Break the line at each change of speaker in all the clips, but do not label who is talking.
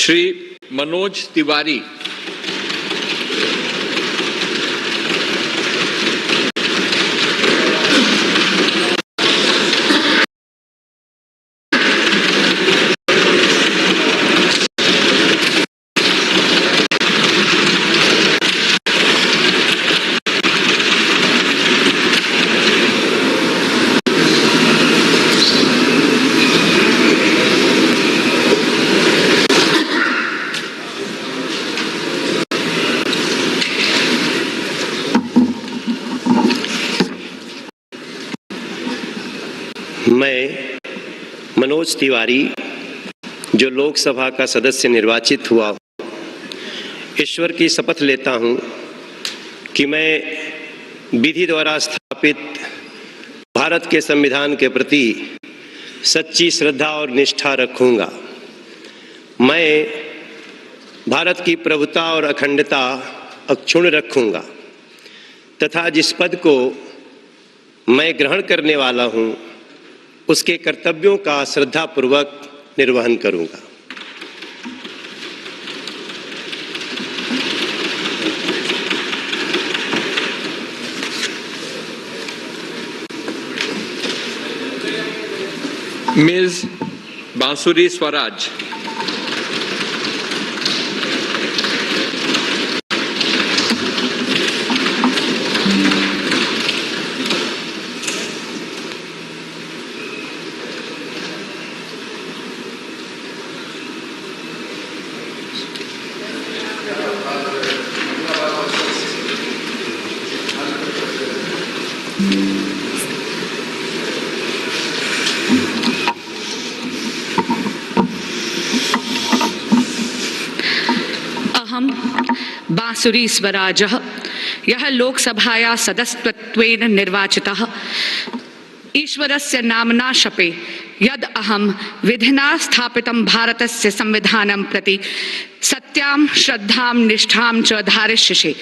श्री मनोज तिवारी।
मैं मनोज तिवारी, जो लोकसभा का सदस्य निर्वाचित हुआ, ईश्वर की शपथ लेता हूं कि मैं विधि द्वारा स्थापित भारत के संविधान के प्रति सच्ची श्रद्धा और निष्ठा रखूंगा। मैं भारत की प्रभुता और अखंडता अक्षुण्ण रखूंगा तथा जिस पद को मैं ग्रहण करने वाला हूं उसके कर्तव्यों का श्रद्धापूर्वक निर्वहन करूंगा।
मिस बांसुरी स्वराज।
अहम बांसुरी स्वराजः यः लोकसभाया सदस्यत्वेन निर्वाचितः ईश्वरस्य नाम्ना शपे यद् अहं विधिना स्थापितं भारतस्य संविधानं प्रति सत्यां श्रद्धां निष्ठां च धारयिष्ये।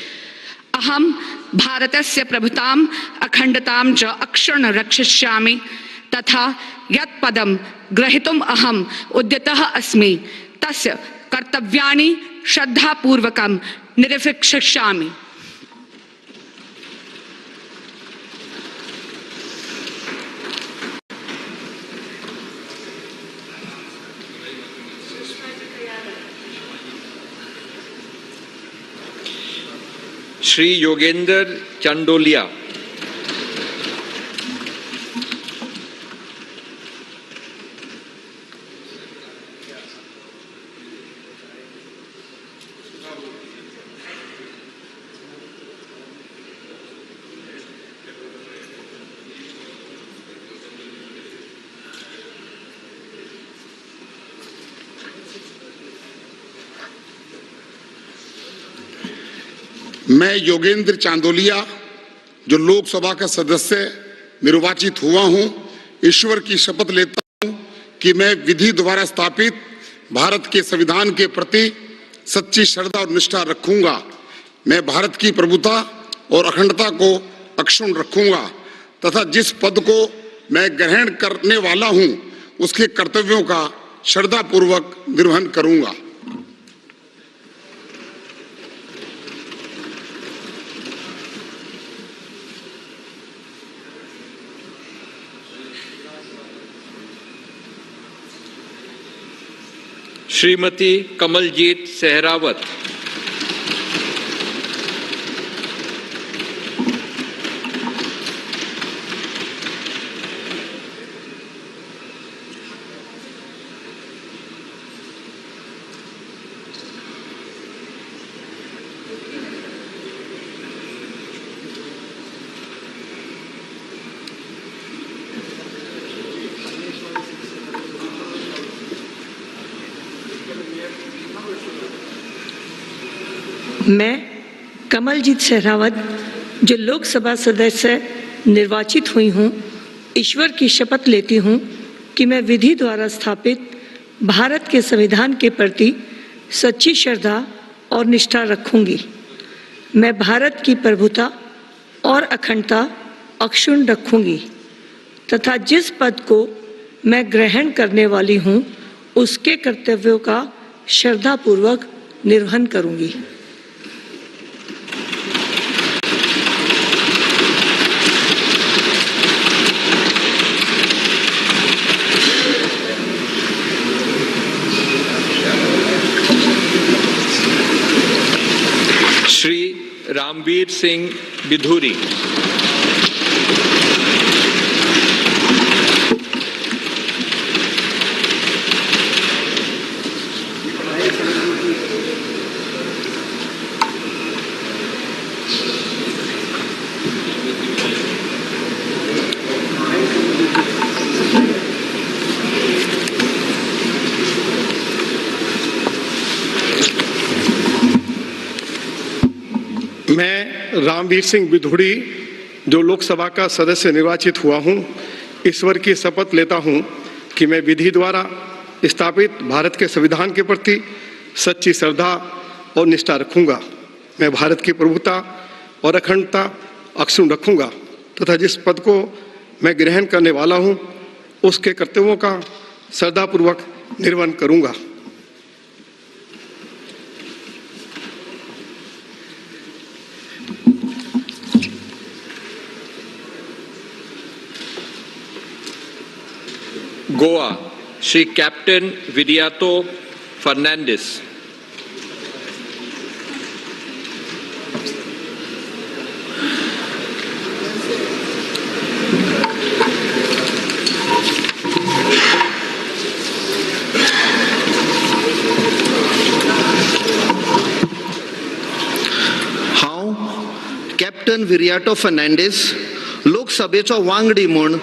अहं भारतस्य प्रभुताम् अखण्डतां च अक्षुण्ण रक्षिष्यामि तथा यत् पदं ग्रहीतुम् अहम् उद्यतः अस्मि तस्य कर्तव्यानि श्रद्धापूर्वकं निर्वहिष्यामि।
श्री योगेंद्र चंडोलिया।
मैं योगेंद्र चांदोलिया, जो लोकसभा का सदस्य निर्वाचित हुआ हूं, ईश्वर की शपथ लेता हूं कि मैं विधि द्वारा स्थापित भारत के संविधान के प्रति सच्ची श्रद्धा और निष्ठा रखूंगा। मैं भारत की प्रभुता और अखंडता को अक्षुण्ण रखूंगा तथा जिस पद को मैं ग्रहण करने वाला हूं उसके कर्तव्यों का श्रद्धापूर्वक निर्वहन करूंगा।
श्रीमती कमलजीत सहरावत।
मैं कमलजीत सहरावत, जो लोकसभा सदस्य निर्वाचित हुई हूँ, ईश्वर की शपथ लेती हूँ कि मैं विधि द्वारा स्थापित भारत के संविधान के प्रति सच्ची श्रद्धा और निष्ठा रखूंगी। मैं भारत की प्रभुता और अखंडता अक्षुण्ण रखूंगी तथा जिस पद को मैं ग्रहण करने वाली हूँ उसके कर्तव्यों का श्रद्धापूर्वक निर्वहन करूंगी।
श्री रामवीर सिंह बिधूरी।
मैं रामवीर सिंह बिधूड़ी जो लोकसभा का सदस्य निर्वाचित हुआ हूं, ईश्वर की शपथ लेता हूं कि मैं विधि द्वारा स्थापित भारत के संविधान के प्रति सच्ची श्रद्धा और निष्ठा रखूंगा। मैं भारत की प्रभुता और अखंडता अक्षुण्ण रखूंगा तथा जिस पद को मैं ग्रहण करने वाला हूं उसके कर्तव्यों का श्रद्धापूर्वक निर्वहन करूंगा।
गोवा श्री कैप्टन विरियातो फर्नांडिस।
हांव कॅप्टन विरियाटो फर्नांडीस लोकसभेचो वांगडी म्हूण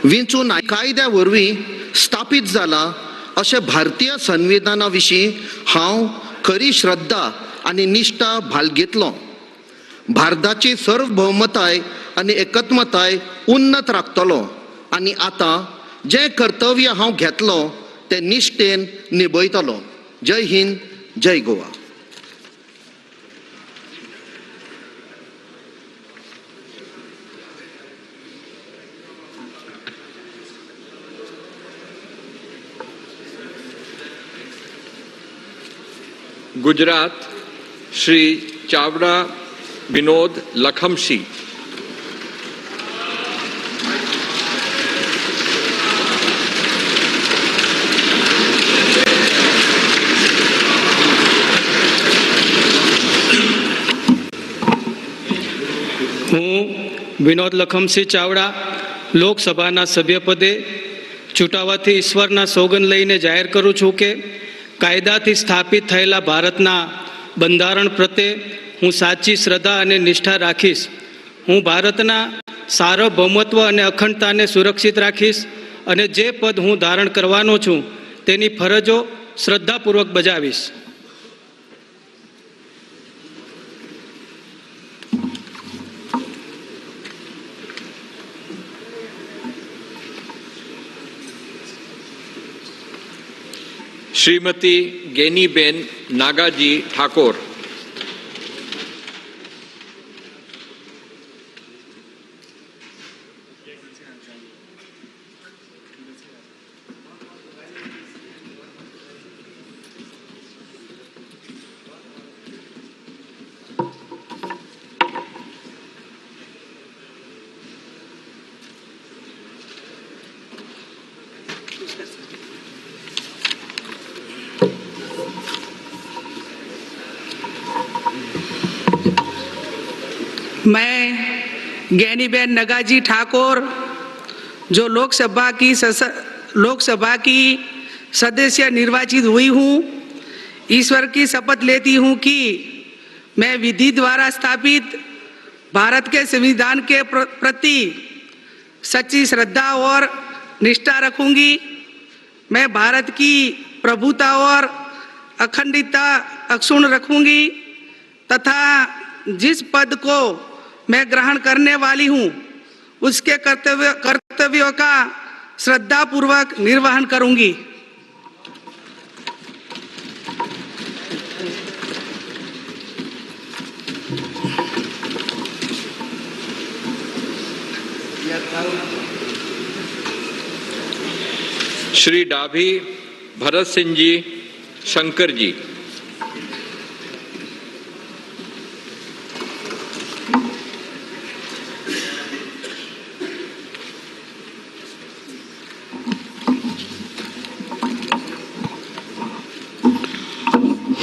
वेंचून कायद्या वरवीं स्थापीत जाला अशें भारतीय संविधाना विशीं हांव खरी श्रद्धा आनी निश्ठा बाळगितलो। भारताची सार्वभौमताय आनी एकत्मताय उन्नत राखतलो आनी आतां जें कर्तव्य हांव घेतलो तें निश्ठेन निभयतलो। जय हिंद, जय गोवा।
गुजरात श्री चावड़ा विनोद लखमसी।
હું વિનોદ લખમસિંહ ચાવડા લોકસભાના સભ્યપદે ચૂંટાવાથી ઈશ્વરના સોગંદ લઈને જાહેર કરું છું કે કાયદાથી સ્થાપિત થયેલા ભારતના બંધારણ પ્રત્યે હું સાચી શ્રદ્ધા અને નિષ્ઠા રાખીશ। હું ભારતના સાર્વભૌમત્વ અને અખંડતાને સુરક્ષિત રાખીશ અને જે પદ હું ધારણ કરવાનો છું તેની ફરજો શ્રદ્ધાપૂર્વક બજાવીશ।
श्रीमती गेनीबेन नागाजी ठाकुर।
मैं ज्ञानीबेन नगाजी ठाकुर जो लोकसभा की सदस्य निर्वाचित हुई हूँ, ईश्वर की शपथ लेती हूँ कि मैं विधि द्वारा स्थापित भारत के संविधान के प्रति सच्ची श्रद्धा और निष्ठा रखूंगी। मैं भारत की प्रभुता और अखंडता अक्षुण्ण रखूंगी तथा जिस पद को मैं ग्रहण करने वाली हूँ उसके कर्तव्यों का श्रद्धापूर्वक निर्वहन करूंगी।
श्री डाभी भरत सिंह जी शंकर जी।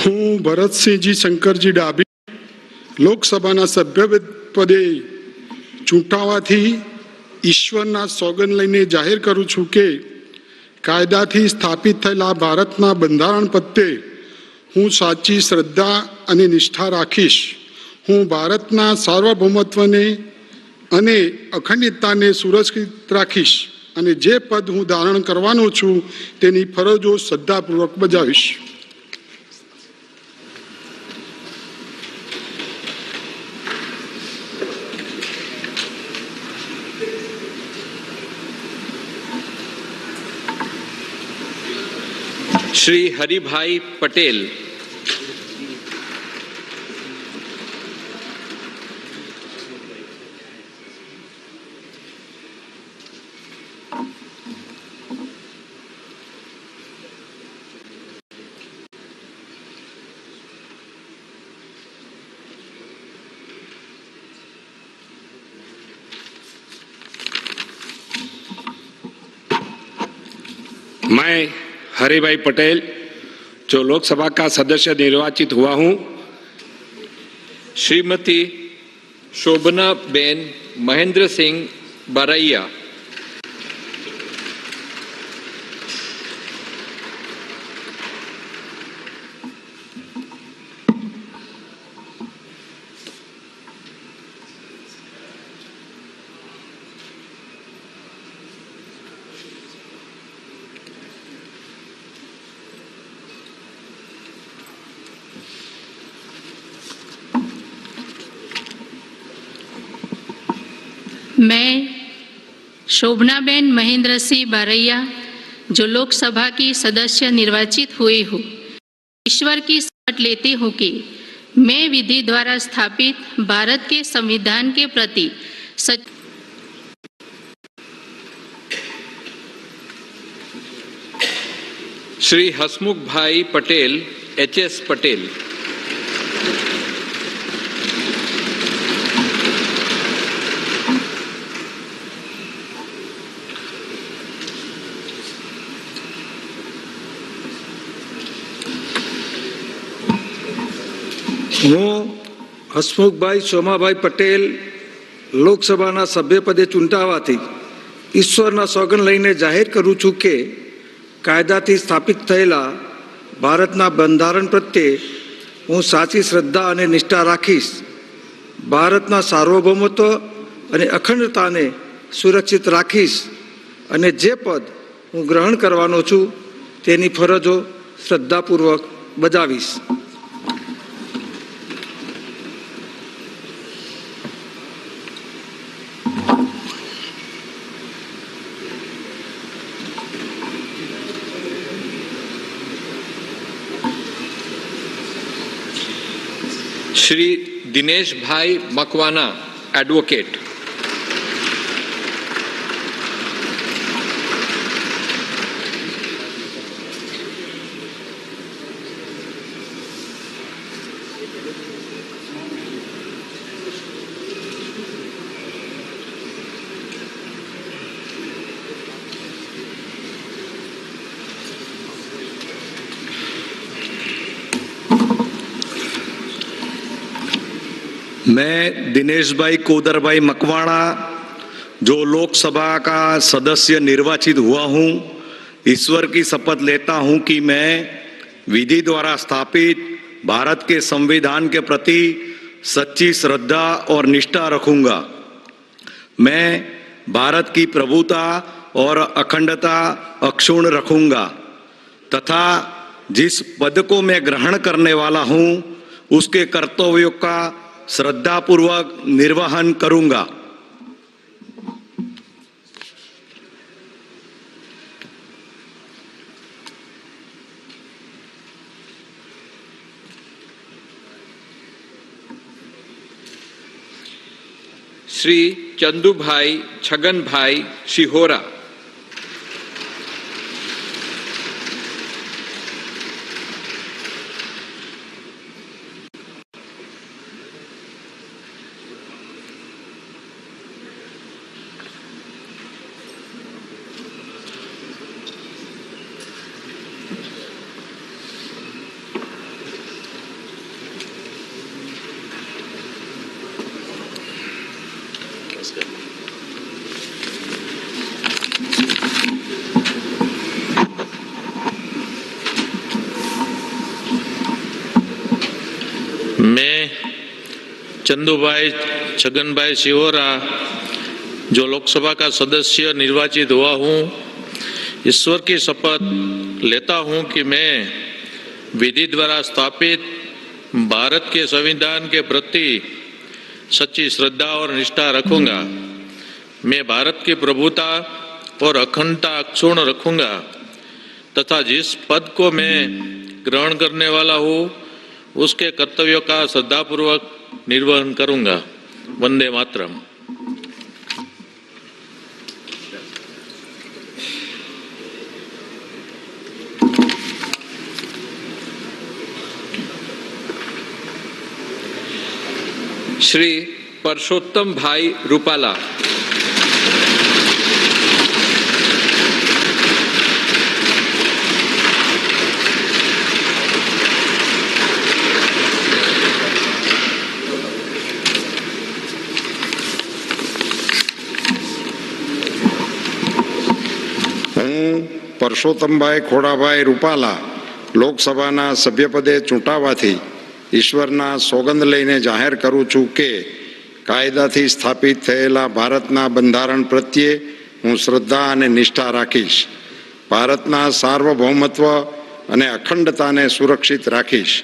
હું ભરતસિંહજી શંકરજી ડાભી લોકસભાના સભ્ય પદે ચૂંટાવાથી ઈશ્વરના સોગંદ લઈને જાહેર કરું છું કે કાયદાથી સ્થાપિત થયેલા ભારતના બંધારણ પ્રત્યે હું સાચી શ્રદ્ધા અને નિષ્ઠા રાખીશ. હું ભારતના સાર્વભૌમત્વને અને અખંડિતતાને સુરક્ષિત રાખીશ અને જે પદ હું ધારણ કરવાનો છું તેની ફરજો શ્રદ્ધાપૂર્વક બજાવીશ.
श्री हरिभाई पटेल।
मैं हरिभाई पटेल जो लोकसभा का सदस्य निर्वाचित हुआ हूं,
श्रीमती शोभना बेन महेंद्र सिंह बरैया।
मैं शोभनाबेन महेंद्र सिंह बारैया जो लोकसभा की सदस्य निर्वाचित हुई हूँ, ईश्वर की शपथ लेती हूँ कि मैं विधि द्वारा स्थापित भारत के संविधान के प्रति
श्री हसमुख भाई पटेल एचएस पटेल।
હું હસમુખભાઈ સોમાભાઈ પટેલ લોકસભાના સભ્યપદે ચૂંટાવાથી ઈશ્વરના સોગંદ લઈને જાહેર કરું છું કે કાયદાથી સ્થાપિત થયેલા ભારતના બંધારણ પ્રત્યે હું સાચી શ્રદ્ધા અને નિષ્ઠા રાખીશ. ભારતના સાર્વભૌમત્વ અને અખંડતાને સુરક્ષિત રાખીશ અને જે પદ હું ગ્રહણ કરવાનો છું તેની ફરજો શ્રદ્ધાપૂર્વક બજાવીશ.
श्री दिनेश भाई मकवाना एडवोकेट।
मैं दिनेश भाई कोदर भाई मकवाणा जो लोकसभा का सदस्य निर्वाचित हुआ हूं, ईश्वर की शपथ लेता हूं कि मैं विधि द्वारा स्थापित भारत के संविधान के प्रति सच्ची श्रद्धा और निष्ठा रखूंगा. मैं भारत की प्रभुता और अखंडता अक्षुण्ण रखूंगा तथा जिस पद को मैं ग्रहण करने वाला हूं उसके कर्तव्यों का श्रद्धापूर्वक निर्वहन करूंगा.
श्री चंदूभाई छगन भाई शिहोरा। चंदूभाई छगनभाई सिहोरा जो लोकसभा का सदस्य निर्वाचित हुआ हूँ, ईश्वर की शपथ लेता हूँ कि मैं विधि द्वारा स्थापित भारत के संविधान के प्रति सच्ची श्रद्धा और निष्ठा रखूंगा। मैं भारत की प्रभुता और अखंडता अक्षुण्ण रखूंगा तथा जिस पद को मैं ग्रहण करने वाला हूँ उसके कर्तव्यों का श्रद्धापूर्वक निर्वहन करूंगा। वंदे मातरम। श्री परसोत्तम भाई रूपाला।
પરસોત્તમભાઈ ખોડાભાઈ રૂપાલા લોકસભાના સભ્યપદે ચૂંટાવાથી ઈશ્વરના સોગંદ લઈને જાહેર કરું છું કે કાયદાથી સ્થાપિત થયેલા ભારતના બંધારણ પ્રત્યે હું શ્રદ્ધા અને નિષ્ઠા રાખીશ. ભારતના સાર્વભૌમત્વ અને અખંડતાને સુરક્ષિત રાખીશ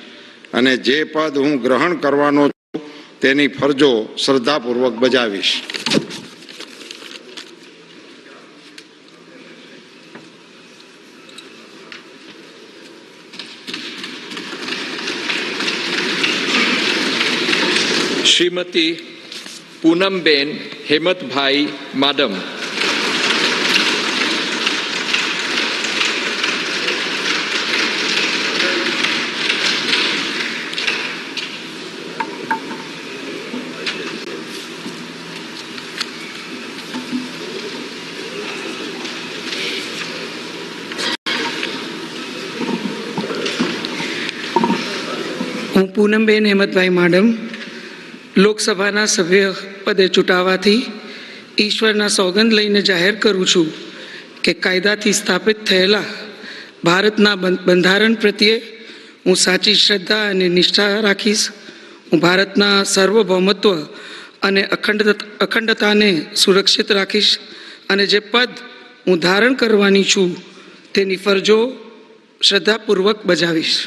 અને જે પદ હું ગ્રહણ કરવાનો છું તેની ફરજો શ્રદ્ધાપૂર્વક બજાવીશ.
श्रीमती पूनमबेन हेमतभाई माडम।
હું પૂનમબેન હેમતભાઈ માડમ લોકસભાના સભ્ય પદે ચૂંટાવાથી ઈશ્વરના સોગંદ લઈને જાહેર કરું છું કે કાયદાથી સ્થાપિત થયેલા ભારતના બંધારણ પ્રત્યે હું સાચી શ્રદ્ધા અને નિષ્ઠા રાખીશ. હું ભારતના સાર્વભૌમત્વ અને અખંડતાને સુરક્ષિત રાખીશ અને જે પદ હું ધારણ કરવાની છું તેની ફરજો શ્રદ્ધાપૂર્વક બજાવીશ.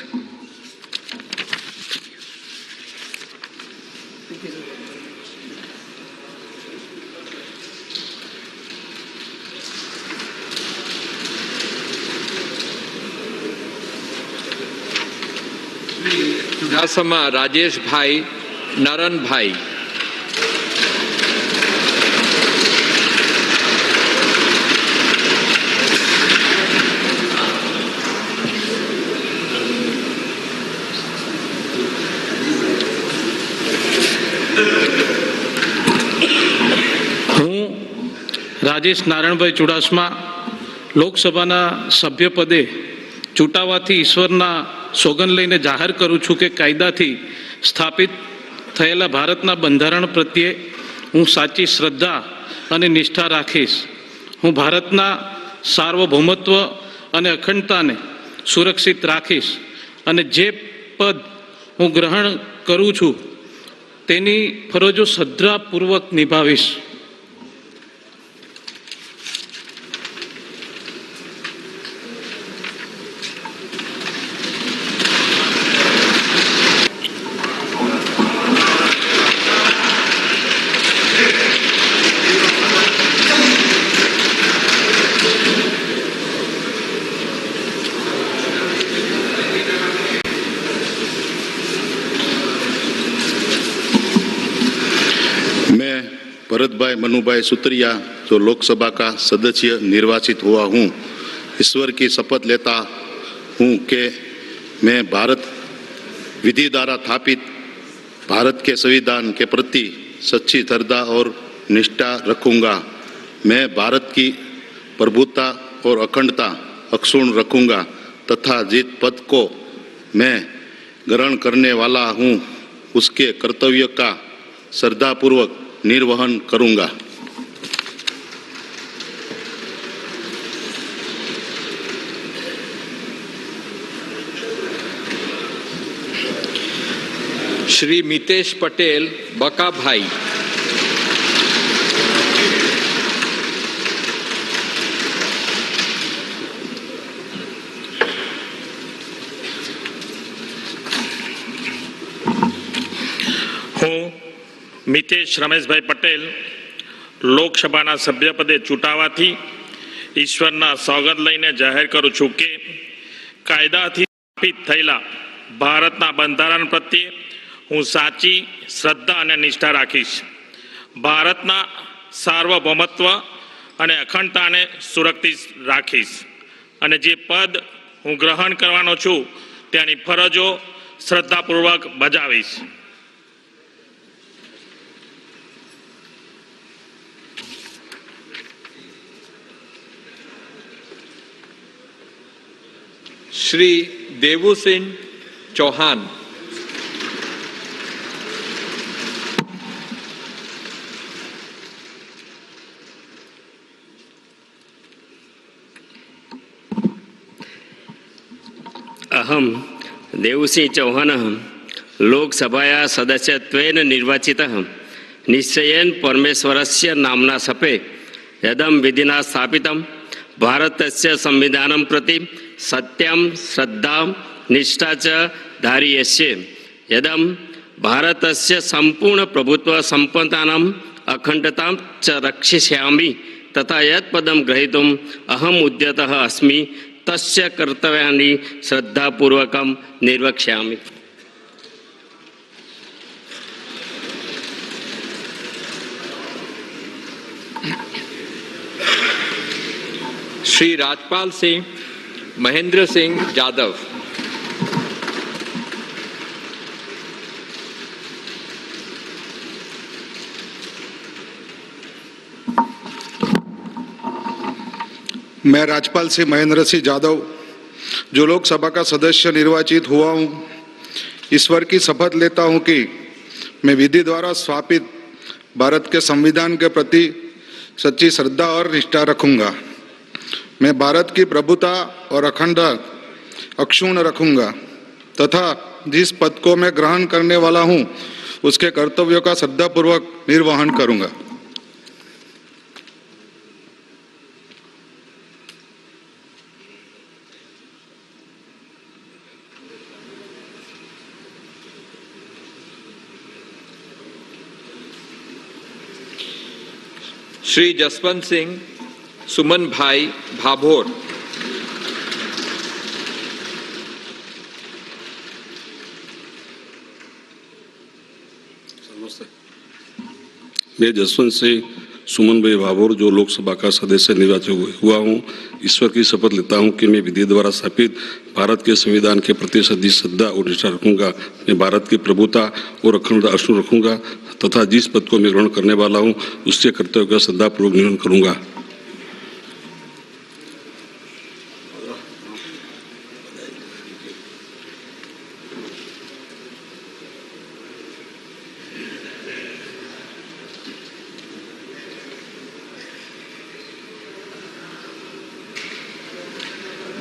चुडासमा राजेश भाई नारायण भाई।
હું રાજેશ નારાયણભાઈ ચુડાસમા લોકસભાના સભ્યપદે ચૂંટાવાથી ઈશ્વરના સોગંદ લઈને જાહેર કરું છું કે કાયદાથી સ્થાપિત થયેલા ભારતના બંધારણ પ્રત્યે હું સાચી શ્રદ્ધા અને નિષ્ઠા રાખીશ. હું ભારતના સાર્વભૌમત્વ અને અખંડતાને સુરક્ષિત રાખીશ અને જે પદ હું ગ્રહણ કરું છું તેની ફરજો શ્રદ્ધાપૂર્વક નિભાવીશ.
भरत भाई मनु भाई सुत्रिया जो लोकसभा का सदस्य निर्वाचित हुआ हूँ, ईश्वर की शपथ लेता हूँ कि मैं भारत विधि द्वारा स्थापित भारत के संविधान के प्रति सच्ची श्रद्धा और निष्ठा रखूंगा। मैं भारत की प्रभुता और अखंडता अक्षुण्ण रखूंगा तथा जिस पद को मैं ग्रहण करने वाला हूँ उसके कर्तव्य का श्रद्धापूर्वक निर्वहन करूंगा।
श्री मितेश पटेल बकाभाई,
હું મિતેશ રમેશભાઈ પટેલ લોકસભાના સભ્યપદે ચૂંટાવાથી ઈશ્વરના સોગંદ લઈને જાહેર કરું છું કે કાયદાથી સ્થાપિત થયેલા ભારતના બંધારણ પ્રત્યે હું સાચી શ્રદ્ધા અને નિષ્ઠા રાખીશ. ભારતના સાર્વભૌમત્વ અને અખંડતાને સુરક્ષિત રાખીશ અને જે પદ હું ગ્રહણ કરવાનો છું તેની ફરજો શ્રદ્ધાપૂર્વક બજાવીશ.
श्री देवू सिंह चौहान,
अहम देवसिंह चौहान लोकसभाया सदस्यत्वेन निर्वाचितः निश्चयेन परमेश्वरस्य नाम्ना शपे यदं विधिना स्थापितं भारतस्य संविधानं प्रति सत्यं श्रद्धां निष्ठा च धारयिष्ये यदं भारतस्य संपूर्ण प्रभुत्व संपन्नानाम् अखंडतां च रक्षिष्यामि तथा यत् पदं ग्रहीतुम् अहम् उद्यतः अस्मि तस्य कर्तव्यानि श्रद्धापूर्वकं निर्वक्ष्यामि.
श्री राजपाल सिंह महेंद्र सिंह जादव,
मैं राजपाल सिंह महेंद्र सिंह जादव जो लोकसभा का सदस्य निर्वाचित हुआ हूँ, ईश्वर की शपथ लेता हूँ कि मैं विधि द्वारा स्थापित भारत के संविधान के प्रति सच्ची श्रद्धा और निष्ठा रखूंगा. मैं भारत की प्रभुता और अखंडता अक्षुण्ण रखूंगा तथा जिस पद को मैं ग्रहण करने वाला हूं उसके कर्तव्यों का श्रद्धापूर्वक निर्वहन करूंगा.
श्री जसवंत सिंह सुमन भाई भाभोर,
मैं जसवंत सिंह सुमन भाई भाभोर जो लोकसभा का सदस्य निर्वाचित हुआ हूँ, ईश्वर की शपथ लेता हूँ कि मैं विधि द्वारा स्थापित भारत के संविधान के प्रति सच्ची श्रद्धा और निष्ठा रखूंगा. मैं भारत की प्रभुता और अखंडता अक्षुण्ण रखूंगा तथा जिस पद को मैं ग्रहण करने वाला हूँ उसके कर्तव्य का श्रद्धापूर्वक निर्वहन करूंगा.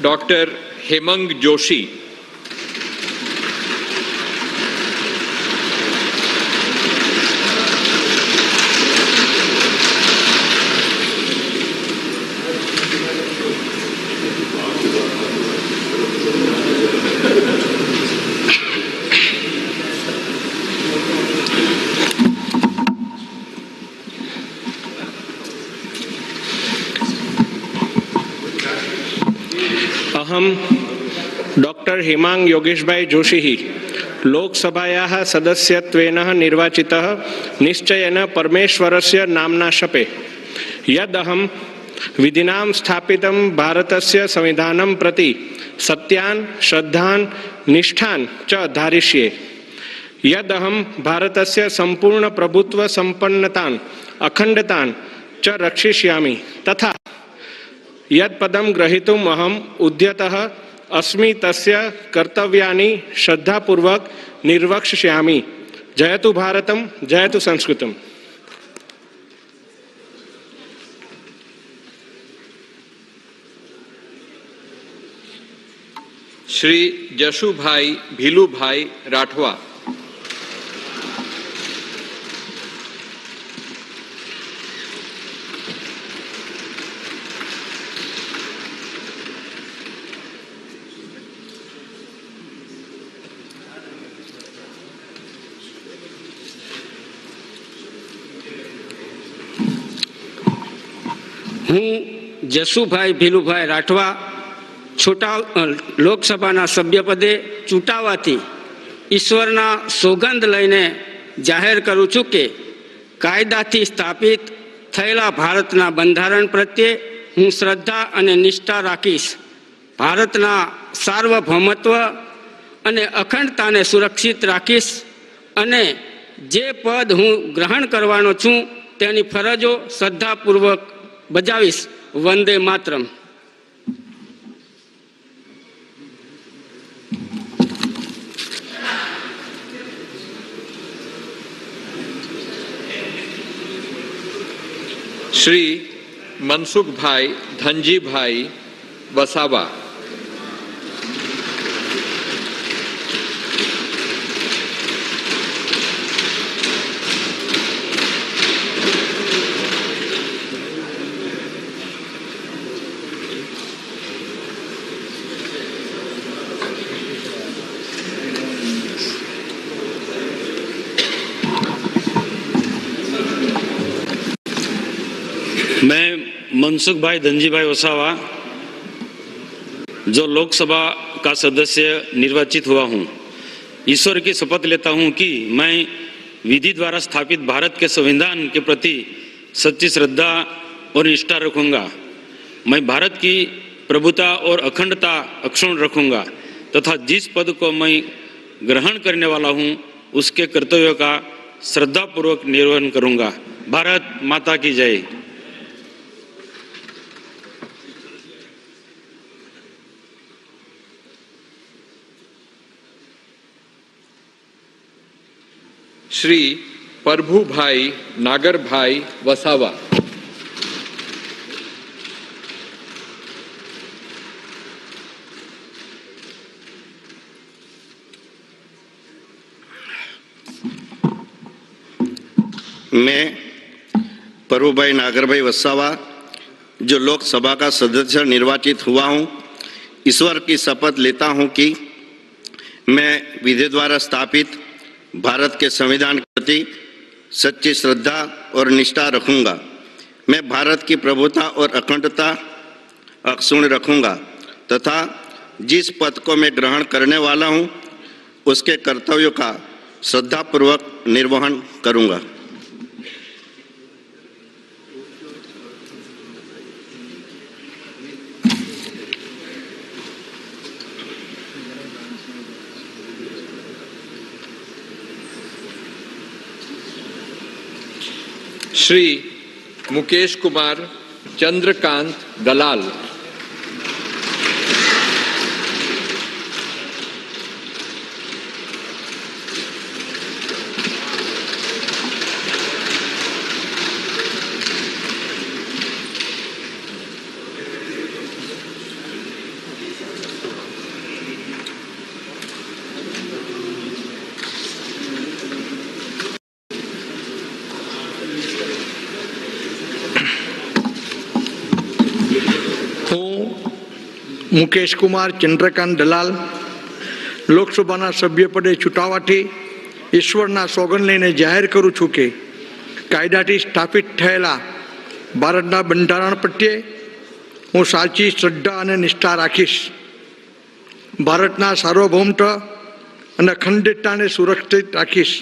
डॉक्टर हेमंग जोशी,
अहम डॉक्टर हेमांग योगेशभाई जोशी लोकसभायाः सदस्यत्वेन निर्वाचितः निश्चयेन परमेश्वरस्य नाम्ना शपे यदहं विधिनां स्थापितं भारतस्य संविधानं प्रति सत्यान् श्रद्धान् निष्ठान् च धारयिष्ये यदहं भारतस्य संपूर्ण प्रभुत्व संपन्नतान् अखंडतान् च रक्षिष्यामि तथा यत्पदं ग्रहीतुम् अहम् उद्यतः अस्मि तस्य कर्तव्यानि श्रद्धापूर्वक निर्वक्ष्यामि. जयतु भारतम, जयतु संस्कृतम.
श्री जशुभाई भीलूभाई राठवा,
હું જસુભાઈ ભીલુભાઈ રાઠવા લોકસભાના સભ્યપદે ચૂંટાવાથી ઈશ્વરના સોગંદ લઈને જાહેર કરું છું કે કાયદાથી સ્થાપિત થયેલા ભારતના બંધારણ પ્રત્યે હું શ્રદ્ધા અને નિષ્ઠા રાખીશ. ભારતના સાર્વભૌમત્વ અને અખંડતાને સુરક્ષિત રાખીશ અને જે પદ હું ગ્રહણ કરવાનો છું તેની ફરજો શ્રદ્ધાપૂર્વક બજાવીશ. વંદે માતરમ.
श्री मनसुखभाई धनजीभाई वसावा.
मैं मनसुख भाई धनजी भाई वसावा जो लोकसभा का सदस्य निर्वाचित हुआ हूँ, ईश्वर की शपथ लेता हूँ कि मैं विधि द्वारा स्थापित भारत के संविधान के प्रति सच्ची श्रद्धा और निष्ठा रखूँगा. मैं भारत की प्रभुता और अखंडता अक्षुण्ण रखूँगा तथा जिस पद को मैं ग्रहण करने वाला हूँ उसके कर्तव्यों का श्रद्धापूर्वक निर्वहन करूँगा. भारत माता की जय.
श्री प्रभुभाई नागरभाई वसावा.
मैं प्रभुभाई नागरभाई वसावा जो लोकसभा का सदस्य निर्वाचित हुआ हूँ, ईश्वर की शपथ लेता हूँ कि मैं विधि द्वारा स्थापित भारत के संविधान के प्रति सच्ची श्रद्धा और निष्ठा रखूंगा. मैं भारत की प्रभुता और अखंडता अक्षुण्ण रखूंगा तथा जिस पद को मैं ग्रहण करने वाला हूं उसके कर्तव्यों का श्रद्धापूर्वक निर्वहन करूंगा.
श्री मुकेश कुमार चंद्रकांत दलाल.
मुकेश कुमार चंद्रकांत दलाल लोकसभा सभ्यपदे चूंटावाथी ईश्वरना सोगंद लईने जाहेर करूं छूं के कायदाथी स्थापित थयेला भारतना बंधारण प्रत्ये हूँ साची श्रद्धा अने निष्ठा राखीश. भारतना सार्वभौमत्व अने अखंडताने सुरक्षित राखीश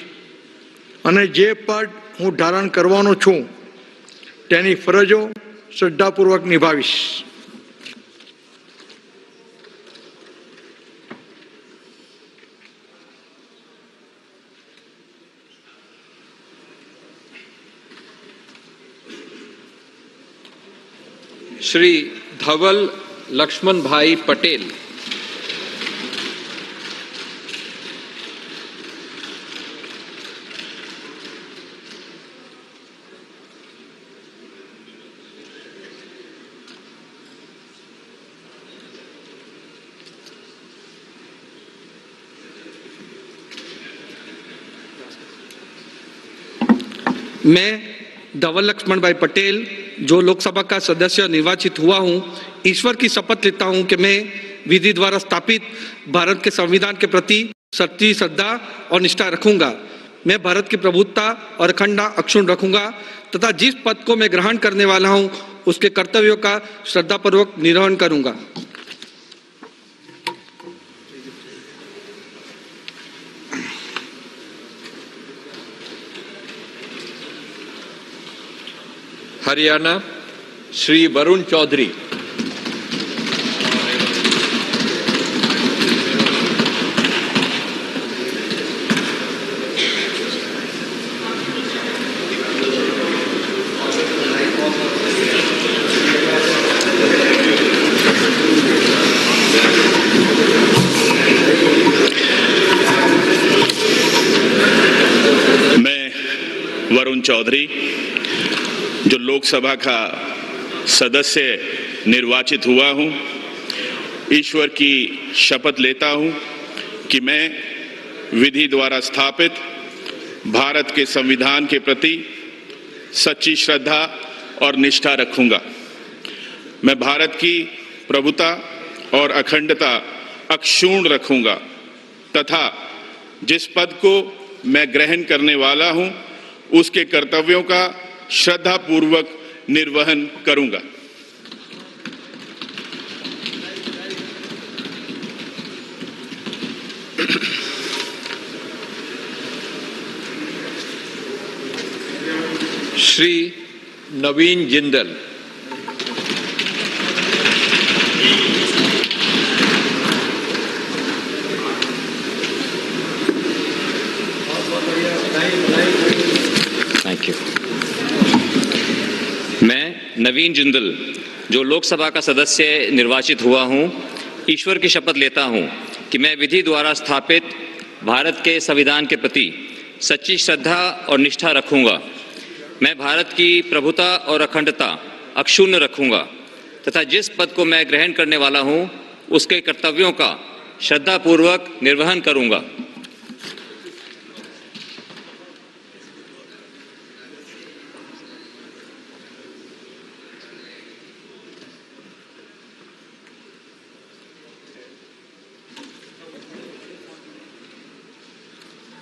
अने जे पद हूँ धारण करवानो छूं तेनी फरजो श्रद्धापूर्वक निभावीश.
श्री धवल लक्ष्मण भाई पटेल.
मैं धवल लक्ष्मण भाई पटेल जो लोकसभा का सदस्य निर्वाचित हुआ हूं, ईश्वर की शपथ लेता हूं कि मैं विधि द्वारा स्थापित भारत के संविधान के प्रति सच्ची श्रद्धा और निष्ठा रखूंगा. मैं भारत की प्रभुता और अखंडता अक्षुण्ण रखूंगा तथा जिस पद को मैं ग्रहण करने वाला हूं उसके कर्तव्यों का श्रद्धापूर्वक निर्वहन करूंगा।
हरियाणा श्री वरुण चौधरी।
वरुण चौधरी जो लोकसभा का सदस्य निर्वाचित हुआ हूं, ईश्वर की शपथ लेता हूं कि मैं विधि द्वारा स्थापित भारत के संविधान के प्रति सच्ची श्रद्धा और निष्ठा रखूंगा। मैं भारत की प्रभुता और अखंडता अक्षुण्ण रखूंगा तथा जिस पद को मैं ग्रहण करने वाला हूं उसके कर्तव्यों का श्रद्धापूर्वक निर्वहन करूंगा।
श्री नवीन जिंदल।
Thank you. मैं नवीन जिंदल जो लोकसभा का सदस्य निर्वाचित हुआ हूं, ईश्वर की शपथ लेता हूं कि मैं विधि द्वारा स्थापित भारत के संविधान के प्रति सच्ची श्रद्धा और निष्ठा रखूंगा। मैं भारत की प्रभुता और अखंडता अक्षुण्ण रखूंगा तथा जिस पद को मैं ग्रहण करने वाला हूं उसके कर्तव्यों का श्रद्धापूर्वक निर्वहन करूंगा।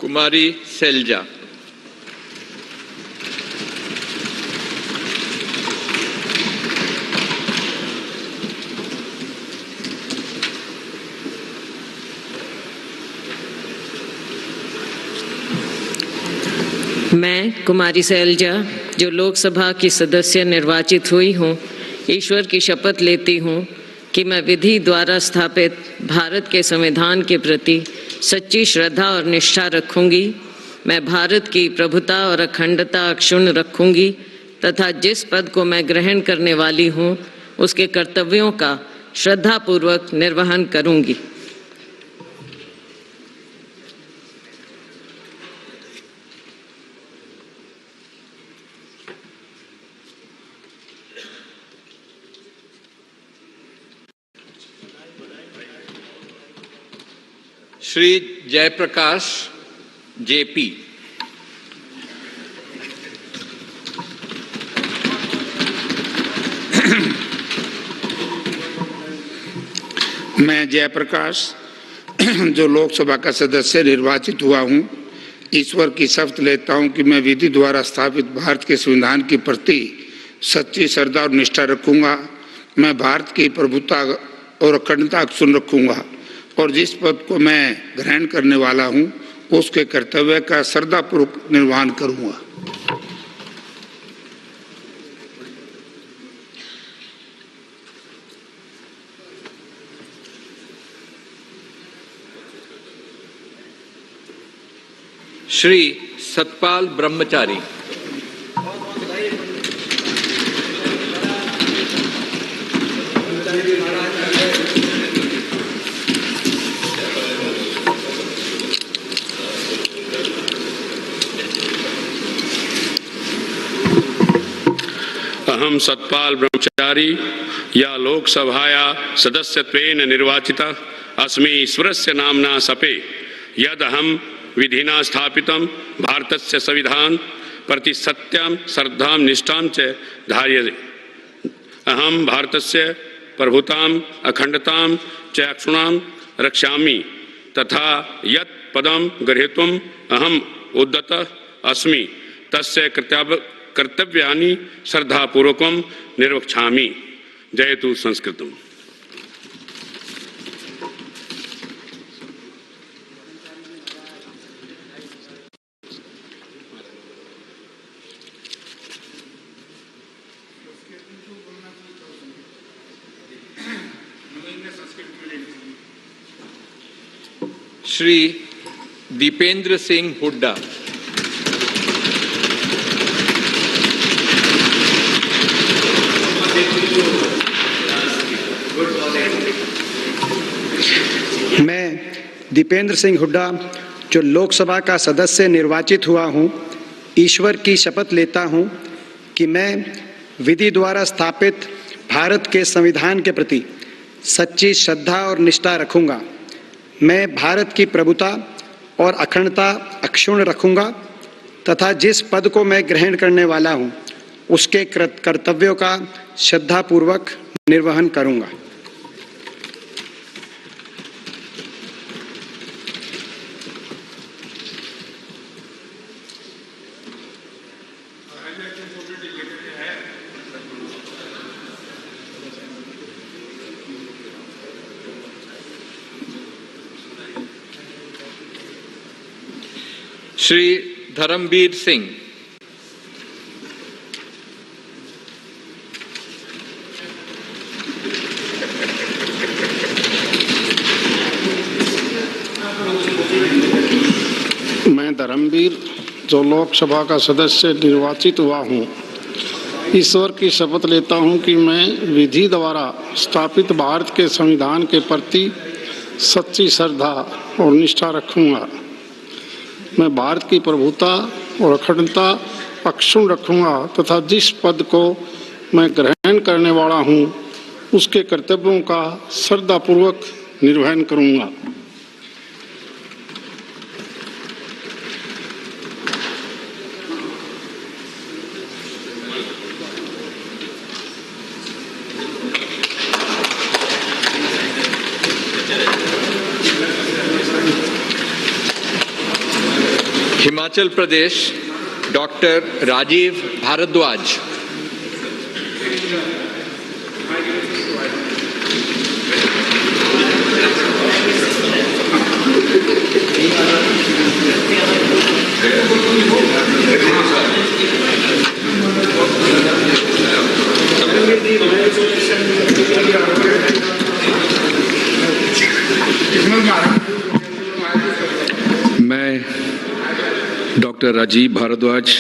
कुमारी सैलजा।
मैं कुमारी सैलजा जो लोकसभा की सदस्य निर्वाचित हुई हूँ, ईश्वर की शपथ लेती हूँ कि मैं विधि द्वारा स्थापित भारत के संविधान के प्रति सच्ची श्रद्धा और निष्ठा रखूंगी। मैं भारत की प्रभुता और अखंडता अक्षुण्ण रखूंगी तथा जिस पद को मैं ग्रहण करने वाली हूँ उसके कर्तव्यों का श्रद्धापूर्वक निर्वहन करूंगी।
श्री जयप्रकाश जेपी।
मैं जयप्रकाश जो लोकसभा का सदस्य निर्वाचित हुआ हूं, ईश्वर की शपथ लेता हूं कि मैं विधि द्वारा स्थापित भारत के संविधान के प्रति सच्ची श्रद्धा और निष्ठा रखूंगा। मैं भारत की प्रभुता और अखंडता अक्षुण्ण रखूंगा और जिस पद को मैं ग्रहण करने वाला हूं उसके कर्तव्य का श्रद्धापूर्वक निर्वहन करूंगा।
श्री सतपाल ब्रह्मचारी।
अहम सतपाल ब्रह्मचारी या लोकसभाया सदस्यत्वेन निर्वाचितः अस्मि ईश्वरस्य नाम्ना सपे यदहं विधिना स्थापितं भारतस्य संविधान प्रति सत्यं श्रद्धां निष्ठां च धारये। अहं भारतस्य प्रभुताम् अखंडतां च अक्षुण्णां रक्षामि तथा यत् पदं ग्रहीतुम् अहम् उद्यतः अस्मि तस्य कर्तव्यानि श्रद्धापूर्वकं निर्वक्ष्यामि। जयतु संस्कृतम्।
श्री दीपेंद्र सिंह हुड्डा।
मैं दीपेंद्र सिंह हुड्डा जो लोकसभा का सदस्य निर्वाचित हुआ हूँ, ईश्वर की शपथ लेता हूँ कि मैं विधि द्वारा स्थापित भारत के संविधान के प्रति सच्ची श्रद्धा और निष्ठा रखूँगा। मैं भारत की प्रभुता और अखंडता अक्षुण्ण रखूँगा तथा जिस पद को मैं ग्रहण करने वाला हूँ उसके कर्तव्यों का श्रद्धापूर्वक निर्वहन करूँगा।
श्री धर्मवीर सिंह।
मैं धर्मवीर जो लोकसभा का सदस्य निर्वाचित हुआ हूँ, ईश्वर की शपथ लेता हूँ कि मैं विधि द्वारा स्थापित भारत के संविधान के प्रति सच्ची श्रद्धा और निष्ठा रखूँगा। मैं भारत की प्रभुता और अखंडता अक्षुण्ण रखूँगा तथा जिस पद को मैं ग्रहण करने वाला हूँ उसके कर्तव्यों का श्रद्धापूर्वक निर्वहन करूँगा।
हिमाचल प्रदेश डॉक्टर राजीव भारद्वाज।
मैं डॉक्टर राजीव भारद्वाज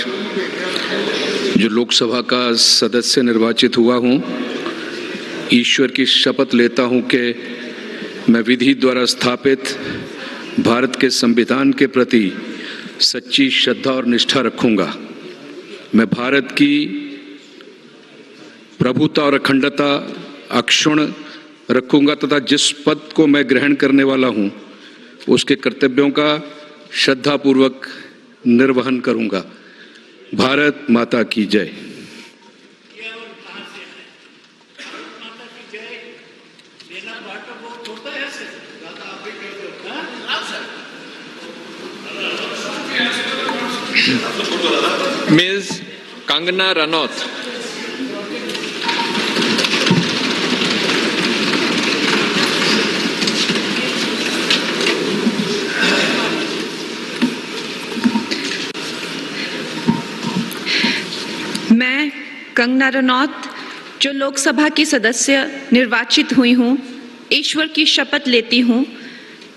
जो लोकसभा का सदस्य निर्वाचित हुआ हूँ, ईश्वर की शपथ लेता हूँ कि मैं विधि द्वारा स्थापित भारत के संविधान के प्रति सच्ची श्रद्धा और निष्ठा रखूँगा। मैं भारत की प्रभुता और अखंडता अक्षुण्ण रखूँगा तथा जिस पद को मैं ग्रहण करने वाला हूँ उसके कर्तव्यों का श्रद्धापूर्वक निर्वहन करूँगा। भारत माता की जय।
मिस कंगना रनौत।
मैं कंगना रनौत जो लोकसभा की सदस्य निर्वाचित हुई हूँ, ईश्वर की शपथ लेती हूँ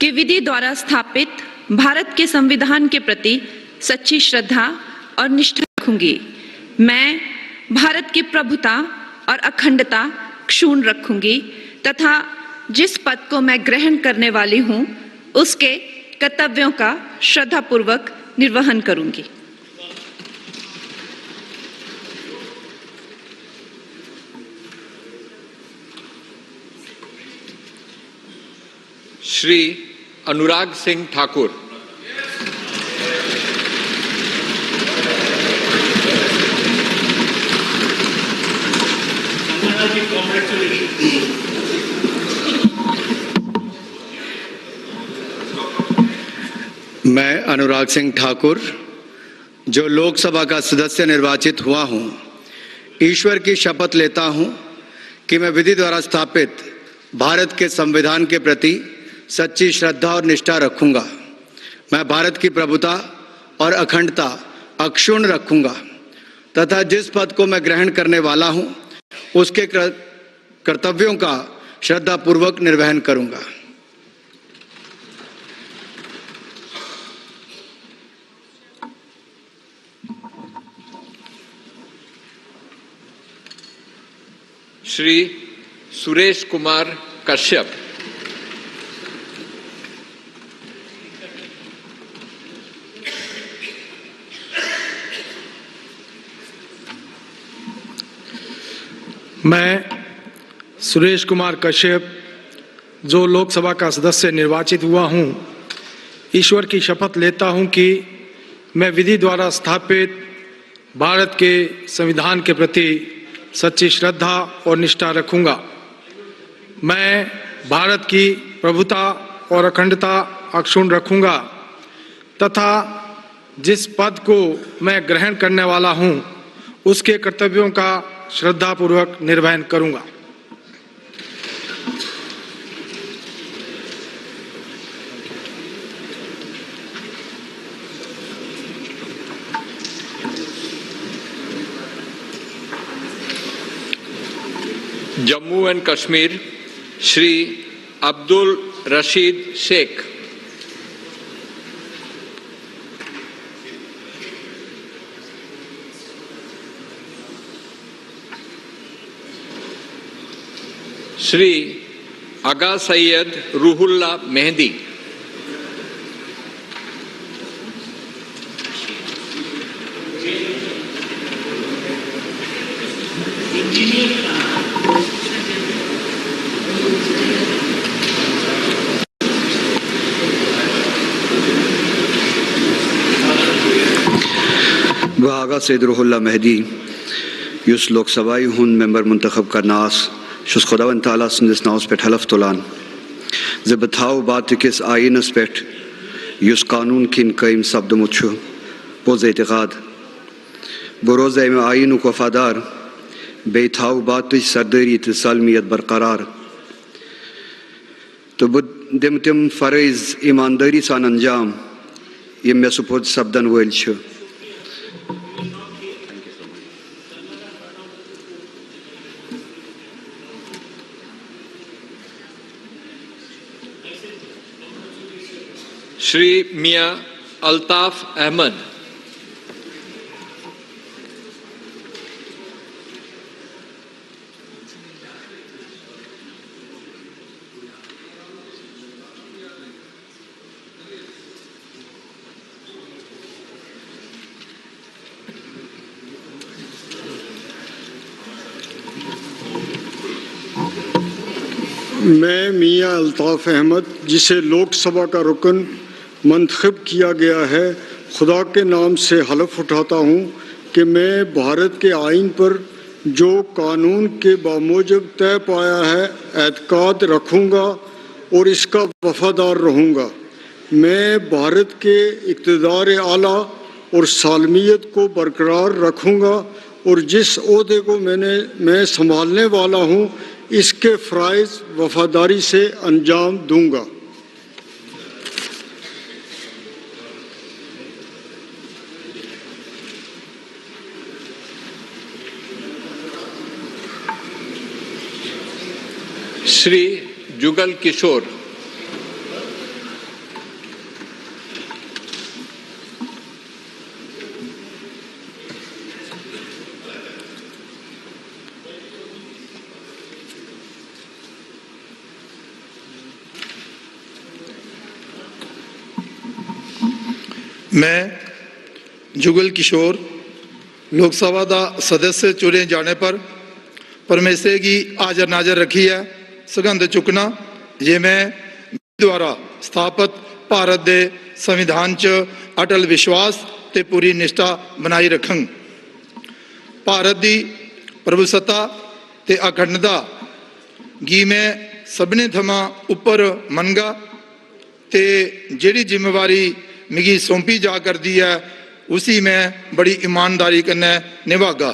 कि विधि द्वारा स्थापित भारत के संविधान के प्रति सच्ची श्रद्धा और निष्ठा रखूंगी। मैं भारत की प्रभुता और अखंडता क्षुण्ण रखूंगी तथा जिस पद को मैं ग्रहण करने वाली हूँ उसके कर्तव्यों का श्रद्धापूर्वक निर्वहन करूंगी।
श्री अनुराग सिंह ठाकुर।
मैं अनुराग सिंह ठाकुर
जो लोकसभा का सदस्य निर्वाचित हुआ हूँ, ईश्वर की शपथ लेता हूँ कि मैं विधि द्वारा स्थापित भारत के संविधान के प्रति सच्ची श्रद्धा और निष्ठा रखूंगा। मैं भारत की प्रभुता और अखंडता अक्षुण्ण रखूंगा तथा जिस पद को मैं ग्रहण करने वाला हूँ उसके कर्तव्यों का श्रद्धापूर्वक निर्वहन करूंगा।
श्री सुरेश कुमार कश्यप।
मैं सुरेश कुमार कश्यप जो लोकसभा का सदस्य निर्वाचित हुआ हूँ, ईश्वर की शपथ लेता हूँ कि मैं विधि द्वारा स्थापित भारत के संविधान के प्रति सच्ची श्रद्धा और निष्ठा रखूंगा। मैं भारत की प्रभुता और अखंडता अक्षुण्ण रखूंगा तथा जिस पद को मैं ग्रहण करने वाला हूँ उसके कर्तव्यों का श्रद्धापूर्वक निर्वहन करूंगा।
जम्मू एंड कश्मीर श्री अब्दुल रशीद शेख। श्री आगा सैयद रूहुल्ला मेहदी।
आगा सैयद रूहुल्ला मेहदी युस लोकसभाई हुन मेंबर मुंतखब का नास शुस खुदावन ताला सिंदिस नाउस पे हलफ तुलान ज़ बताओ बात किस आइनस पे युस कानून किन कईम शब्द मुच्छो पोज एतकाद बरोज़ में आइन को वफादार बेथाऊ बात सरदरी तसालमियत बरकरार तो बुद्धिम तिम फ़रज़ ईमानदारी सान अंजाम ये मे सुपुर्द सब्दन वोल छ।
श्री मियां अल्ताफ अहमद।
मैं मियां अल्ताफ अहमद जिसे लोकसभा का रुकन मंतखब किया गया है, खुदा के नाम से हलफ उठाता हूँ कि मैं भारत के आइन पर जो कानून के बामूजब तय पाया है एतकाद रखूँगा और इसका वफादार रहूँगा। मैं भारत के इक़्तिदार आला और सालमियत को बरकरार रखूँगा और जिस ओहदे को मैं संभालने वाला हूँ इसके फ़राइज़ वफादारी से अंजाम दूँगा।
श्री जुगल किशोर।
मैं जुगल किशोर लोकसभा का सदस्य चुने जाने पर परमेश्वर की हाजर नाजर रखी है सगंध चुकना जे मैं द्वारा स्थापित भारत के संविधान च अटल विश्वास ते पूरी निष्ठा बनाई रखूँ। भारत की प्रभुसत्ता ते अखंडता गी मैं सबने थमां उपर मनगा ते जिहड़ी जिम्मेवारी मिगी सौंपी जा करदी है उसी में बड़ी ईमानदारी कन्ने निभागा।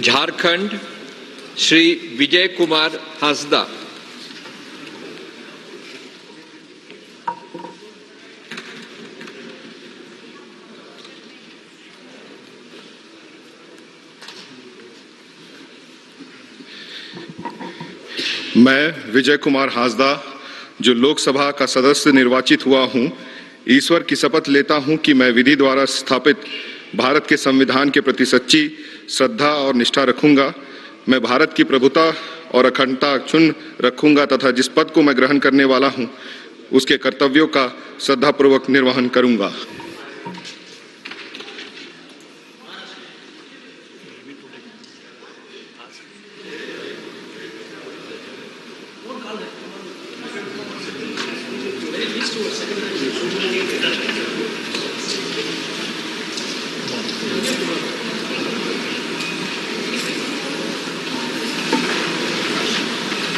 झारखंड श्री विजय कुमार हांसदा।
मैं विजय कुमार हांसदा जो लोकसभा का सदस्य निर्वाचित हुआ हूं, ईश्वर की शपथ लेता हूं कि मैं विधि द्वारा स्थापित भारत के संविधान के प्रति सच्ची श्रद्धा और निष्ठा रखूंगा। मैं भारत की प्रभुता और अखंडता अक्षुण्ण रखूंगा तथा जिस पद को मैं ग्रहण करने वाला हूं, उसके कर्तव्यों का श्रद्धापूर्वक निर्वहन करूंगा।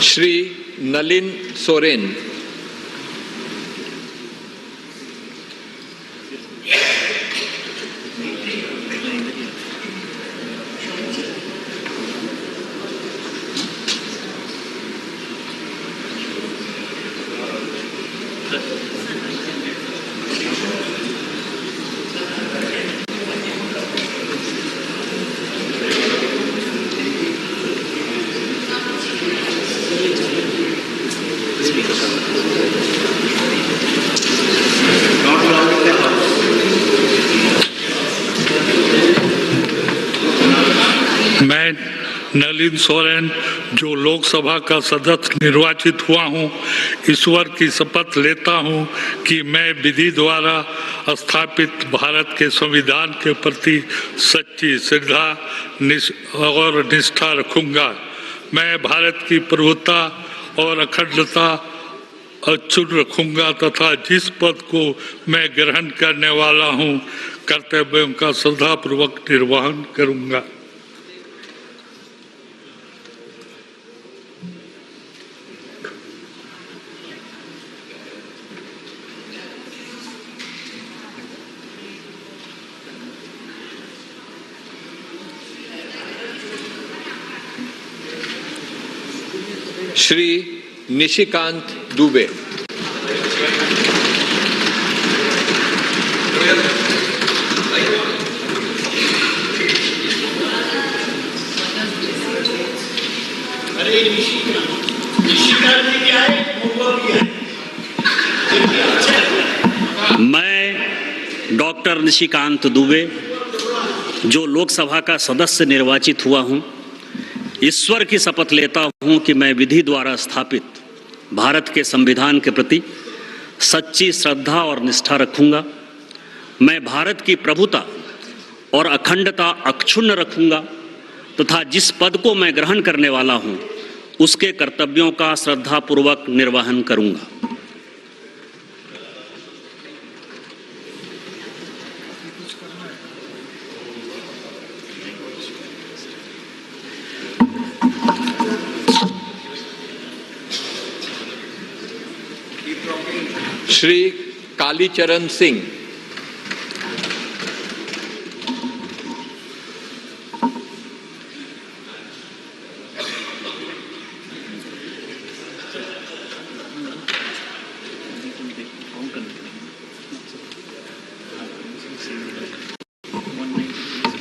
श्री नलिन सोरेन।
मैं नलिन सोरेन जो लोकसभा का सदस्य निर्वाचित हुआ हूं, ईश्वर की शपथ लेता हूं कि मैं विधि द्वारा स्थापित भारत के संविधान के प्रति सच्ची श्रद्धा और निष्ठा रखूंगा। मैं भारत की प्रभुता और अखंडता अक्षुण्ण रखूंगा तथा जिस पद को मैं ग्रहण करने वाला हूं, कर्तव्यों का श्रद्धापूर्वक निर्वहन करूंगा।
श्री निशिकांत दुबे।
मैं डॉक्टर निशिकांत दुबे जो लोकसभा का सदस्य निर्वाचित हुआ हूं, ईश्वर की शपथ लेता हूं कि मैं विधि द्वारा स्थापित भारत के संविधान के प्रति सच्ची श्रद्धा और निष्ठा रखूंगा। मैं भारत की प्रभुता और अखंडता अक्षुण्ण रखूंगा तथा जिस पद को मैं ग्रहण करने वाला हूं, उसके कर्तव्यों का श्रद्धापूर्वक निर्वहन करूंगा।
श्री कालीचरण सिंह।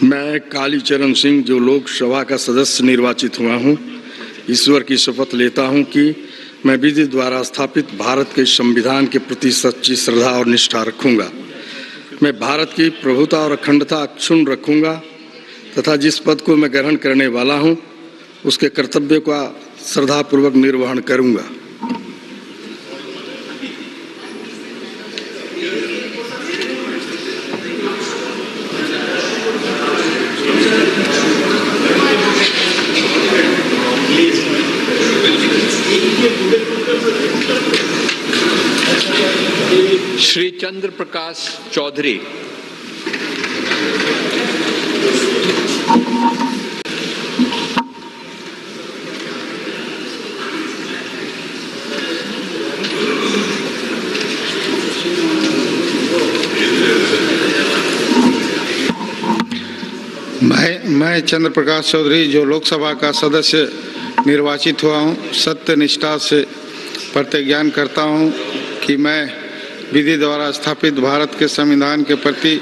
मैं कालीचरण सिंह जो लोकसभा का सदस्य निर्वाचित हुआ हूं, ईश्वर की शपथ लेता हूं कि मैं विधि द्वारा स्थापित भारत के संविधान के प्रति सच्ची श्रद्धा और निष्ठा रखूंगा। मैं भारत की प्रभुता और अखंडता अक्षुण्ण रखूंगा तथा जिस पद को मैं ग्रहण करने वाला हूं, उसके कर्तव्य का श्रद्धापूर्वक निर्वहन करूंगा।
श्री चंद्र प्रकाश चौधरी।
मैं चंद्र प्रकाश चौधरी जो लोकसभा का सदस्य निर्वाचित हुआ हूँ, सत्य निष्ठा से प्रतिज्ञान करता हूँ कि मैं विधि द्वारा स्थापित भारत के संविधान के प्रति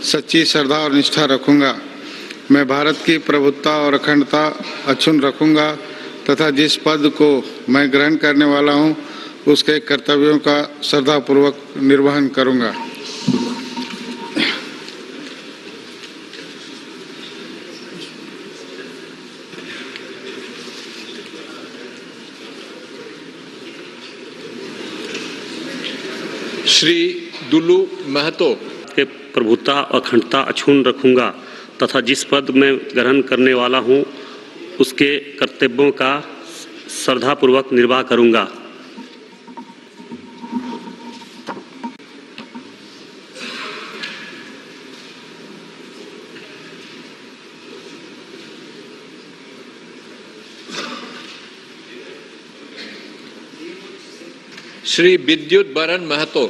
सच्ची श्रद्धा और निष्ठा रखूँगा। मैं भारत की प्रभुत्ता और अखंडता अक्षुण्ण रखूँगा तथा जिस पद को मैं ग्रहण करने वाला हूँ उसके कर्तव्यों का श्रद्धापूर्वक निर्वहन करूँगा।
श्री दुल्लू महतो
के प्रभुता और अखंडता अक्षुण्ण रखूंगा तथा जिस पद में ग्रहण करने वाला हूं उसके कर्तव्यों का श्रद्धापूर्वक निर्वाह करूंगा।
श्री विद्युत बरन महतो।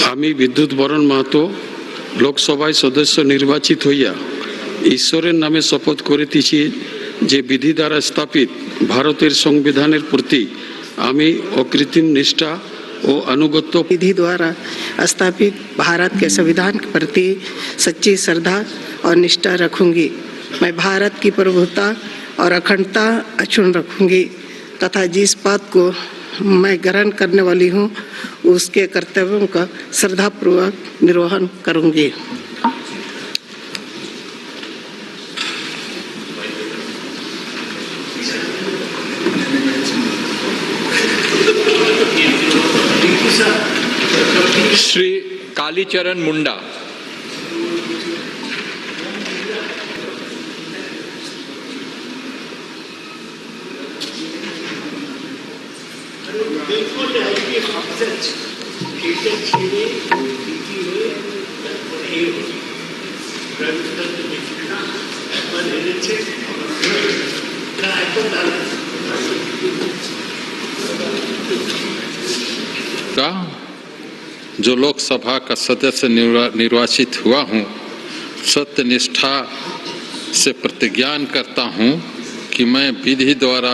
আমি বিদ্যুৎ বরণ মাহাতো লোকসভায় সদস্য নির্বাচিত হইয়া ঈশ্বরের নামে শপথ করিতেছি যে বিধি দ্বারা স্থাপিত ভারতের সংবিধানের প্রতি আমি অকৃত্রিম निष्ठा और अनुगत्य
विधि द्वारा स्थापित भारत के संविधान के प्रति सच्ची श्रद्धा और निष्ठा रखूंगी। मैं भारत की प्रभुता और अखंडता अक्षुण्ण रखूंगी तथा जिस पद को मैं ग्रहण करने वाली हूँ उसके कर्तव्यों का श्रद्धापूर्वक निर्वहन करूंगी।
श्री कालीचरण मुंडा।
जो लोकसभा का सदस्य निर्वाचित हुआ हूँ, सत्य निष्ठा से प्रतिज्ञान करता हूँ कि मैं विधि द्वारा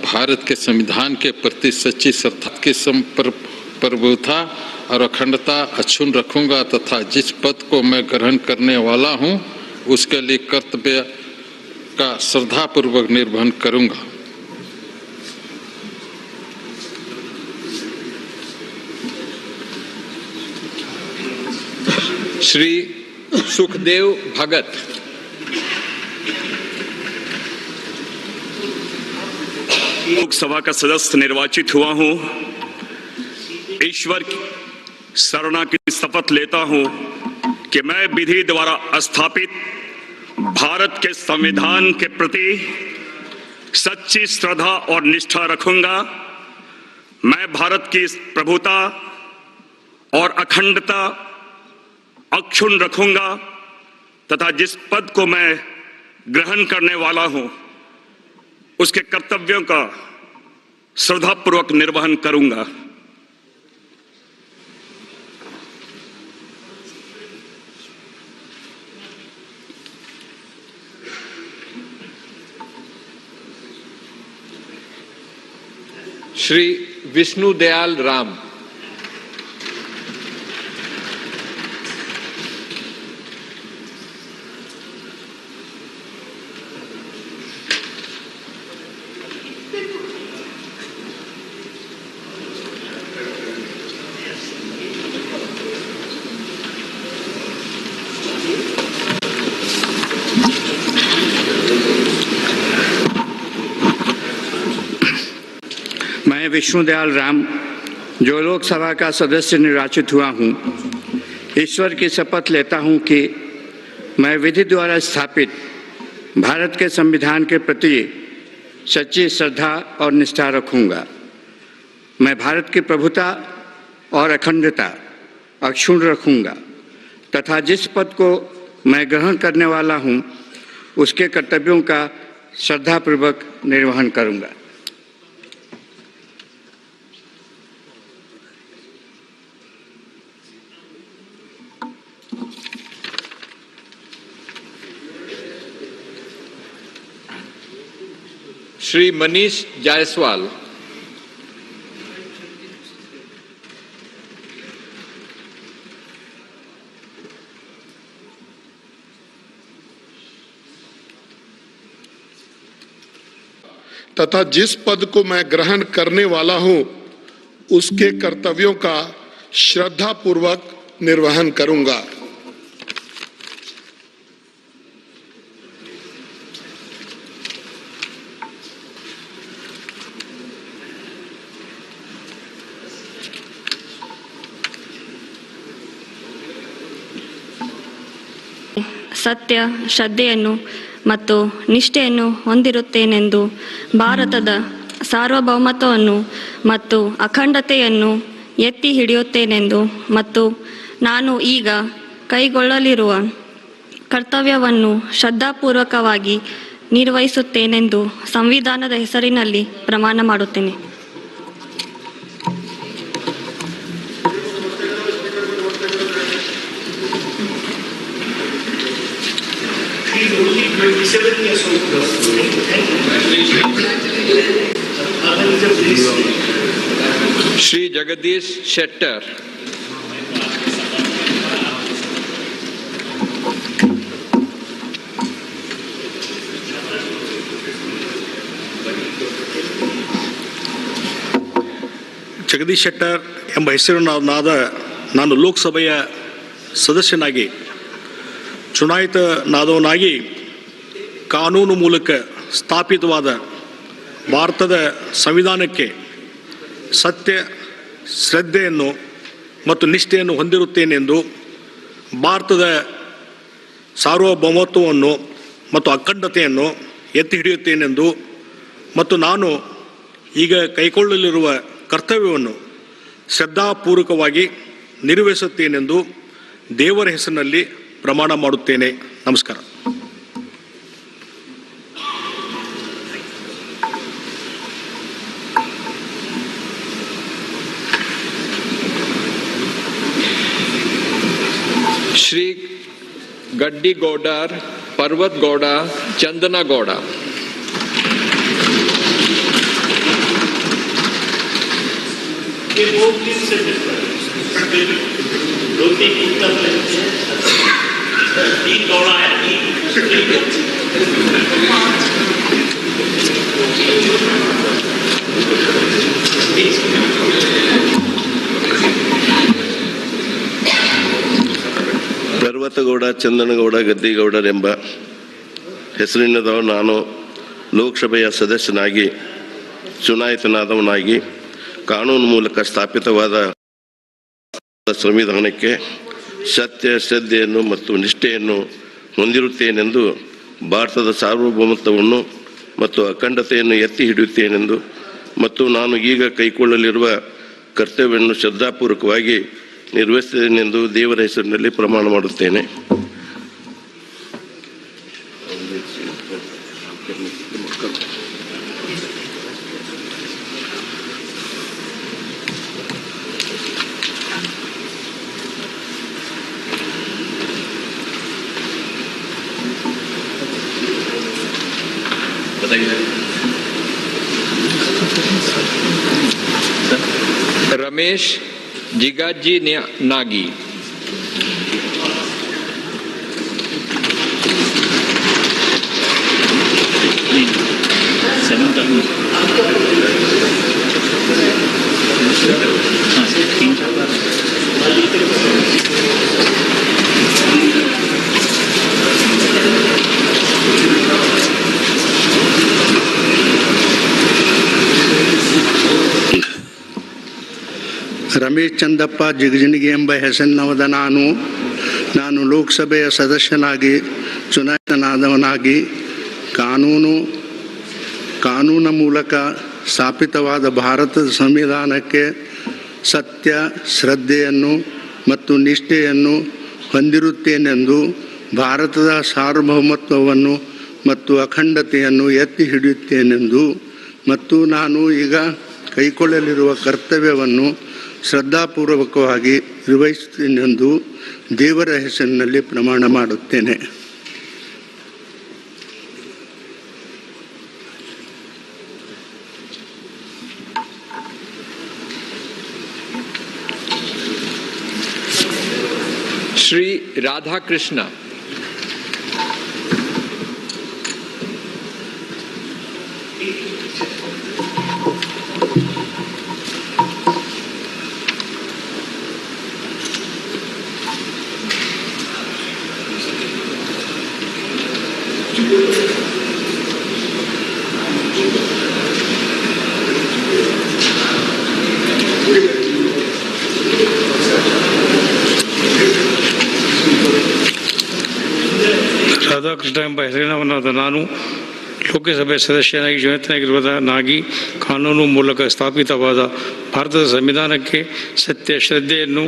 भारत के संविधान के प्रति सच्ची श्रद्धा की प्रभुता और अखंडता अक्षुण्ण रखूंगा तथा जिस पद को मैं ग्रहण करने वाला हूँ उसके लिए कर्तव्य का श्रद्धापूर्वक निर्वहन करूंगा।
श्री सुखदेव भगत।
लोकसभा का सदस्य निर्वाचित हुआ हूं। ईश्वर की शरणा की शपथ लेता हूं कि मैं विधि द्वारा स्थापित भारत के संविधान के प्रति सच्ची श्रद्धा और निष्ठा रखूंगा। मैं भारत की प्रभुता और अखंडता अक्षुण्ण रखूंगा तथा जिस पद को मैं ग्रहण करने वाला हूं उसके कर्तव्यों का श्रद्धापूर्वक निर्वहन करूंगा।
श्री विष्णु दयाल राम।
विष्णुदयाल राम, जो लोकसभा का सदस्य निर्वाचित हुआ हूँ, ईश्वर की शपथ लेता हूँ कि मैं विधि द्वारा स्थापित भारत के संविधान के प्रति सच्ची श्रद्धा और निष्ठा रखूँगा। मैं भारत की प्रभुता और अखंडता अक्षुण्ण रखूँगा तथा जिस पद को मैं ग्रहण करने वाला हूँ, उसके कर्तव्यों का श्रद्धापूर्वक निर्वहन करूँगा।
श्री मनीष जायसवाल।
तथा जिस पद को मैं ग्रहण करने वाला हूं, उसके कर्तव्यों का श्रद्धापूर्वक निर्वहन करूंगा।
ಸತ್ಯ, ಶ್ರದ್ಧೆಯನ್ನು ಮತ್ತು ನಿಷ್ಠೆಯನ್ನು ಹೊಂದಿರುತ್ತೇನೆಂದು ಭಾರತದ ಸಾರ್ವಭೌಮತ್ವವನ್ನು ಮತ್ತು ಅಖಂಡತೆಯನ್ನು ಎತ್ತಿ ಹಿಡಿಯುತ್ತೇನೆಂದು ಮತ್ತು ನಾನು ಈಗ ಕೈಗೊಳ್ಳಲಿರುವ ಕರ್ತವ್ಯವನ್ನು ಶ್ರದ್ಧಾಪೂರ್ವಕವಾಗಿ ನಿರ್ವಹಿಸುತ್ತೇನೆಂದು ಸಂವಿಧಾನದ ಹೆಸರಿನಲ್ಲಿ ಪ್ರಮಾಣ ಮಾಡುತ್ತೇನೆ.
श्री जगदीश शेट्टर।
ಜಗದೀಶ್ ಶೆಟ್ಟರ್ ಎಂಬ ಹೆಸರಿನಾದ ನಾನು ಲೋಕಸಭೆಯ ಸದಸ್ಯನಾಗಿ ಚುನಾಯಿತನಾದವನಾಗಿ ಕಾನೂನು ಮೂಲಕ ಸ್ಥಾಪಿತವಾದ ಭಾರತದ ಸಂವಿಧಾನಕ್ಕೆ ಸತ್ಯ, ಶ್ರದ್ಧೆಯನ್ನು ಮತ್ತು ನಿಷ್ಠೆಯನ್ನು ಹೊಂದಿರುತ್ತೇನೆಂದು ಭಾರತದ ಸಾರ್ವಭೌಮತ್ವವನ್ನು ಮತ್ತು ಅಖಂಡತೆಯನ್ನು ಎತ್ತಿ ಹಿಡಿಯುತ್ತೇನೆಂದು ಮತ್ತು ನಾನು ಈಗ ಕೈಗೊಳ್ಳಲಿರುವ ಕರ್ತವ್ಯವನ್ನು ಶ್ರದ್ಧಾಪೂರ್ವಕವಾಗಿ ನಿರ್ವಹಿಸುತ್ತೇನೆಂದು ದೇವರ ಹೆಸರಿನಲ್ಲಿ ಪ್ರಮಾಣ ಮಾಡುತ್ತೇನೆ. ನಮಸ್ಕಾರ.
श्री गड्डी गौडर, पर्वत गौड़ा, चंदना गौड़ा।
ಪರ್ವತಗೌಡ, ಚಂದನಗೌಡ, ಗದ್ದಿಗೌಡರೆಂಬ ಹೆಸರಿನದವ ನಾನು ಲೋಕಸಭೆಯ ಸದಸ್ಯನಾಗಿ ಚುನಾಯಿತನಾದವನಾಗಿ ಕಾನೂನು ಮೂಲಕ ಸ್ಥಾಪಿತವಾದ ಸಂವಿಧಾನಕ್ಕೆ ಸತ್ಯ, ಶ್ರದ್ಧೆಯನ್ನು ಮತ್ತು ನಿಷ್ಠೆಯನ್ನು ಹೊಂದಿರುತ್ತೇನೆಂದು ಭಾರತದ ಸಾರ್ವಭೌಮತ್ವವನ್ನು ಮತ್ತು ಅಖಂಡತೆಯನ್ನು ಎತ್ತಿ ಹಿಡಿಯುತ್ತೇನೆಂದು ಮತ್ತು ನಾನು ಈಗ ಕೈಗೊಳ್ಳಲಿರುವ ಕರ್ತವ್ಯವನ್ನು ಶ್ರದ್ಧಾಪೂರ್ವಕವಾಗಿ ನಿರ್ವಹಿಸುತ್ತೇನೆಂದು ದೇವರ ಹೆಸರಿನಲ್ಲಿ ಪ್ರಮಾಣ ಮಾಡುತ್ತೇನೆ.
रमेश जिगाजी नागी।
ರಮೇಶ್ ಚಂದಪ್ಪ ಜಿಗಜಿಣಗಿ ಎಂಬ ಹೆಸರಿನವದ ನಾನು ಲೋಕಸಭೆಯ ಸದಸ್ಯನಾಗಿ ಚುನಾಯಿತನಾದವನಾಗಿ ಕಾನೂನ ಮೂಲಕ ಸ್ಥಾಪಿತವಾದ ಭಾರತದ ಸಂವಿಧಾನಕ್ಕೆ ಸತ್ಯ ಶ್ರದ್ಧೆಯನ್ನು ಮತ್ತು ನಿಷ್ಠೆಯನ್ನು ಹೊಂದಿರುತ್ತೇನೆಂದು ಭಾರತದ ಸಾರ್ವಭೌಮತ್ವವನ್ನು ಮತ್ತು ಅಖಂಡತೆಯನ್ನು ಎತ್ತಿ ಹಿಡಿಯುತ್ತೇನೆಂದು ಮತ್ತು ನಾನು ಈಗ ಕೈಗೊಳ್ಳಲಿರುವ ಕರ್ತವ್ಯವನ್ನು ಶ್ರದ್ಧಾಪೂರ್ವಕವಾಗಿ ನಿರ್ವಹಿಸುತ್ತೇನೆಂದು ದೇವರ ಹೆಸರಿನಲ್ಲಿ ಪ್ರಮಾಣ ಮಾಡುತ್ತೇನೆ.
श्री राधा कृष्ण.
ರಾಧಾಕೃಷ್ಣ ಎಂಬ ಹೆಸರಿನವನಾದ ನಾನು ಲೋಕಸಭೆ ಸದಸ್ಯನಾಗಿ ಚುನಾಯಿತನಾಗಿರುವುದನ್ನಾಗಿ ಕಾನೂನು ಮೂಲಕ ಸ್ಥಾಪಿತವಾದ ಭಾರತದ ಸಂವಿಧಾನಕ್ಕೆ ಸತ್ಯ ಶ್ರದ್ಧೆಯನ್ನು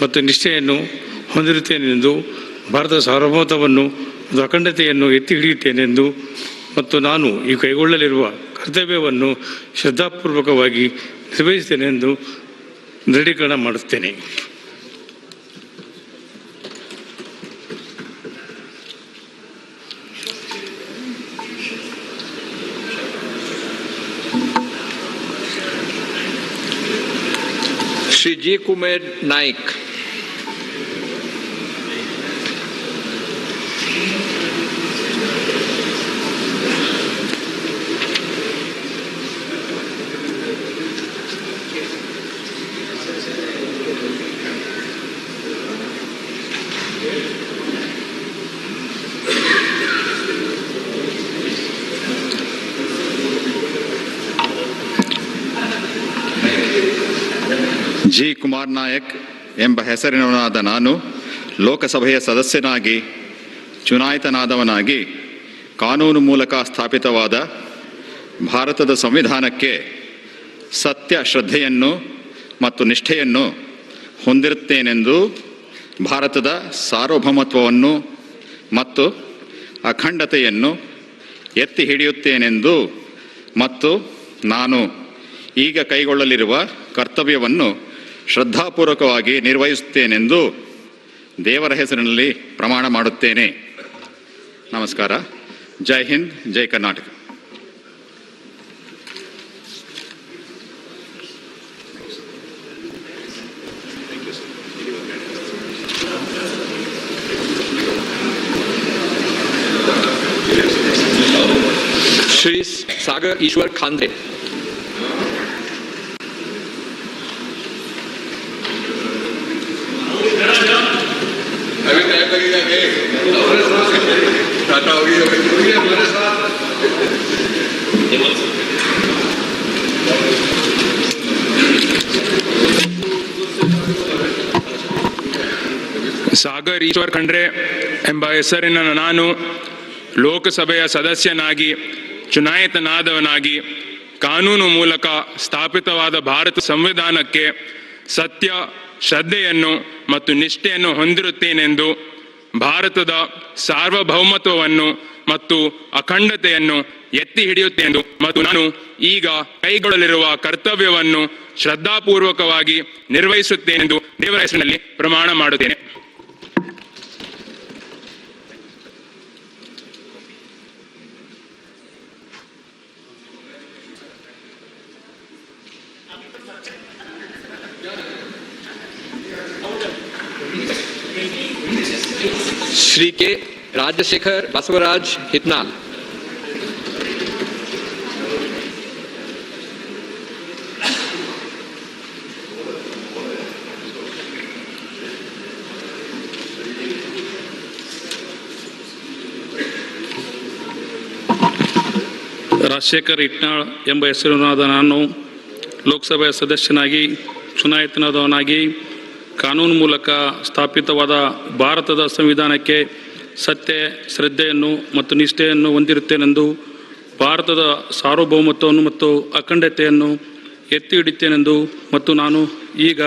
ಮತ್ತು ನಿಷ್ಠೆಯನ್ನು ಹೊಂದಿರುತ್ತೇನೆಂದು ಭಾರತದ ಸಾರ್ವಭೌಮತ್ವವನ್ನು ಮತ್ತು ಅಖಂಡತೆಯನ್ನು ಎತ್ತಿ ಹಿಡಿಯುತ್ತೇನೆಂದು ಮತ್ತು ನಾನು ಈ ಕೈಗೊಳ್ಳಲಿರುವ ಕರ್ತವ್ಯವನ್ನು ಶ್ರದ್ಧಾಪೂರ್ವಕವಾಗಿ ನಿರ್ವಹಿಸುತ್ತೇನೆಂದು ದೃಢೀಕರಣ ಮಾಡುತ್ತೇನೆ.
श्री जी कुमार नाइक.
ಜಿ ಕುಮಾರ್ ನಾಯಕ್ ಎಂಬ ಹೆಸರಿನವನಾದ ನಾನು ಲೋಕಸಭೆಯ ಸದಸ್ಯನಾಗಿ ಚುನಾಯಿತನಾದವನಾಗಿ ಕಾನೂನು ಮೂಲಕ ಸ್ಥಾಪಿತವಾದ ಭಾರತದ ಸಂವಿಧಾನಕ್ಕೆ ಸತ್ಯ ಶ್ರದ್ಧೆಯನ್ನು ಮತ್ತು ನಿಷ್ಠೆಯನ್ನು ಹೊಂದಿರುತ್ತೇನೆಂದು ಭಾರತದ ಸಾರ್ವಭೌಮತ್ವವನ್ನು ಮತ್ತು ಅಖಂಡತೆಯನ್ನು ಎತ್ತಿ ಹಿಡಿಯುತ್ತೇನೆಂದು ಮತ್ತು ನಾನು ಈಗ ಕೈಗೊಳ್ಳಲಿರುವ ಕರ್ತವ್ಯವನ್ನು ಶ್ರದ್ಧಾಪೂರ್ವಕವಾಗಿ ನಿರ್ವಹಿಸುತ್ತೇನೆಂದು ದೇವರ ಹೆಸರಿನಲ್ಲಿ ಪ್ರಮಾಣ ಮಾಡುತ್ತೇನೆ. ನಮಸ್ಕಾರ. ಜೈ ಹಿಂದ್, ಜೈ ಕರ್ನಾಟಕ.
श्री सागर ईश्वर खांदे.
ಸಾಗರ್ ಈಶ್ವರ್ ಖಂಡ್ರೆ ಎಂಬ ಹೆಸರಿನ ನಾನು ಲೋಕಸಭೆಯ ಸದಸ್ಯನಾಗಿ ಚುನಾಯಿತನಾದವನಾಗಿ ಕಾನೂನು ಮೂಲಕ ಸ್ಥಾಪಿತವಾದ ಭಾರತ ಸಂವಿಧಾನಕ್ಕೆ ಸತ್ಯ ಶ್ರದ್ಧೆಯನ್ನು ಮತ್ತು ನಿಷ್ಠೆಯನ್ನು ಹೊಂದಿರುತ್ತೇನೆಂದು ಭಾರತದ ಸಾರ್ವಭೌಮತ್ವವನ್ನು ಮತ್ತು ಅಖಂಡತೆಯನ್ನು ಎತ್ತಿ ಹಿಡಿಯುತ್ತೇನೆಂದು ಮತ್ತು ನಾನು ಈಗ ಕೈಗೊಳ್ಳಲಿರುವ ಕರ್ತವ್ಯವನ್ನು ಶ್ರದ್ಧಾಪೂರ್ವಕವಾಗಿ ನಿರ್ವಹಿಸುತ್ತೇನೆಂದು ದೇವರ ಹೆಸರಿನಲ್ಲಿ ಪ್ರಮಾಣ ಮಾಡುತ್ತೇನೆ.
श्री के राजशेखर बसवराज हितनाल.
ರಾಜಶೇಖರ್ ಇಟ್ನಾಳ್ ಎಂಬ ಹೆಸರಿನಾದ ನಾನು ಲೋಕಸಭೆಯ ಸದಸ್ಯನಾಗಿ ಚುನಾಯಿತನಾದವನಾಗಿ ಕಾನೂನು ಮೂಲಕ ಸ್ಥಾಪಿತವಾದ ಭಾರತದ ಸಂವಿಧಾನಕ್ಕೆ ಸತ್ಯ, ಶ್ರದ್ಧೆಯನ್ನು ಮತ್ತು ನಿಷ್ಠೆಯನ್ನು ಹೊಂದಿರುತ್ತೇನೆಂದು ಭಾರತದ ಸಾರ್ವಭೌಮತ್ವವನ್ನು ಮತ್ತು ಅಖಂಡತೆಯನ್ನು ಎತ್ತಿ ಹಿಡಿಯುತ್ತೇನೆಂದು ಮತ್ತು ನಾನು ಈಗ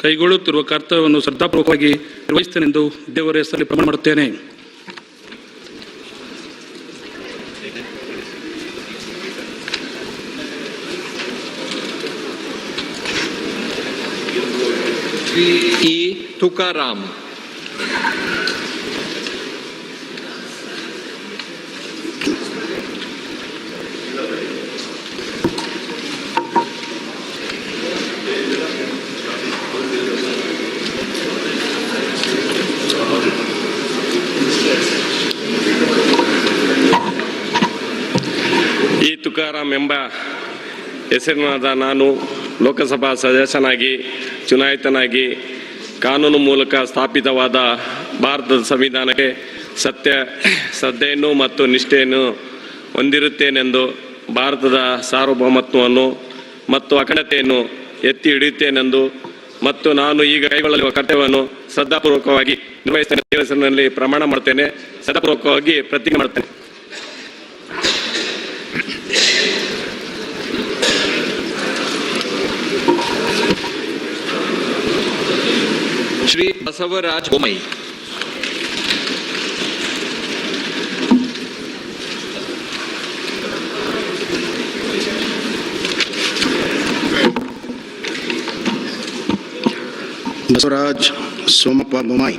ಕೈಗೊಳ್ಳುತ್ತಿರುವ ಕರ್ತವ್ಯವನ್ನು ಶ್ರದ್ಧಾಪೂರ್ವಕವಾಗಿ ನಿರ್ವಹಿಸುತ್ತೇನೆಂದು ದೇವರ ಹೆಸರಲ್ಲಿ ಪ್ರಮಾಣ ಮಾಡುತ್ತೇನೆ.
E. Tukaram.
ಈ ತುಕಾರಾಮ್ ಎಂಬ ಹೆಸರಿನಾದ ನಾನು ಲೋಕಸಭಾ ಸದಸ್ಯನಾಗಿ ಚುನಾಯಿತನಾಗಿ ಕಾನೂನು ಮೂಲಕ ಸ್ಥಾಪಿತವಾದ ಭಾರತದ ಸಂವಿಧಾನಕ್ಕೆ ಸತ್ಯ, ಶ್ರದ್ಧೆಯನ್ನು ಮತ್ತು ನಿಷ್ಠೆಯನ್ನು ಹೊಂದಿರುತ್ತೇನೆಂದು ಭಾರತದ ಸಾರ್ವಭೌಮತ್ವವನ್ನು ಮತ್ತು ಅಖಂಡತೆಯನ್ನು ಎತ್ತಿ ಹಿಡಿಯುತ್ತೇನೆಂದು ಮತ್ತು ನಾನು ಈಗ ಕೈಗೊಳ್ಳಲಿರುವ ಕರ್ತವ್ಯವನ್ನು ಶ್ರದ್ಧಾಪೂರ್ವಕವಾಗಿ ನಿರ್ವಹಿಸುತ್ತೇನೆ. ಹೆಸರಿನಲ್ಲಿ ಪ್ರಮಾಣ ಮಾಡುತ್ತೇನೆ. ಶ್ರದ್ಧಾಪೂರ್ವಕವಾಗಿ ಪ್ರತಿಜ್ಞೆ ಮಾಡುತ್ತೇನೆ.
श्री बसवराज बोमई.
ಬಸವರಾಜ್ ಸೋಮಪ್ಪ ಬೊಮ್ಮಾಯಿ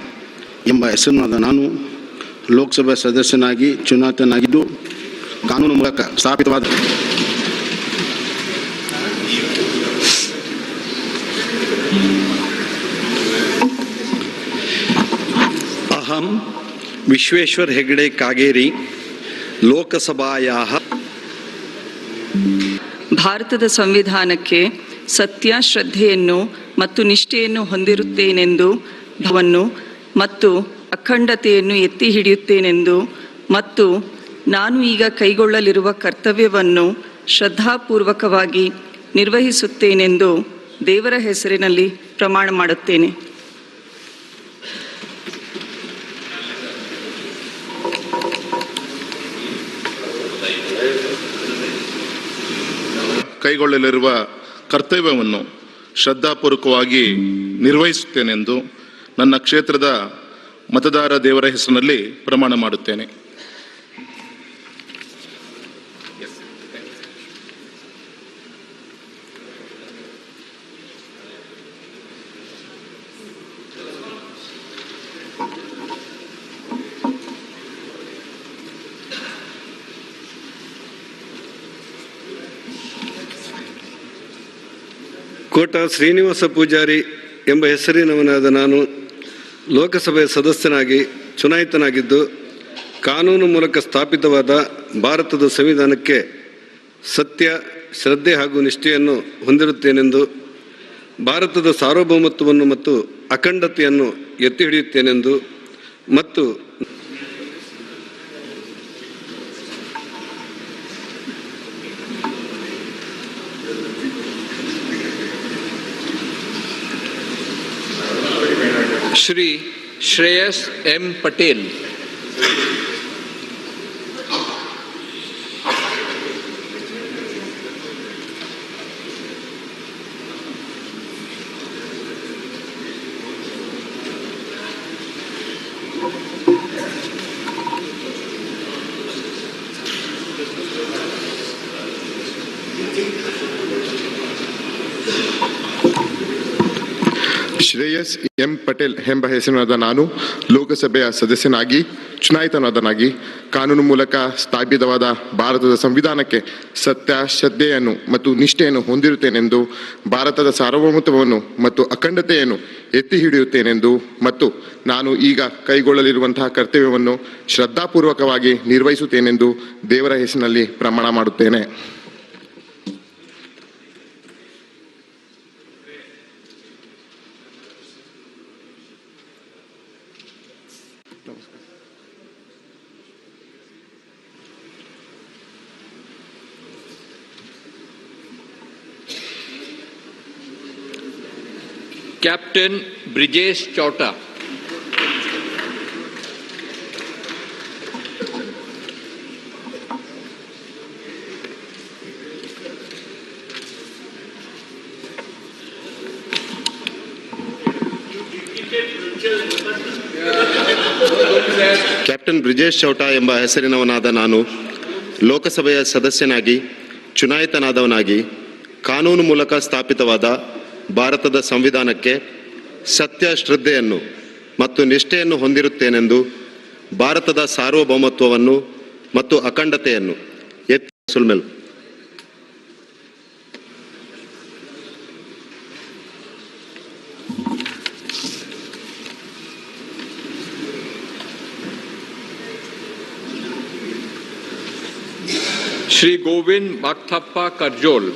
ಎಂಬ ಹೆಸರಿನಾದ ನಾನು ಲೋಕಸಭಾ ಸದಸ್ಯನಾಗಿ ಚುನಾಯಿತನಾಗಿದ್ದು ಕಾನೂನು ಮೂಲಕ ಸ್ಥಾಪಿತವಾದ
अहम विश्वेश्वर हेगड़े कागेरी ಲೋಕಸಭಾಯಾಹ
ಭಾರತದ ಸಂವಿಧಾನಕ್ಕೆ ಸತ್ಯ, ಶ್ರದ್ಧೆಯನ್ನು ಮತ್ತು ನಿಷ್ಠೆಯನ್ನು ಹೊಂದಿರುತ್ತೇನೆಂದು ಭಾವವನ್ನು ಮತ್ತು ಅಖಂಡತೆಯನ್ನು ಎತ್ತಿ ಹಿಡಿಯುತ್ತೇನೆಂದು ಮತ್ತು ನಾನು ಈಗ ಕೈಗೊಳ್ಳಲಿರುವ ಕರ್ತವ್ಯವನ್ನು ಶ್ರದ್ಧಾಪೂರ್ವಕವಾಗಿ ನಿರ್ವಹಿಸುತ್ತೇನೆಂದು ದೇವರ ಹೆಸರಿನಲ್ಲಿ ಪ್ರಮಾಣ ಮಾಡುತ್ತೇನೆ.
ಕೈಗೊಳ್ಳಲಿರುವ ಕರ್ತವ್ಯವನ್ನು ಶ್ರದ್ಧಾಪೂರ್ವಕವಾಗಿ ನಿರ್ವಹಿಸುತ್ತೇನೆಂದು ನನ್ನ ಕ್ಷೇತ್ರದ ಮತದಾರ ದೇವರ ಹೆಸರಿನಲ್ಲಿ ಪ್ರಮಾಣ ಮಾಡುತ್ತೇನೆ.
ಕೋಟ ಶ್ರೀನಿವಾಸ ಪೂಜಾರಿ ಎಂಬ ಹೆಸರಿನವನಾದ ನಾನು ಲೋಕಸಭೆಯ ಸದಸ್ಯನಾಗಿ ಚುನಾಯಿತನಾಗಿದ್ದು ಕಾನೂನು ಮೂಲಕ ಸ್ಥಾಪಿತವಾದ ಭಾರತದ ಸಂವಿಧಾನಕ್ಕೆ ಸತ್ಯ, ಶ್ರದ್ಧೆ ಹಾಗೂ ನಿಷ್ಠೆಯನ್ನು ಹೊಂದಿರುತ್ತೇನೆಂದು ಭಾರತದ ಸಾರ್ವಭೌಮತ್ವವನ್ನು ಮತ್ತು ಅಖಂಡತೆಯನ್ನು ಎತ್ತಿ ಹಿಡಿಯುತ್ತೇನೆಂದು ಮತ್ತು
श्री श्रेयस एम पटेल.
ಶ್ರೇಯಸ್ ಎಂ ಪಟೇಲ್ ಎಂಬ ಹೆಸರಿನಾದ ನಾನು ಲೋಕಸಭೆಯ ಸದಸ್ಯನಾಗಿ ಚುನಾಯಿತನಾದನಾಗಿ ಕಾನೂನು ಮೂಲಕ ಸ್ಥಾಪಿತವಾದ ಭಾರತದ ಸಂವಿಧಾನಕ್ಕೆ ಸತ್ಯ, ಶ್ರದ್ಧೆಯನ್ನು ಮತ್ತು ನಿಷ್ಠೆಯನ್ನು ಹೊಂದಿರುತ್ತೇನೆಂದು ಭಾರತದ ಸಾರ್ವಭೌಮತ್ವವನ್ನು ಮತ್ತು ಅಖಂಡತೆಯನ್ನು ಎತ್ತಿ ಹಿಡಿಯುತ್ತೇನೆಂದು ಮತ್ತು ನಾನು ಈಗ ಕೈಗೊಳ್ಳಲಿರುವಂತಹ ಕರ್ತವ್ಯವನ್ನು ಶ್ರದ್ಧಾಪೂರ್ವಕವಾಗಿ ನಿರ್ವಹಿಸುತ್ತೇನೆಂದು ದೇವರ ಹೆಸರಿನಲ್ಲಿ ಪ್ರಮಾಣ ಮಾಡುತ್ತೇನೆ.
Captain Brijesh Chauta.
Captain Brijesh Chowta ಎಂಬ ಹೆಸರಿನವನಾದ ನಾನು ಲೋಕಸಭೆಯ ಸದಸ್ಯನಾಗಿ ಚುನಾಯಿತನಾದವನಾಗಿ ಕಾನೂನು ಮೂಲಕ ಸ್ಥಾಪಿತವಾದ ಭಾರತದ ಸಂವಿಧಾನಕ್ಕೆ ಸತ್ಯ ಶ್ರದ್ಧೆಯನ್ನು ಮತ್ತು ನಿಷ್ಠೆಯನ್ನು ಹೊಂದಿರುತ್ತೇನೆಂದು ಭಾರತದ ಸಾರ್ವಭೌಮತ್ವವನ್ನು ಮತ್ತು ಅಖಂಡತೆಯನ್ನು ಎತ್ತಿ ಸುಲ್ಮೆಲ್
Shri Govind Bhaktappa Karjol.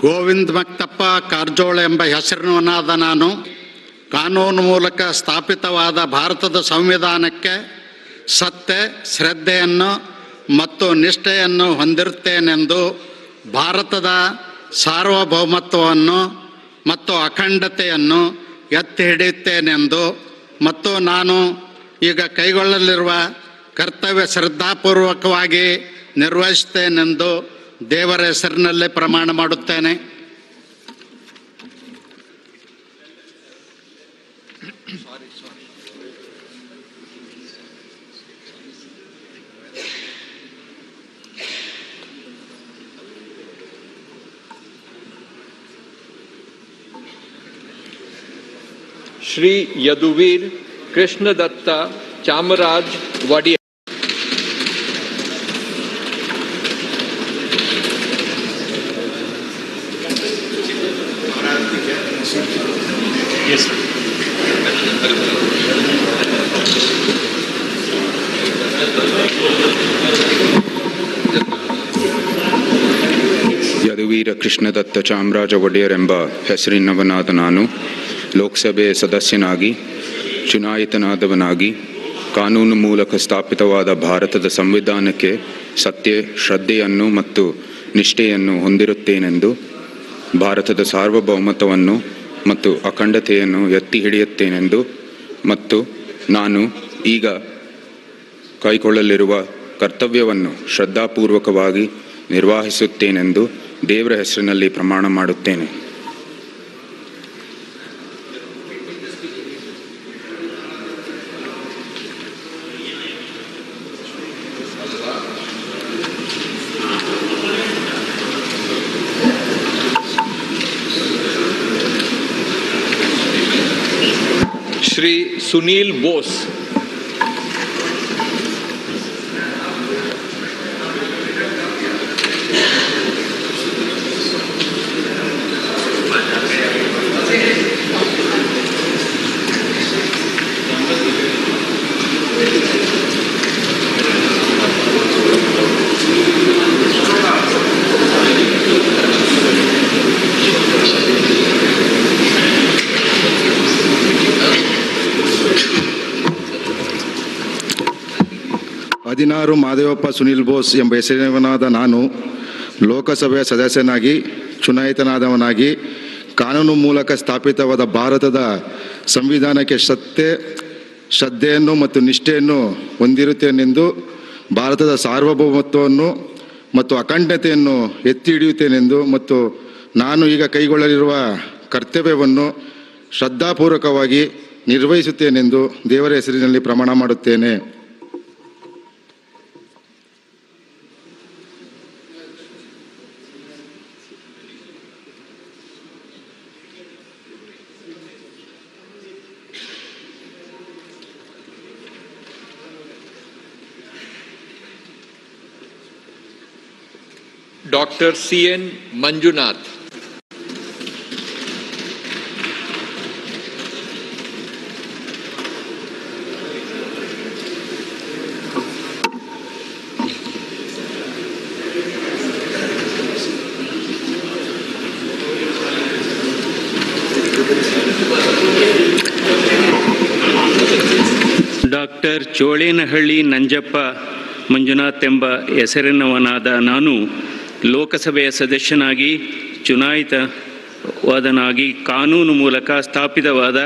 Govind ಮಕ್ತಪ್ಪ Karjol ಎಂಬ ಹೆಸರಿನವನಾದ ನಾನು ಕಾನೂನು ಮೂಲಕ ಸ್ಥಾಪಿತವಾದ ಭಾರತದ ಸಂವಿಧಾನಕ್ಕೆ ಸತ್ಯ ಶ್ರದ್ಧೆಯನ್ನು ಮತ್ತು ನಿಷ್ಠೆಯನ್ನು ಹೊಂದಿರುತ್ತೇನೆಂದು ಭಾರತದ ಸಾರ್ವಭೌಮತ್ವವನ್ನು ಮತ್ತು ಅಖಂಡತೆಯನ್ನು ಎತ್ತಿ ಹಿಡಿಯುತ್ತೇನೆಂದು ಮತ್ತು ನಾನು ಈಗ ಕೈಗೊಳ್ಳಲಿರುವ ಕರ್ತವ್ಯ ಶ್ರದ್ಧಾಪೂರ್ವಕವಾಗಿ ನಿರ್ವಹಿಸುತ್ತೇನೆಂದು ದೇವರ ಹೆಸರಿನಲ್ಲಿ ಪ್ರಮಾಣ ಮಾಡುತ್ತೇನೆ.
Shri Yaduvir Krishnadatta Chamaraj Wadia.
Yes.
Yaduveer Krishnadatta Chamaraja Wadiyar ಎಂಬ ಹೆಸರಿನವನಾದ ನಾನು ಲೋಕಸಭೆಯ ಸದಸ್ಯನಾಗಿ ಚುನಾಯಿತನಾದವನಾಗಿ ಕಾನೂನು ಮೂಲಕ ಸ್ಥಾಪಿತವಾದ ಭಾರತದ ಸಂವಿಧಾನಕ್ಕೆ ಸತ್ಯ ಶ್ರದ್ಧೆಯನ್ನು ಮತ್ತು ನಿಷ್ಠೆಯನ್ನು ಹೊಂದಿರುತ್ತೇನೆಂದು ಭಾರತದ ಸಾರ್ವಭೌಮತ್ವವನ್ನು ಮತ್ತು ಅಖಂಡತೆಯನ್ನು ಎತ್ತಿ ಹಿಡಿಯುತ್ತೇನೆಂದು ಮತ್ತು ನಾನು ಈಗ ಕೈಗೊಳ್ಳಲಿರುವ ಕರ್ತವ್ಯವನ್ನು ಶ್ರದ್ಧಾಪೂರ್ವಕವಾಗಿ ನಿರ್ವಹಿಸುತ್ತೇನೆಂದು ದೇವರ ಹೆಸರಿನಲ್ಲಿ ಪ್ರಮಾಣ ಮಾಡುತ್ತೇನೆ.
Shri Sunil Bose.
ಹದಿನಾರು ಮಾದೇವಪ್ಪ ಸುನಿಲ್ ಬೋಸ್ ಎಂಬ ಹೆಸರಿನವನಾದ ನಾನು ಲೋಕಸಭೆಯ ಸದಸ್ಯನಾಗಿ ಚುನಾಯಿತನಾದವನಾಗಿ ಕಾನೂನು ಮೂಲಕ ಸ್ಥಾಪಿತವಾದ ಭಾರತದ ಸಂವಿಧಾನಕ್ಕೆ ಸತ್ಯ ಶ್ರದ್ಧೆಯನ್ನು ಮತ್ತು ನಿಷ್ಠೆಯನ್ನು ಹೊಂದಿರುತ್ತೇನೆಂದು ಭಾರತದ ಸಾರ್ವಭೌಮತ್ವವನ್ನು ಮತ್ತು ಅಖಂಡತೆಯನ್ನು ಎತ್ತಿ ಹಿಡಿಯುತ್ತೇನೆಂದು ಮತ್ತು ನಾನು ಈಗ ಕೈಗೊಳ್ಳಲಿರುವ ಕರ್ತವ್ಯವನ್ನು ಶ್ರದ್ಧಾಪೂರ್ವಕವಾಗಿ ನಿರ್ವಹಿಸುತ್ತೇನೆಂದು ದೇವರ ಹೆಸರಿನಲ್ಲಿ ಪ್ರಮಾಣ ಮಾಡುತ್ತೇನೆ.
Dr. C.N. Manjunath.
Doctor Cholenahalli Nanjappa Manjunath ಎಂಬ ಹೆಸರಿನವನಾದ ನಾನು ಲೋಕಸಭೆಯ ಸದಸ್ಯನಾಗಿ ಚುನಾಯಿತವಾದನಾಗಿ ಕಾನೂನು ಮೂಲಕ ಸ್ಥಾಪಿತವಾದ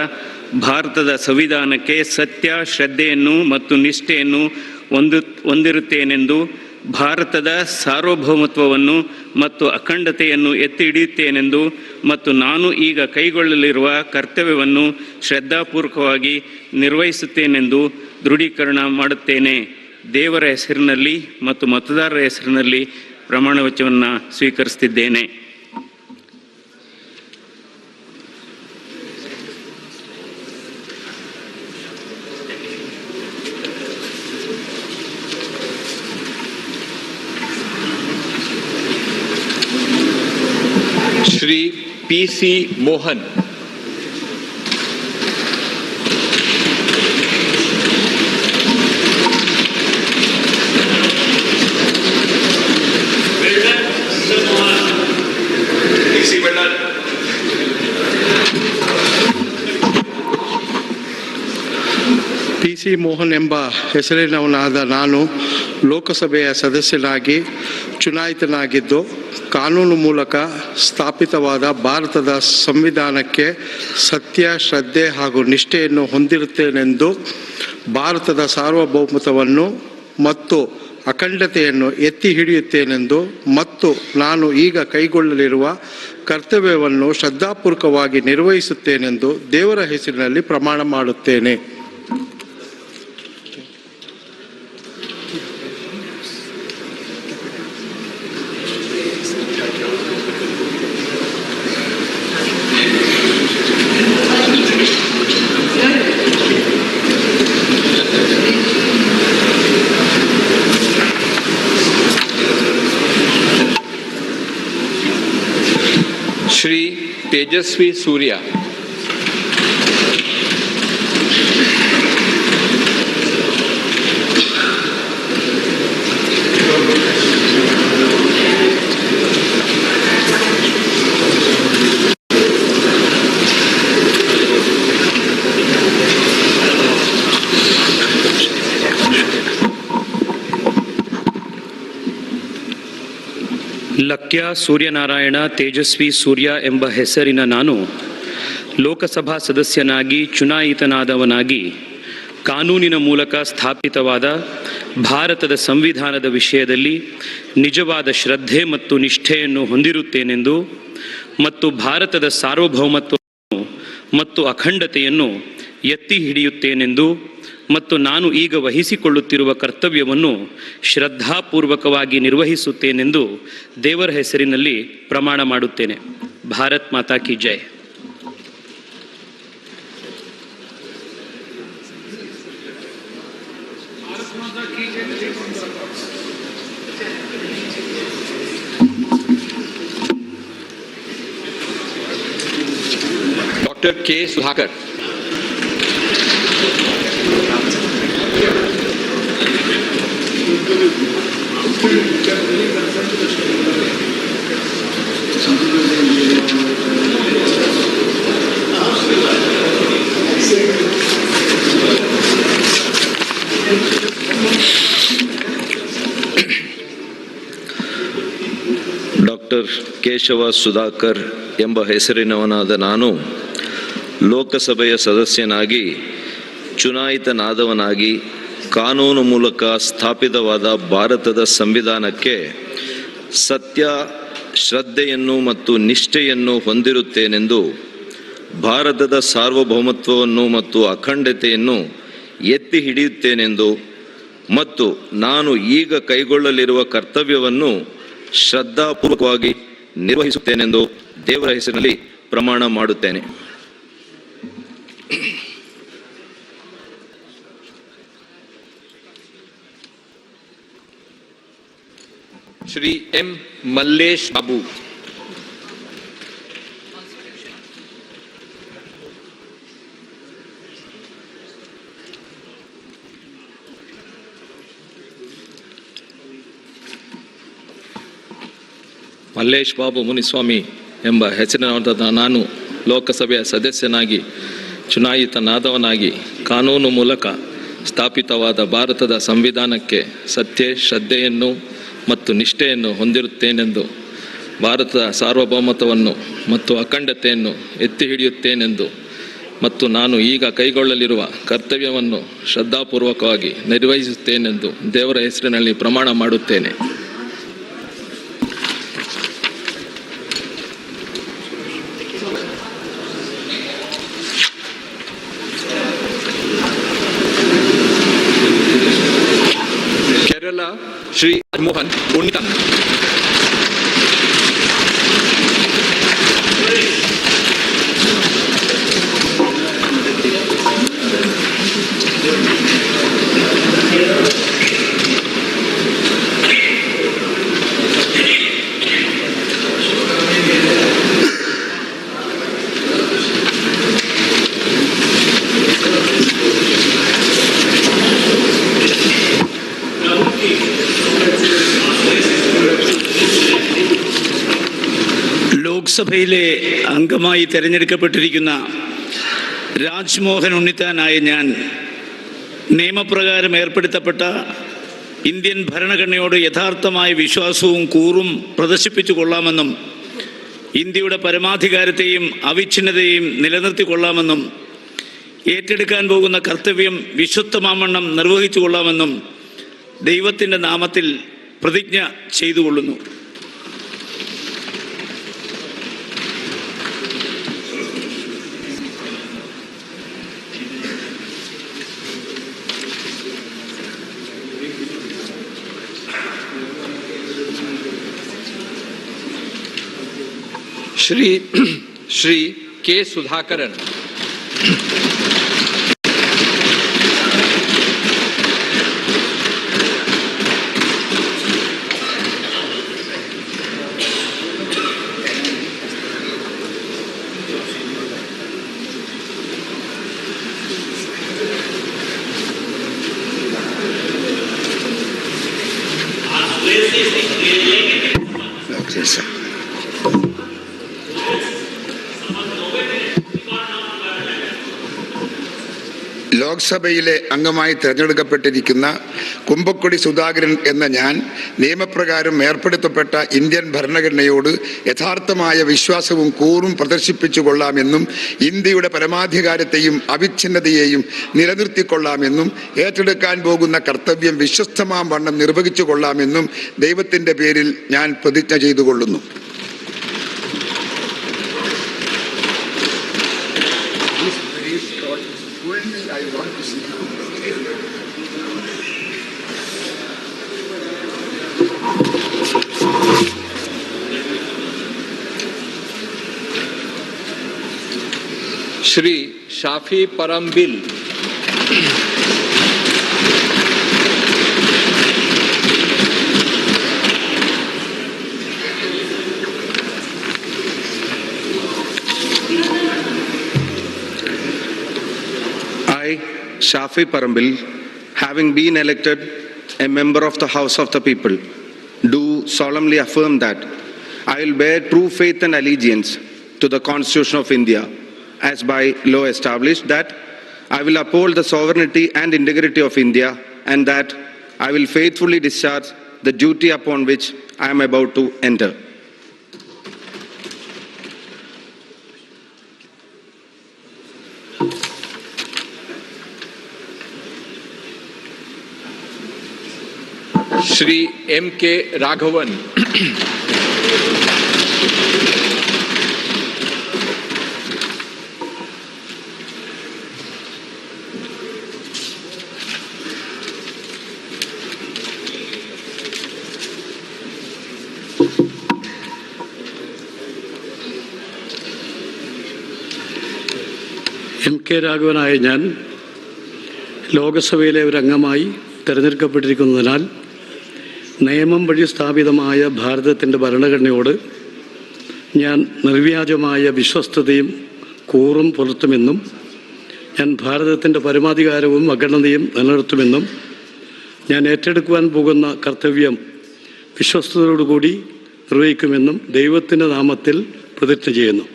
ಭಾರತದ ಸಂವಿಧಾನಕ್ಕೆ ಸತ್ಯ, ಶ್ರದ್ಧೆಯನ್ನು ಮತ್ತು ನಿಷ್ಠೆಯನ್ನು ಹೊಂದಿರುತ್ತೇನೆಂದು, ಭಾರತದ ಸಾರ್ವಭೌಮತ್ವವನ್ನು ಮತ್ತು ಅಖಂಡತೆಯನ್ನು ಎತ್ತಿ ಹಿಡಿಯುತ್ತೇನೆಂದು ಮತ್ತು ನಾನು ಈಗ ಕೈಗೊಳ್ಳಲಿರುವ ಕರ್ತವ್ಯವನ್ನು ಶ್ರದ್ಧಾಪೂರ್ವಕವಾಗಿ ನಿರ್ವಹಿಸುತ್ತೇನೆಂದು ದೃಢೀಕರಣ ಮಾಡುತ್ತೇನೆ. ದೇವರ ಹೆಸರಿನಲ್ಲಿ ಮತ್ತು ಮತದಾರರ ಹೆಸರಿನಲ್ಲಿ ಪ್ರಮಾಣವಚನವನ್ನು ಸ್ವೀಕರಿಸುತ್ತಿದ್ದೇನೆ.
श्री PC मोहन,
PC ಮೋಹನ್ ಎಂಬ ಹೆಸರಿನವನಾದ ನಾನು ಲೋಕಸಭೆಯ ಸದಸ್ಯನಾಗಿ ಚುನಾಯಿತನಾಗಿದ್ದು, ಕಾನೂನು ಮೂಲಕ ಸ್ಥಾಪಿತವಾದ ಭಾರತದ ಸಂವಿಧಾನಕ್ಕೆ ಸತ್ಯ, ಶ್ರದ್ಧೆ ಹಾಗೂ ನಿಷ್ಠೆಯನ್ನು ಹೊಂದಿರುತ್ತೇನೆಂದು, ಭಾರತದ ಸಾರ್ವಭೌಮತ್ವವನ್ನು ಮತ್ತು ಅಖಂಡತೆಯನ್ನು ಎತ್ತಿ ಹಿಡಿಯುತ್ತೇನೆಂದು ಮತ್ತು ನಾನು ಈಗ ಕೈಗೊಳ್ಳಲಿರುವ ಕರ್ತವ್ಯವನ್ನು ಶ್ರದ್ಧಾಪೂರ್ವಕವಾಗಿ ನಿರ್ವಹಿಸುತ್ತೇನೆಂದು ದೇವರ ಹೆಸರಿನಲ್ಲಿ ಪ್ರಮಾಣ ಮಾಡುತ್ತೇನೆ.
श्री तेजस्वी सूर्या,
ಲಕ್ಯ ಸೂರ್ಯನಾರಾಯಣ ತೇಜಸ್ವಿ ಸೂರ್ಯ ಎಂಬ ಹೆಸರಿನ ನಾನು ಲೋಕಸಭಾ ಸದಸ್ಯನಾಗಿ ಚುನಾಯಿತನಾದವನಾಗಿ ಕಾನೂನಿನ ಮೂಲಕ ಸ್ಥಾಪಿತವಾದ ಭಾರತದ ಸಂವಿಧಾನದ ವಿಷಯದಲ್ಲಿ ನಿಜವಾದ ಶ್ರದ್ಧೆ ಮತ್ತು ನಿಷ್ಠೆಯನ್ನು ಹೊಂದಿರುತ್ತೇನೆಂದು ಮತ್ತು ಭಾರತದ ಸಾರ್ವಭೌಮತ್ವವನ್ನು ಮತ್ತು ಅಖಂಡತೆಯನ್ನು ಎತ್ತಿ ಹಿಡಿಯುತ್ತೇನೆಂದು ಮತ್ತು ನಾನು ಈಗ ವಹಿಸಿಕೊಳ್ಳುತ್ತಿರುವ ಕರ್ತವ್ಯವನ್ನು ಶ್ರದ್ಧಾಪೂರ್ವಕವಾಗಿ ನಿರ್ವಹಿಸುತ್ತೇನೆಂದು ದೇವರ ಹೆಸರಿನಲ್ಲಿ ಪ್ರಮಾಣ ಮಾಡುತ್ತೇನೆ. ಭಾರತ್ ಮಾತಾ ಕಿ ಜೈ.
डॉक्टर के सुधाकर,
ಡಾಕ್ಟರ್ ಕೇಶವ ಸುಧಾಕರ್ ಎಂಬ ಹೆಸರಿನವನಾದ ನಾನು ಲೋಕಸಭೆಯ ಸದಸ್ಯನಾಗಿ ಚುನಾಯಿತನಾದವನಾಗಿ ಕಾನೂನು ಮೂಲಕ ಸ್ಥಾಪಿತವಾದ ಭಾರತದ ಸಂವಿಧಾನಕ್ಕೆ ಸತ್ಯ, ಶ್ರದ್ಧೆಯನ್ನು ಮತ್ತು ನಿಷ್ಠೆಯನ್ನು ಹೊಂದಿರುತ್ತೇನೆಂದು, ಭಾರತದ ಸಾರ್ವಭೌಮತ್ವವನ್ನು ಮತ್ತು ಅಖಂಡತೆಯನ್ನು ಎತ್ತಿ ಹಿಡಿಯುತ್ತೇನೆಂದು ಮತ್ತು ನಾನು ಈಗ ಕೈಗೊಳ್ಳಲಿರುವ ಕರ್ತವ್ಯವನ್ನು ಶ್ರದ್ಧಾಪೂರ್ವಕವಾಗಿ ನಿರ್ವಹಿಸುತ್ತೇನೆಂದು ದೇವರ ಹೆಸರಿನಲ್ಲಿ ಪ್ರಮಾಣ ಮಾಡುತ್ತೇನೆ.
श्री M मल्लेश बाबू,
ಮಲ್ಲೇಶ್ ಬಾಬು ಮುನಿಸ್ವಾಮಿ ಎಂಬ ಹೆಸರಿನ ನಾನು ಲೋಕಸಭೆಯ ಸದಸ್ಯನಾಗಿ ಚುನಾಯಿತನಾದವನಾಗಿ ಕಾನೂನು ಮೂಲಕ ಸ್ಥಾಪಿತವಾದ ಭಾರತದ ಸಂವಿಧಾನಕ್ಕೆ ಸತ್ಯ, ಶ್ರದ್ಧೆಯನ್ನು ಮತ್ತು ನಿಷ್ಠೆಯನ್ನು ಹೊಂದಿರುತ್ತೇನೆಂದು, ಭಾರತದ ಸಾರ್ವಭೌಮತ್ವವನ್ನು ಮತ್ತು ಅಖಂಡತೆಯನ್ನು ಎತ್ತಿ ಹಿಡಿಯುತ್ತೇನೆಂದು ಮತ್ತು ನಾನು ಈಗ ಕೈಗೊಳ್ಳಲಿರುವ ಕರ್ತವ್ಯವನ್ನು ಶ್ರದ್ಧಾಪೂರ್ವಕವಾಗಿ ನಿರ್ವಹಿಸುತ್ತೇನೆಂದು ದೇವರ ಹೆಸರಿನಲ್ಲಿ ಪ್ರಮಾಣ ಮಾಡುತ್ತೇನೆ. ಕೇರಳ ಶ್ರೀ ಮೋಹನ್ ಉಣ್ಣಿತ.
ലോക്സഭയിലെ അംഗമായി തിരഞ്ഞെടുക്കപ്പെട്ടിരിക്കുന്ന രാജ്മോഹൻ ഉണ്ണിത്താനായ ഞാൻ നിയമപ്രകാരം ഏർപ്പെടുത്തപ്പെട്ട ഇന്ത്യൻ ഭരണഘടനയോട് യഥാർത്ഥമായ വിശ്വാസവും കൂറും പ്രദർശിപ്പിച്ചു കൊള്ളാമെന്നും ഇന്ത്യയുടെ പരമാധികാരത്തെയും അവിഛിന്നതയെയും നിലനിർത്തിക്കൊള്ളാമെന്നും ഏറ്റെടുക്കാൻ പോകുന്ന കർത്തവ്യം വിശുദ്ധമാവണ്ണം നിർവഹിച്ചു കൊള്ളാമെന്നും ദൈവത്തിൻ്റെ നാമത്തിൽ പ്രതിജ്ഞ ചെയ്തുകൊള്ളുന്നു.
श्री के सुधाकरन.
ലോക്സഭയിലെ അംഗമായി തിരഞ്ഞെടുക്കപ്പെട്ടിരിക്കുന്ന കുമ്പക്കൊടി സുധാകരൻ എന്ന ഞാൻ നിയമപ്രകാരം ഏർപ്പെടുത്തപ്പെട്ട ഇന്ത്യൻ ഭരണഘടനയോട് യഥാർത്ഥമായ വിശ്വാസവും കൂറും പ്രദർശിപ്പിച്ചു കൊള്ളാമെന്നും ഇന്ത്യയുടെ പരമാധികാരത്തെയും അവിഛിന്നതയെയും നിലനിർത്തിക്കൊള്ളാമെന്നും ഏറ്റെടുക്കാൻ പോകുന്ന കർത്തവ്യം വിശ്വസ്തമാം വണ്ണം നിർവഹിച്ചു കൊള്ളാമെന്നും ദൈവത്തിൻ്റെ പേരിൽ ഞാൻ പ്രതിജ്ഞ ചെയ്തുകൊള്ളുന്നു.
Shri Shafi Parambil.
I, Shafi Parambil, having been elected a member of the House of the People, do solemnly affirm that I will bear true faith and allegiance to the Constitution of India, as by law established, that I will uphold the sovereignty and integrity of India, and that I will faithfully discharge the duty upon which I am about to enter.
Shri M.K. Raghavan.
M.K. രാഘവനായ ഞാൻ ലോകസഭയിലെ ഒരു അംഗമായി തിരഞ്ഞെടുക്കപ്പെട്ടിരിക്കുന്നതിനാൽ നിയമം വഴി സ്ഥാപിതമായ ഭാരതത്തിൻ്റെ ഭരണഘടനയോട് ഞാൻ നിർവ്യാജമായ വിശ്വസ്തതയും കൂറും പുലർത്തുമെന്നും ഞാൻ ഭാരതത്തിൻ്റെ പരമാധികാരവും അഖണ്ഡതയും നിലനിർത്തുമെന്നും ഞാൻ ഏറ്റെടുക്കുവാൻ പോകുന്ന കർത്തവ്യം വിശ്വസ്തയോടുകൂടി നിർവഹിക്കുമെന്നും ദൈവത്തിൻ്റെ നാമത്തിൽ പ്രതിജ്ഞ ചെയ്യുന്നു.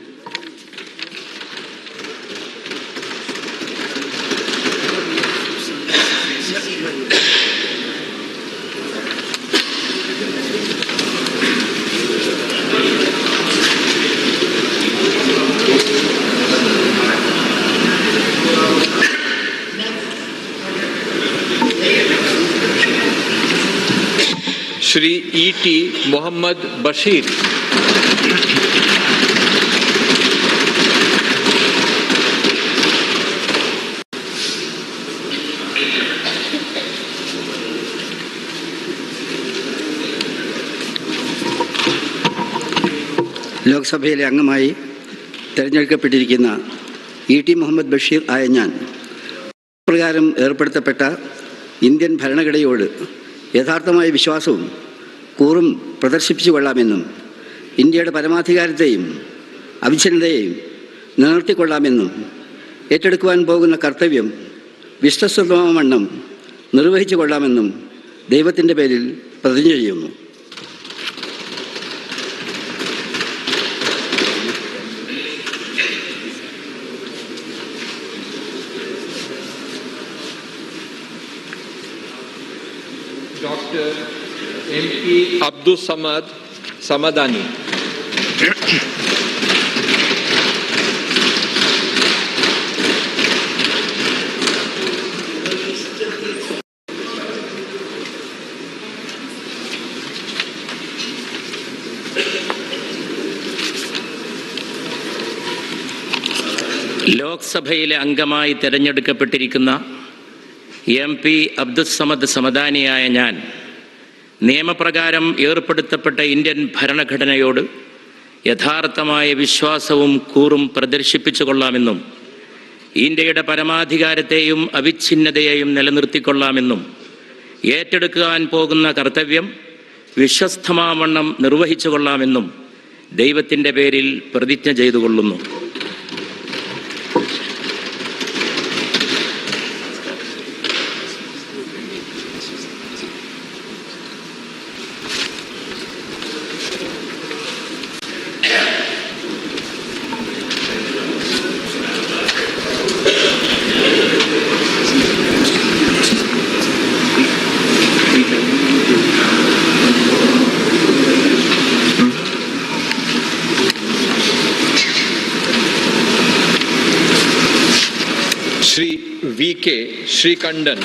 श्री E.T. मोहम्मद बशीर,
ലോക്സഭയിലെ അംഗമായി തിരഞ്ഞെടുക്കപ്പെട്ടിരിക്കുന്ന E.T. മുഹമ്മദ് ബഷീർ ആയ ഞാൻ പ്രകാരം ഏർപ്പെടുത്തപ്പെട്ട ഇന്ത്യൻ ഭരണഘടനയോട് യഥാർത്ഥമായ വിശ്വാസവും കൂറും പ്രദർശിപ്പിച്ചു കൊള്ളാമെന്നും ഇന്ത്യയുടെ പരമാധികാരത്തെയും അവിച്ഛിന്നതയെയും നിലനിർത്തിക്കൊള്ളാമെന്നും ഏറ്റെടുക്കുവാൻ പോകുന്ന കർത്തവ്യം വിശ്വസ്തമാവണ്ണം നിർവഹിച്ചു കൊള്ളാമെന്നും ദൈവത്തിൻ്റെ പേരിൽ പ്രതിജ്ഞ ചെയ്യുന്നു.
Doctor M.P. अब्दुल समद समदानी,
ലോക്സഭയിലെ അംഗമായി തിരഞ്ഞെടുക്കപ്പെട്ടിരിക്കുന്ന MP അബ്ദുൽ സമദ് സമദാനിയായ ഞാൻ നിയമപ്രകാരം ഏർപ്പെടുത്തപ്പെട്ട ഇന്ത്യൻ ഭരണഘടനയോട് യഥാർത്ഥമായ വിശ്വാസവും കൂറും പ്രദർശിപ്പിച്ചു കൊള്ളാമെന്നും ഇന്ത്യയുടെ പരമാധികാരത്തെയും അവിച്ഛിന്നതയെയും നിലനിർത്തിക്കൊള്ളാമെന്നും ഏറ്റെടുക്കാൻ പോകുന്ന കർത്തവ്യം വിശ്വസ്തമാവണ്ണം നിർവഹിച്ചു കൊള്ളാമെന്നും ദൈവത്തിൻ്റെ പേരിൽ പ്രതിജ്ഞ ചെയ്തുകൊള്ളുന്നു.
श्री V.K. श्रीकंडन,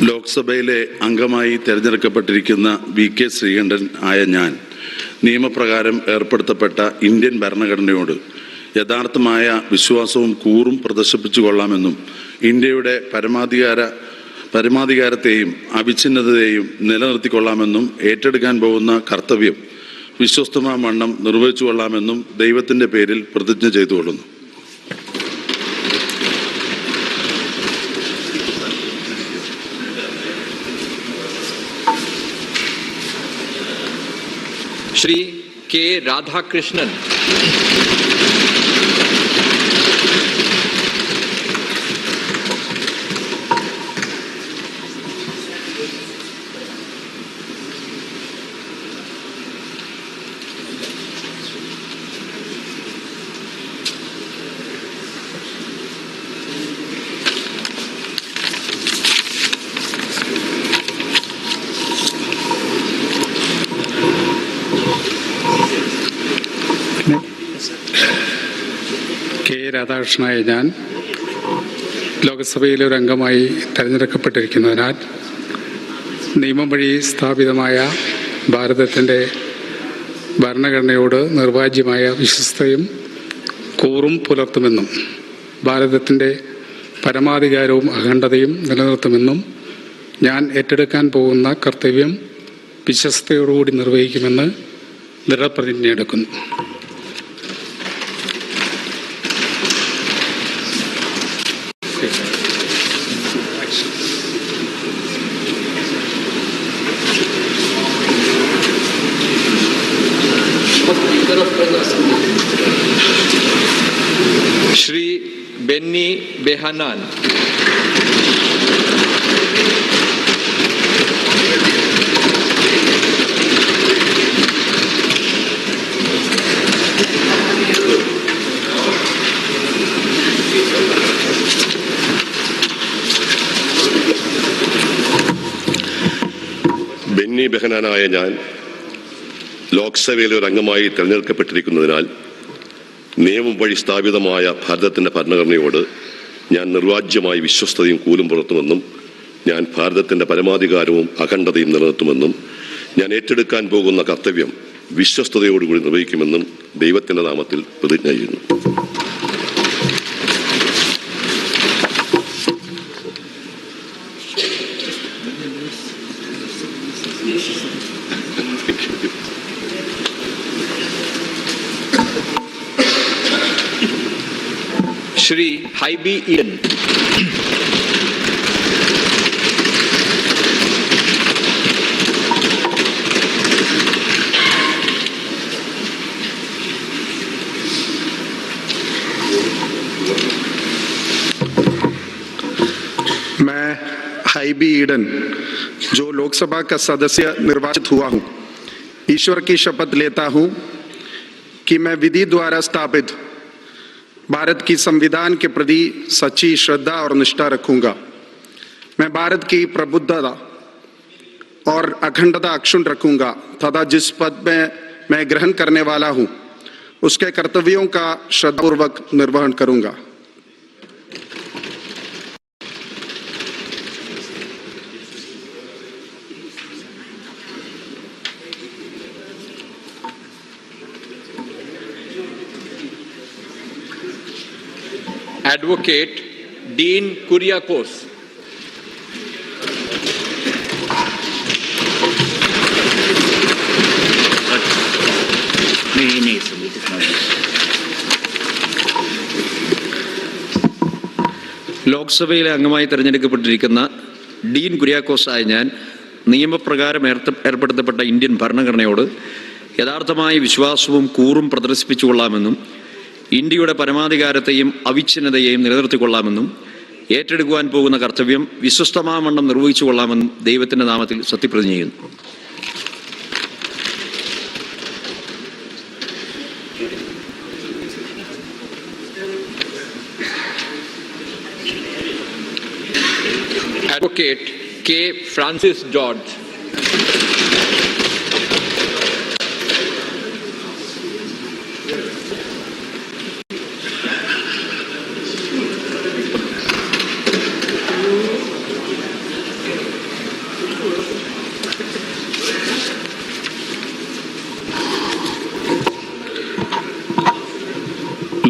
ലോക്സഭയിലെ അംഗമായി തിരഞ്ഞെടുക്കപ്പെട്ടിരിക്കുന്ന V.K. ശ്രീകണ്ഠൻ ആയ ഞാൻ നിയമപ്രകാരം ഏർപ്പെടുത്തപ്പെട്ട ഇന്ത്യൻ ഭരണഘടനയോട് യഥാർത്ഥമായ വിശ്വാസവും കൂറും പ്രദർശിപ്പിച്ചു കൊള്ളാമെന്നും ഇന്ത്യയുടെ പരമാധികാരത്തെയും അവിച്ഛിന്നതയെയും നിലനിർത്തിക്കൊള്ളാമെന്നും ഏറ്റെടുക്കാൻ പോകുന്ന കർത്തവ്യം വിശ്വസ്തമാവണ്ണം നിർവഹിച്ചു കൊള്ളാമെന്നും ദൈവത്തിൻ്റെ പേരിൽ പ്രതിജ്ഞ ചെയ്തുകൊള്ളുന്നു.
श्री K. राधाकृष्णन,
രാധാകൃഷ്ണനായ ഞാൻ ലോകസഭയിലെ ഒരു അംഗമായി തിരഞ്ഞെടുക്കപ്പെട്ടിരിക്കുന്നതിനാൽ നിയമം വഴി സ്ഥാപിതമായ ഭാരതത്തിൻ്റെ ഭരണഘടനയോട് നിർവാജ്യമായ വിശ്വസ്തയും കൂറും പുലർത്തുമെന്നും ഭാരതത്തിൻ്റെ പരമാധികാരവും അഖണ്ഡതയും നിലനിർത്തുമെന്നും ഞാൻ ഏറ്റെടുക്കാൻ പോകുന്ന കർത്തവ്യം വിശ്വസ്തയോടുകൂടി നിർവഹിക്കുമെന്ന് ദൃഢപ്രതിജ്ഞയെടുക്കുന്നു.
श्री बेन्नी बेहानान,
ബെന്നി ബെഹനാനായ ഞാൻ ലോക്സഭയിലെ ഒരു അംഗമായി തിരഞ്ഞെടുക്കപ്പെട്ടിരിക്കുന്നതിനാൽ നിയമം വഴി സ്ഥാപിതമായ ഭാരതത്തിൻ്റെ ഭരണഘടനയോട് ഞാൻ നിർവാജ്യമായി വിശ്വസ്തയും കൂലും പുലർത്തുമെന്നും ഞാൻ ഭാരതത്തിൻ്റെ പരമാധികാരവും അഖണ്ഡതയും നിലനിർത്തുമെന്നും ഞാൻ ഏറ്റെടുക്കാൻ പോകുന്ന കർത്തവ്യം വിശ്വസ്തയോടുകൂടി നിർവഹിക്കുമെന്നും ദൈവത്തിൻ്റെ നാമത്തിൽ പ്രതിജ്ഞ ചെയ്യുന്നു.
Shri Haibi Eden.
मैं हाईबी ईडन जो लोकसभा का सदस्य निर्वाचित हुआ हूं, ईश्वर की शपथ लेता हूं कि मैं विधि द्वारा स्थापित भारत की संविधान के प्रति सच्ची श्रद्धा और निष्ठा रखूंगा। मैं भारत की प्रबुद्धता और अखंडता अक्षुण्ण रखूंगा तथा जिस पद में मैं ग्रहण करने वाला हूं उसके कर्तव्यों का श्रद्धापूर्वक निर्वहन करूंगा।
Advocate Dean Kuriakose.
ലോക്സഭയിലെ അംഗമായി തിരഞ്ഞെടുക്കപ്പെട്ടിരിക്കുന്ന ഡീൻ കുര്യാക്കോസായ ഞാൻ നിയമപ്രകാരം ഏർപ്പെടുത്തപ്പെട്ട ഇന്ത്യൻ ഭരണഘടനയോട് യഥാർത്ഥമായ വിശ്വാസവും കൂറും പ്രദർശിപ്പിച്ചുകൊള്ളാമെന്നും ഇന്ത്യയുടെ പരമാധികാരത്തെയും അവിച്ഛിന്നതയെയും നിലനിർത്തിക്കൊള്ളാമെന്നും ഏറ്റെടുക്കുവാൻ പോകുന്ന കർത്തവ്യം വിശ്വസ്തമാവണ്ണം നിർവഹിച്ചു കൊള്ളാമെന്നും ദൈവത്തിൻ്റെ നാമത്തിൽ സത്യപ്രതിജ്ഞ ചെയ്യുന്നു.
Advocate K. Francis George.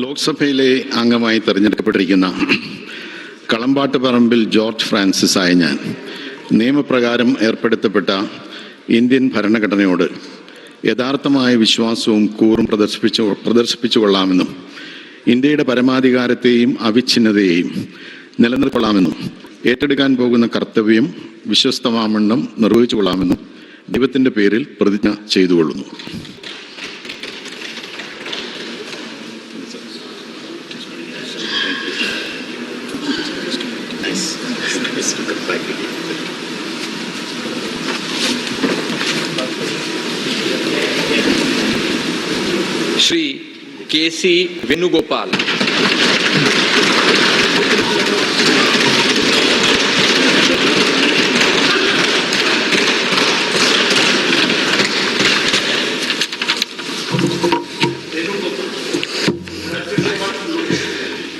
ലോക്സഭയിലെ അംഗമായി തിരഞ്ഞെടുക്കപ്പെട്ടിരിക്കുന്ന കളമ്പാട്ട് പറമ്പിൽ ജോർജ് ഫ്രാൻസിസ് ആയ ഞാൻ നിയമപ്രകാരം ഏർപ്പെടുത്തപ്പെട്ട ഇന്ത്യൻ ഭരണഘടനയോട് യഥാർത്ഥമായ വിശ്വാസവും കൂറും പ്രദർശിപ്പിച്ചു കൊള്ളാമെന്നും ഇന്ത്യയുടെ പരമാധികാരത്തെയും അവിച്ഛിന്നതയെയും നിലനിർത്തിക്കൊള്ളാമെന്നും ഏറ്റെടുക്കാൻ പോകുന്ന കർത്തവ്യം വിശ്വസ്തമാവണ്ണം നിർവഹിച്ചു കൊള്ളാമെന്നും ദൈവത്തിൻ്റെ പേരിൽ പ്രതിജ്ഞ ചെയ്തുകൊള്ളുന്നു.
Shri K.C. Venugopal.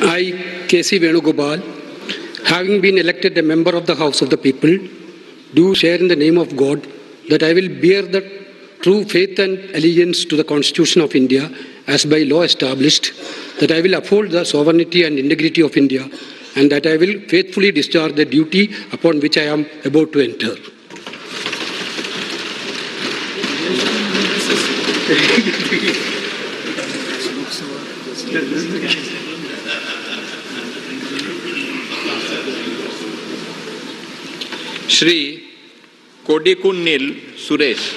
I, K.C. Venugopal, having been elected a member of the House of the People, do share in the name of God that I will bear the true faith and allegiance to the Constitution of India as by law established, that I will uphold the sovereignty and integrity of India, and that I will faithfully discharge the duty upon which I am about to enter.
Shri Kodikunnil Suresh.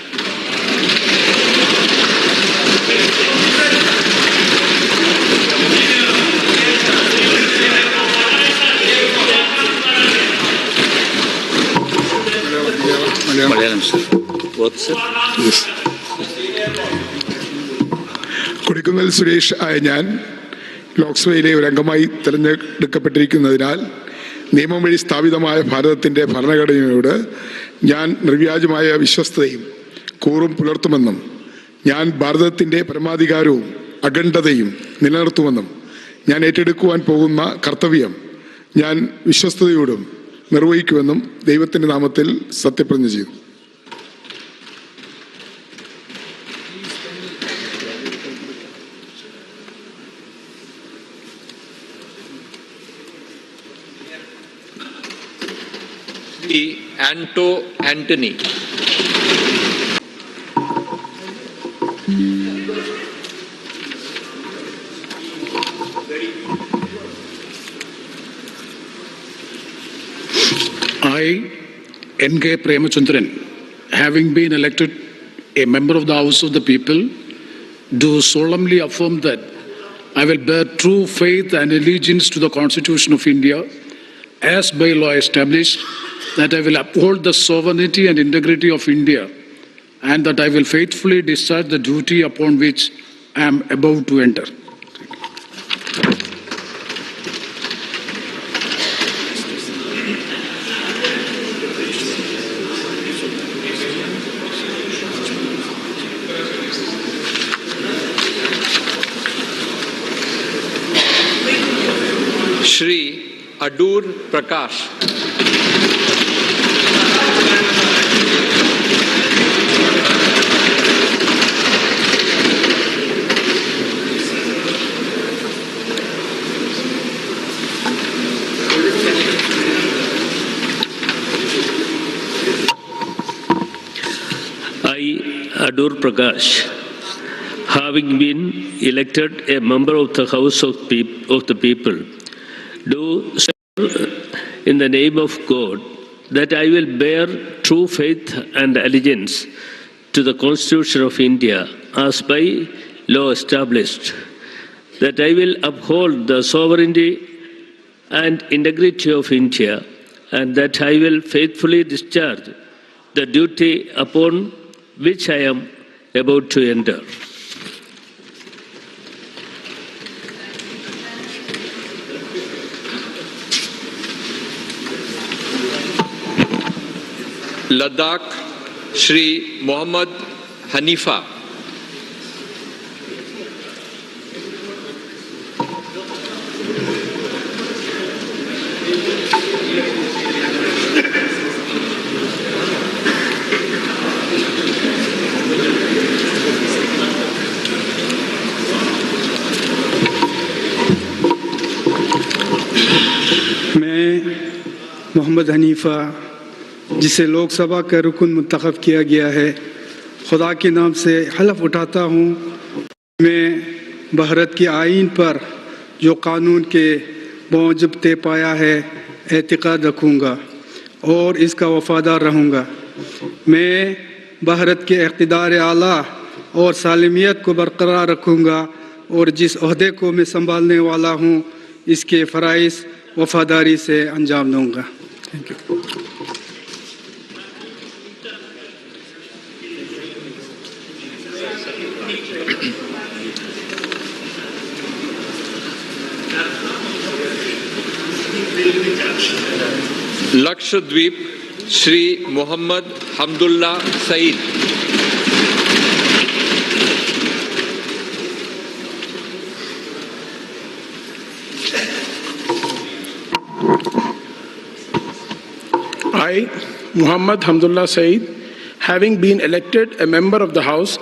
Kodikunnil Suresh ആയ ഞാൻ ലോക്സഭയിലെ ഒരു അംഗമായി തിരഞ്ഞെടുക്കപ്പെട്ടിരിക്കുന്നതിനാൽ നിയമം വഴി സ്ഥാപിതമായ ഭാരതത്തിൻ്റെ ഭരണഘടനയോട് ഞാൻ നിർവ്യാജമായ വിശ്വസ്തതയും കൂറും പുലർത്തുമെന്നും ഞാൻ ഭാരതത്തിൻ്റെ പരമാധികാരവും അഖണ്ഡതയും നിലനിർത്തുമെന്നും ഞാൻ ഏറ്റെടുക്കുവാൻ പോകുന്ന കർത്തവ്യം ഞാൻ വിശ്വസ്തയോടും നിർവഹിക്കുമെന്നും ദൈവത്തിൻ്റെ നാമത്തിൽ സത്യപ്രതിജ്ഞ ചെയ്തു.
Anto Anthony.
I, N.K. Premachandran, having been elected a member of the House of the People, do solemnly affirm that I will bear true faith and allegiance to the Constitution of India as by law established, that I will uphold the sovereignty and integrity of India, and that I will faithfully discharge the duty upon which I am about to enter.
Shri Adur Prakash.
Adur Prakash, having been elected a member of the House of the People, do swear in the name of God that I will bear true faith and allegiance to the Constitution of India as by law established, that I will uphold the sovereignty and integrity of India, and that I will faithfully discharge the duty upon which I am about to enter.
Ladakh, Shri Muhammad Hanifa.
Mohammad Hanifa, जिसे लोकसभा का रुकन मुंतखब किया गया है, खुदा के नाम से हलफ उठाता हूँ मैं भारत के आईन पर जो कानून के मौजब तय पाया है एतक़ाद रखूँगा और इसका वफ़ादार रहूँगा। मैं भारत के इक़्तिदार आला और सालमियत को बरकरार रखूँगा और जिस ओहदे को मैं संभालने वाला हूँ इसके फ़राइज़ वफ़ादारी से अंजाम दूँगा। Thank you.
Lakshadweep, Shri Muhammad Hamdullah Saeed.
I, Muhammad Hamdullah Saeed, having been elected a member of the House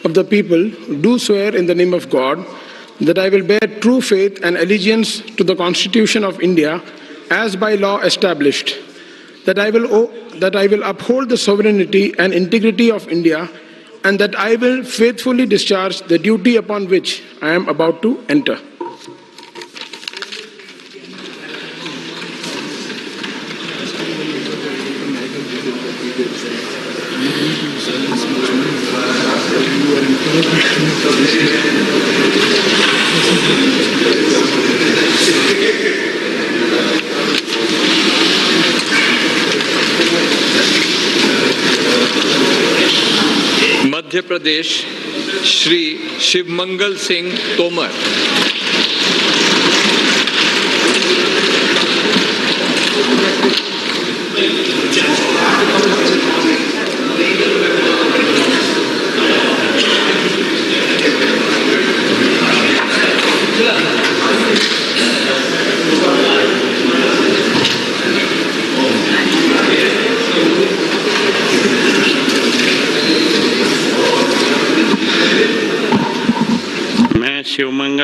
of the People, do swear in the name of God that I will bear true faith and allegiance to the Constitution of India as by law established, that I will uphold the sovereignty and integrity of India, and that I will faithfully discharge the duty upon which I am about to enter.
Madhya Pradesh, Shri Shivmangal Singh Tomar.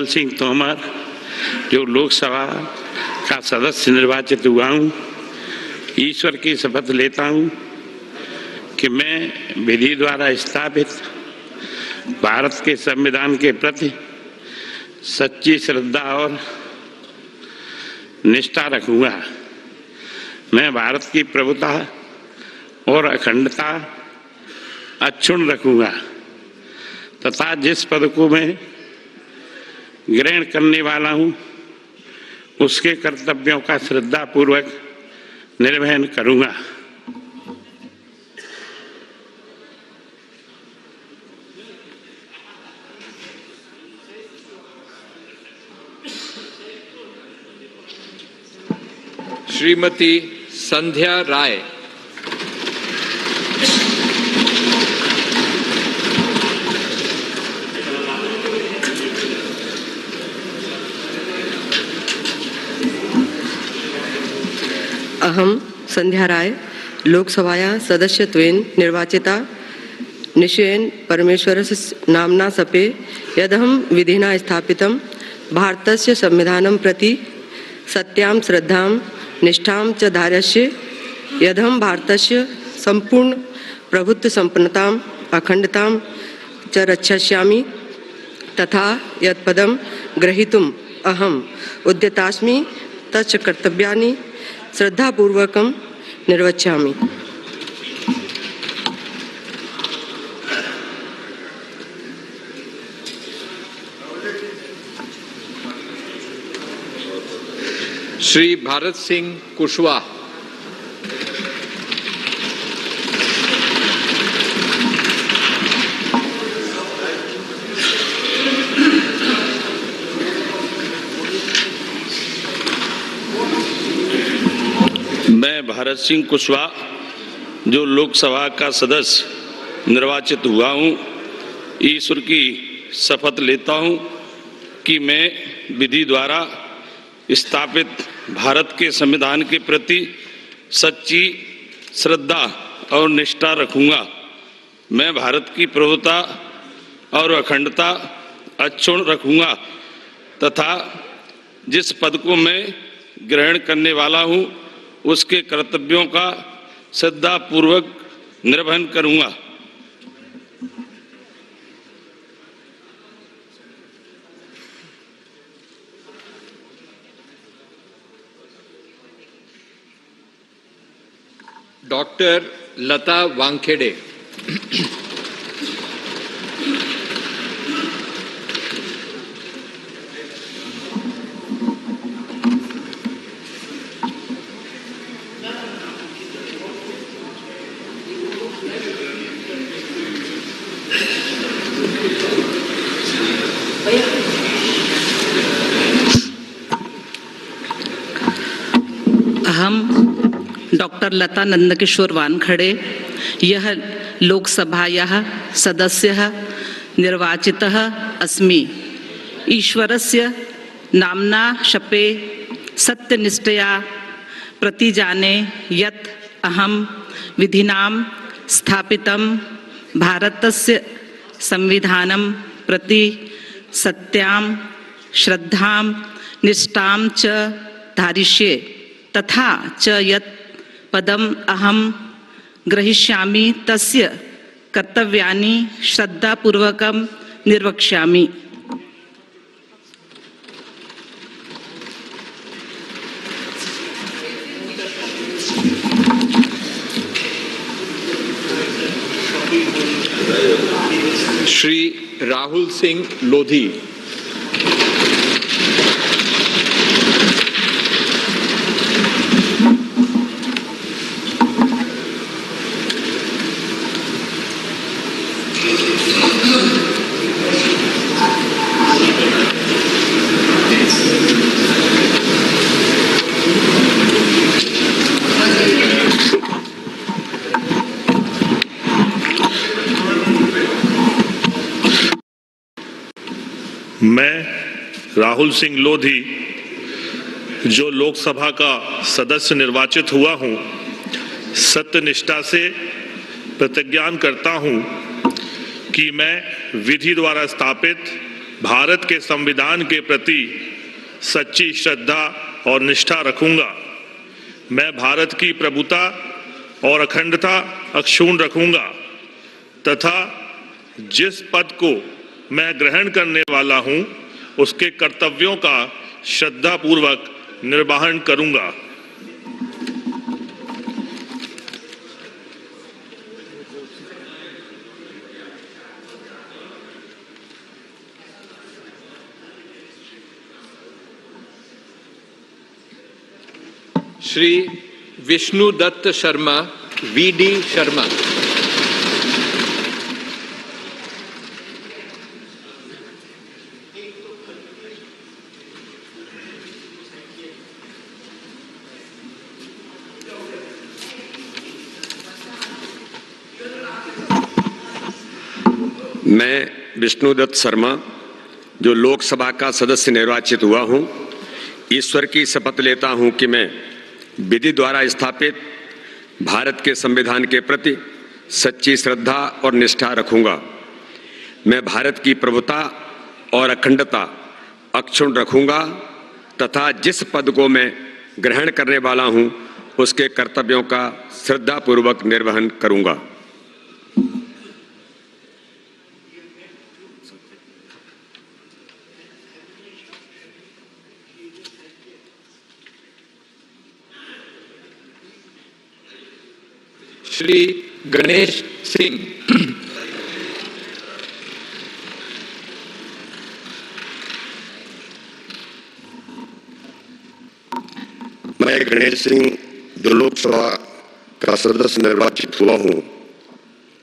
Narendra Singh Tomar जो लोकसभा का सदस्य निर्वाचित हुआ हूँ, ईश्वर की शपथ लेता हूँ कि मैं विधि द्वारा स्थापित भारत के संविधान के प्रति सच्ची श्रद्धा और निष्ठा रखूँगा। मैं भारत की प्रभुता और अखंडता अक्षुण्ण रखूँगा तथा जिस पद को मैं ग्रहण करने वाला हूँ उसके कर्तव्यों का श्रद्धापूर्वक निर्वहन करूँगा।
श्रीमती संध्या राय।
अहम संध्या राय लोकसभाया सदस्यत्वेन निर्वाचिता निश्चयेन परमेश्वरस्य नाम्ना सपे यदहं विधिना स्थापितं भारतस्य संविधानं प्रति सत्यां श्रद्धां निष्ठां च धारयस्य यदहं भारतस्य संपूर्ण प्रभुत्व संपन्नतां अखंडतां च रक्षयिष्यामि तथा यत्पदं ग्रहीतुम् अहम् उद्यतास्मि तच्च कर्तव्यानि श्रद्धापूर्वकं निर्वक्ष्यामि।
श्री भारत सिंह कुशवाहा।
मैं भारत सिंह कुशवाहा जो लोकसभा का सदस्य निर्वाचित हुआ हूँ, ईश्वर की शपथ लेता हूँ कि मैं विधि द्वारा स्थापित भारत के संविधान के प्रति सच्ची श्रद्धा और निष्ठा रखूँगा। मैं भारत की प्रभुता और अखंडता अक्षुण्ण रखूँगा तथा जिस पद को मैं ग्रहण करने वाला हूँ उसके कर्तव्यों का श्रद्धापूर्वक निर्वहन करूँगा।
डॉक्टर लता वानखेड़े।
अहम डॉक्टर लता नंदकिशोर वानखड़े यह लोकसभायाः सदस्यः निर्वाचितः अस्मि। ईश्वरस्य नाम्ना शपे सत्यनिष्ठया प्रतिजाने यत् अहं विधिनां स्थापितं भारतस्य संविधानं प्रति सत्यां श्रद्धां निष्ठां च धारिष्ये तथा च यत् पदम अहम ग्रहीष्यामि तस्य कर्तव्यानि श्रद्धापूर्वकं निर्वक्ष्यामि।
श्री राहुल सिंह लोधी।
मैं राहुल सिंह लोधी जो लोकसभा का सदस्य निर्वाचित हुआ हूँ, सत्यनिष्ठा से प्रतिज्ञान करता हूँ कि मैं विधि द्वारा स्थापित भारत के संविधान के प्रति सच्ची श्रद्धा और निष्ठा रखूंगा। मैं भारत की प्रभुता और अखंडता अक्षुण्ण रखूंगा तथा जिस पद को मैं ग्रहण करने वाला हूं उसके कर्तव्यों का श्रद्धापूर्वक निर्वहन करूंगा।
श्री विष्णु दत्त शर्मा, वीडी शर्मा।
मैं विष्णुदत्त शर्मा जो लोकसभा का सदस्य निर्वाचित हुआ हूं, ईश्वर की शपथ लेता हूं कि मैं विधि द्वारा स्थापित भारत के संविधान के प्रति सच्ची श्रद्धा और निष्ठा रखूंगा। मैं भारत की प्रभुता और अखंडता अक्षुण्ण रखूंगा तथा जिस पद को मैं ग्रहण करने वाला हूं उसके कर्तव्यों का श्रद्धापूर्वक निर्वहन करूंगा।
श्री गणेश सिंह।
मैं गणेश सिंह जो लोकसभा का सदस्य निर्वाचित हुआ हूं,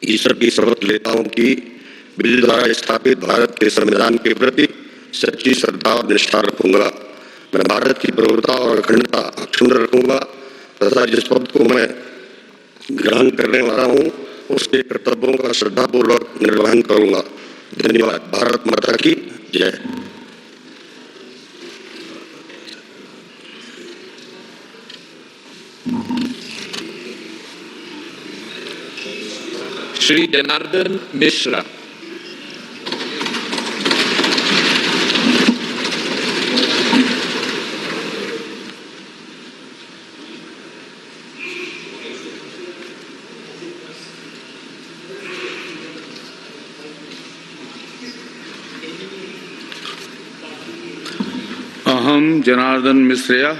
ईश्वर की शपथ लेता हूं कि विधि द्वारा स्थापित भारत के संविधान के प्रति सच्ची श्रद्धा और निष्ठा रखूंगा। मैं भारत की प्रभुता और अखंडता अक्षुण्ण रखूंगा तथा जिस पद को मैं ग्रहण करने वाला हूं उसके कर्तव्यों का श्रद्धापूर्वक निर्वहन करूंगा। धन्यवाद। भारत माता की जय।
श्री जनार्दन मिश्रा।
अहम जनार्दन मिश्रया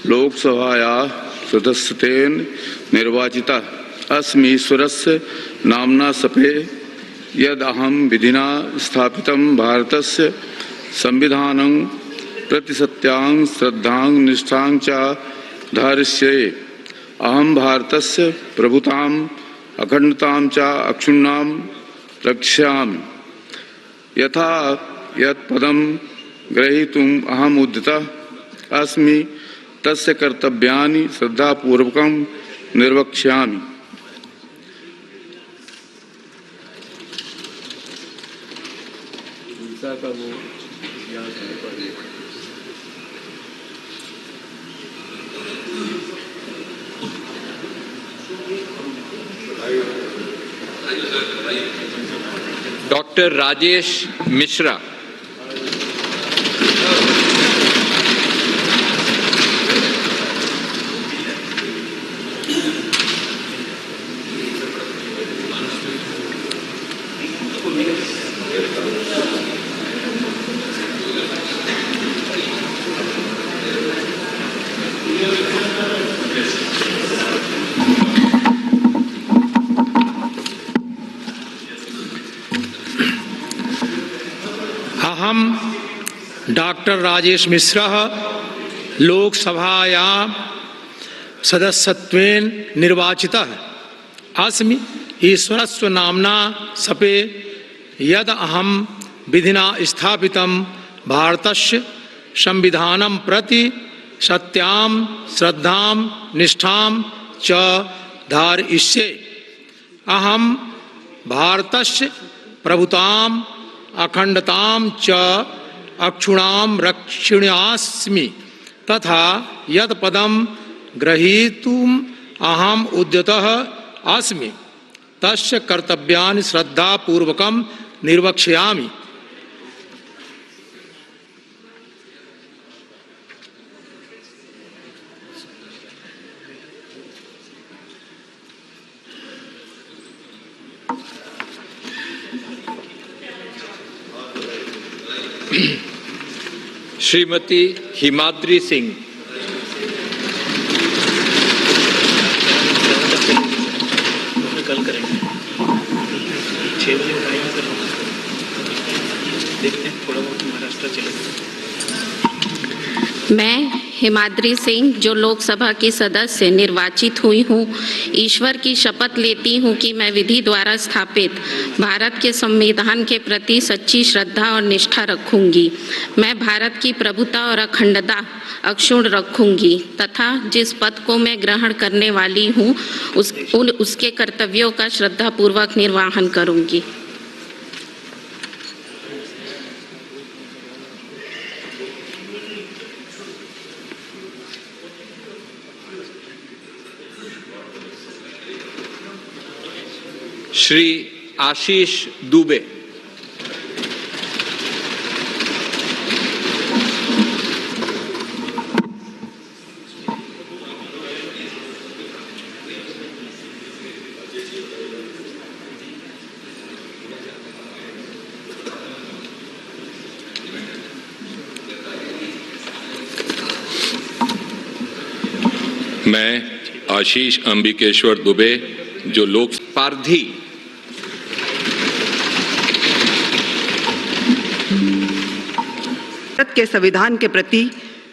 लोकसभाया सदस्यत्वेन निर्वाचिता अस्मि। ईश्वरस्य नाम्ना सपे यद अहम विधिना स्थापितं भारतस्य संविधानं प्रति सत्यां श्रद्धां निष्ठां च धारयिष्ये। अहम भारतस्य प्रभुतां अखंडतां च अक्षुण्णां रक्ष्यामि। यथा यत् पदं ग्रहीतुम् अहम् उद्यतः अस्मि तस्य कर्तव्यानि श्रद्धापूर्वकं निर्वक्ष्यामि।
डॉक्टर राजेश मिश्रा।
अहम डॉक्टर राजेश मिश्रा लोकसभायां सदस्यत्वेन निर्वाचितः अस्मि। ईश्वरस्य नाम्ना सपे यद अहम विधिना स्थापितं भारतस्य संविधानं प्रति सत्यां श्रद्धां निष्ठां च धारयिष्ये। अहम भारतस्य प्रभुतां अखंडतां च अक्षुण्णां रक्षिष्यामि तथा यत् पदं ग्रहीतुम् अहम् उद्यतः अस्मि तस्य कर्तव्यानि श्रद्धापूर्वकं निर्वक्ष्यामि।
श्रीमती हिमाद्री सिंह।
कल करेंगे 6 बजे टाइम करो, देखते हैं थोड़ा बहुत महाराष्ट्र चलेगा।
मैं हिमाद्री सिंह जो लोकसभा की सदस्य निर्वाचित हुई हूँ, ईश्वर की शपथ लेती हूँ कि मैं विधि द्वारा स्थापित भारत के संविधान के प्रति सच्ची श्रद्धा और निष्ठा रखूंगी। मैं भारत की प्रभुता और अखंडता अक्षुण्ण रखूंगी तथा जिस पद को मैं ग्रहण करने वाली हूँ उसके कर्तव्यों का श्रद्धापूर्वक निर्वहन करूंगी।
श्री आशीष दुबे।
मैं आशीष अंबिकेश्वर दुबे जो लोक
पारधी।
भारत के संविधान के प्रति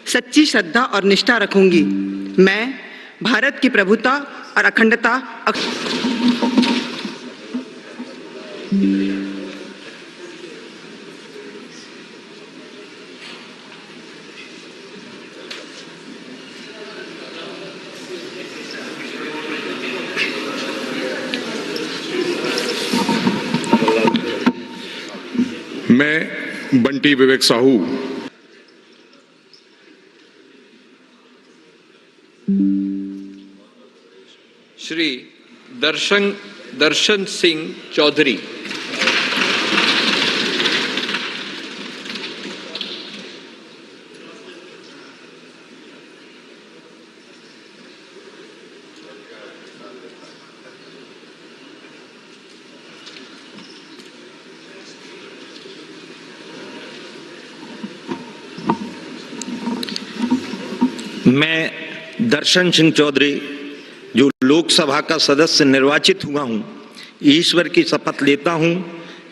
सच्ची श्रद्धा और निष्ठा रखूंगी। मैं भारत की प्रभुता और अखंडता
मैं बंटी विवेक साहू
श्री दर्शन सिंह चौधरी।
मैं दर्शन सिंह चौधरी जो लोकसभा का सदस्य निर्वाचित हुआ हूं, ईश्वर की शपथ लेता हूं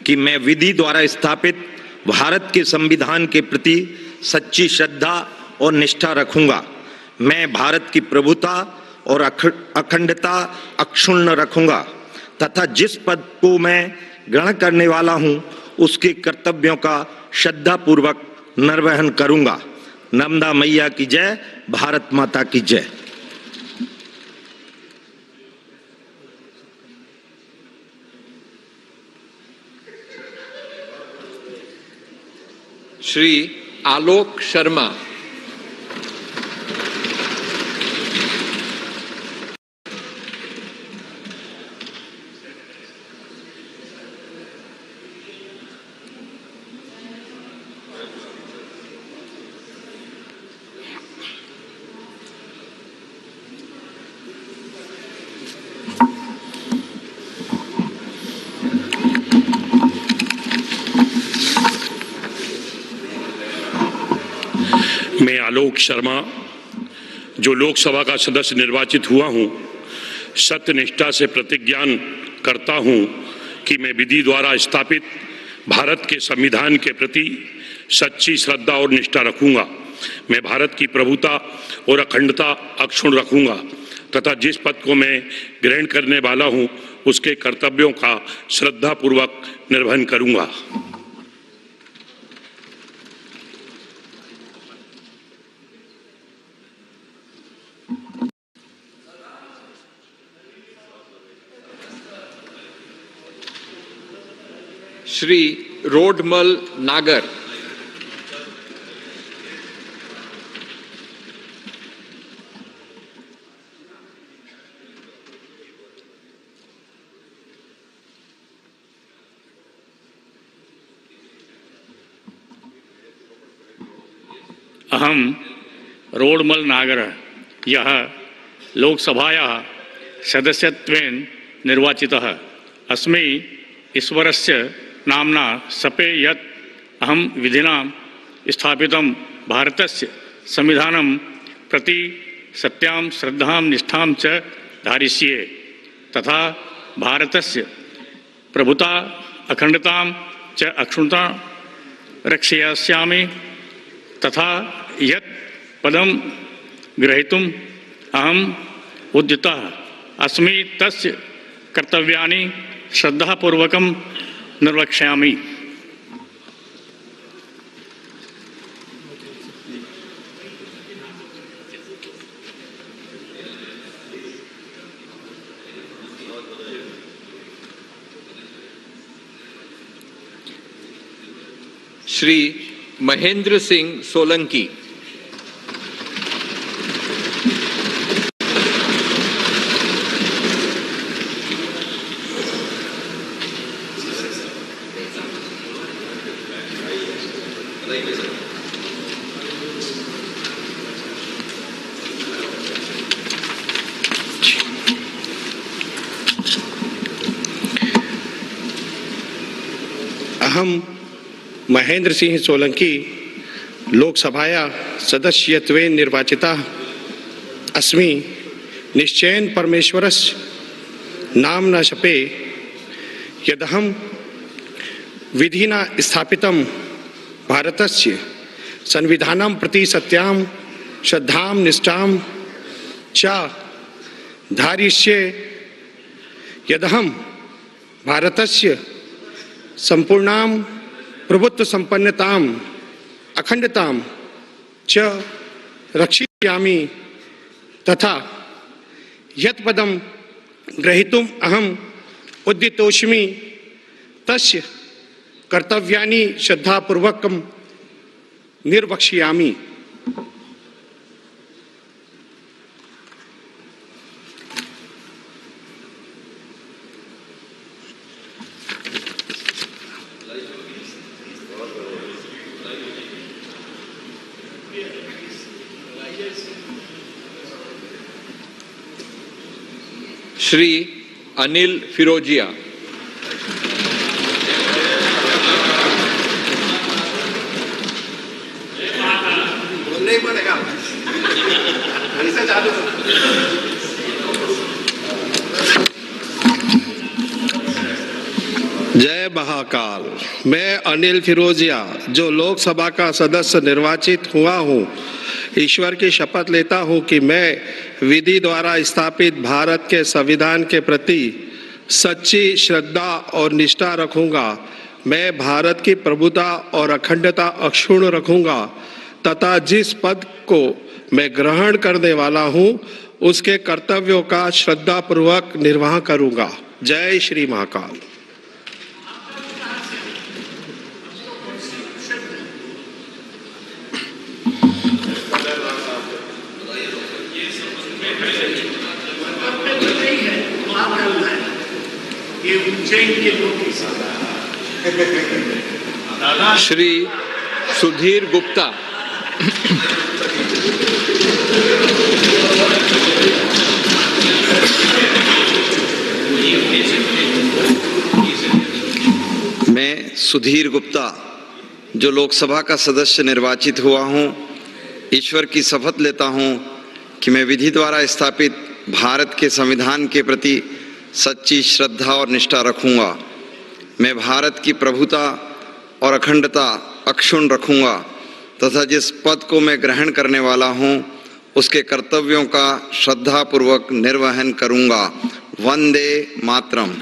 कि मैं विधि द्वारा स्थापित भारत के संविधान के प्रति सच्ची श्रद्धा और निष्ठा रखूंगा। मैं भारत की प्रभुता और अखंडता अक्षुण्ण रखूंगा तथा जिस पद को मैं ग्रहण करने वाला हूं उसके कर्तव्यों का श्रद्धापूर्वक निर्वहन करूंगा। नर्मदा मैया की जय, भारत माता की जय।
श्री आलोक शर्मा।
मैं आलोक शर्मा जो लोकसभा का सदस्य निर्वाचित हुआ हूं, सत्यनिष्ठा से प्रतिज्ञान करता हूं कि मैं विधि द्वारा स्थापित भारत के संविधान के प्रति सच्ची श्रद्धा और निष्ठा रखूंगा। मैं भारत की प्रभुता और अखंडता अक्षुण्ण रखूंगा तथा जिस पद को मैं ग्रहण करने वाला हूं उसके कर्तव्यों का श्रद्धापूर्वक निर्वहन करूंगा।
श्री रोडमल नागर।
अहम रोडमल नागर यह लोकसभायाः सदस्यत्वेन निर्वाचितः अस्मि। ईश्वरस्य नाम्ना सपे यत् अहं विधिना स्थापितं भारतस्य संविधानं प्रति सत्यां श्रद्धां निष्ठां च धारयिष्ये तथा भारतस्य प्रभुता अखंडतां च अक्षुण्णतां रक्षयिष्यामि तथा यत् पदं ग्रहीतुम् अहम् उद्यतः अस्मि तस्य कर्तव्यानि श्रद्धापूर्वकं निर्वक्ष्यामि।
श्री महेंद्र सिंह सोलंकी।
अहम महेंद्र सिंह सोलंकी लोकसभाया सदस्यत्वेन निर्वाचितः अस्मि। निश्चयेन परमेश्वरस्य नाम्ना शपे यदहं विधिना स्थापितं भारतस्य संविधानं प्रति सत्यां श्रद्धां निष्ठां च धारयिष्ये यदहं भारतस्य संपूर्णां प्रभुत्व संपन्नतां अखंडतां च रक्षयिष्यामि तथा यत् पदं ग्रहीतुम् अहम् उद्यतोऽस्मि तस्य कर्तव्यानि श्रद्धापूर्वकं निर्वक्ष्यामि।
श्री अनिल फिरोजिया।
जय महाकाल। मैं अनिल फिरोजिया जो लोकसभा का सदस्य निर्वाचित हुआ हूँ, ईश्वर की शपथ लेता हूँ कि मैं विधि द्वारा स्थापित भारत के संविधान के प्रति सच्ची श्रद्धा और निष्ठा रखूंगा। मैं भारत की प्रभुता और अखंडता अक्षुण्ण रखूंगा तथा जिस पद को मैं ग्रहण करने वाला हूँ उसके कर्तव्यों का श्रद्धापूर्वक निर्वाह करूंगा। जय श्री महाकाल।
श्री सुधीर गुप्ता।
मैं सुधीर गुप्ता जो लोकसभा का सदस्य निर्वाचित हुआ हूँ, ईश्वर की शपथ लेता हूँ कि मैं विधि द्वारा स्थापित भारत के संविधान के प्रति सच्ची श्रद्धा और निष्ठा रखूंगा। मैं भारत की प्रभुता और अखंडता अक्षुण्ण रखूंगा तथा जिस पद को मैं ग्रहण करने वाला हूं उसके कर्तव्यों का श्रद्धापूर्वक निर्वहन करूंगा। वंदे मातरम।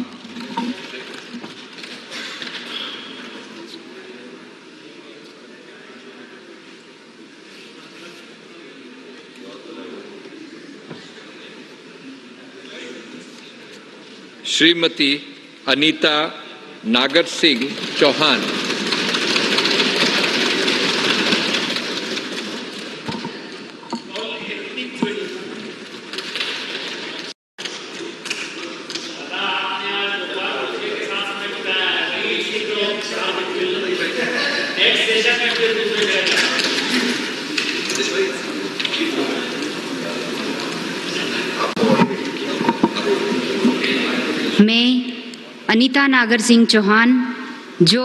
श्रीमती अनीता नागर सिंह चौहान।
मैं अनीता नागर सिंह चौहान जो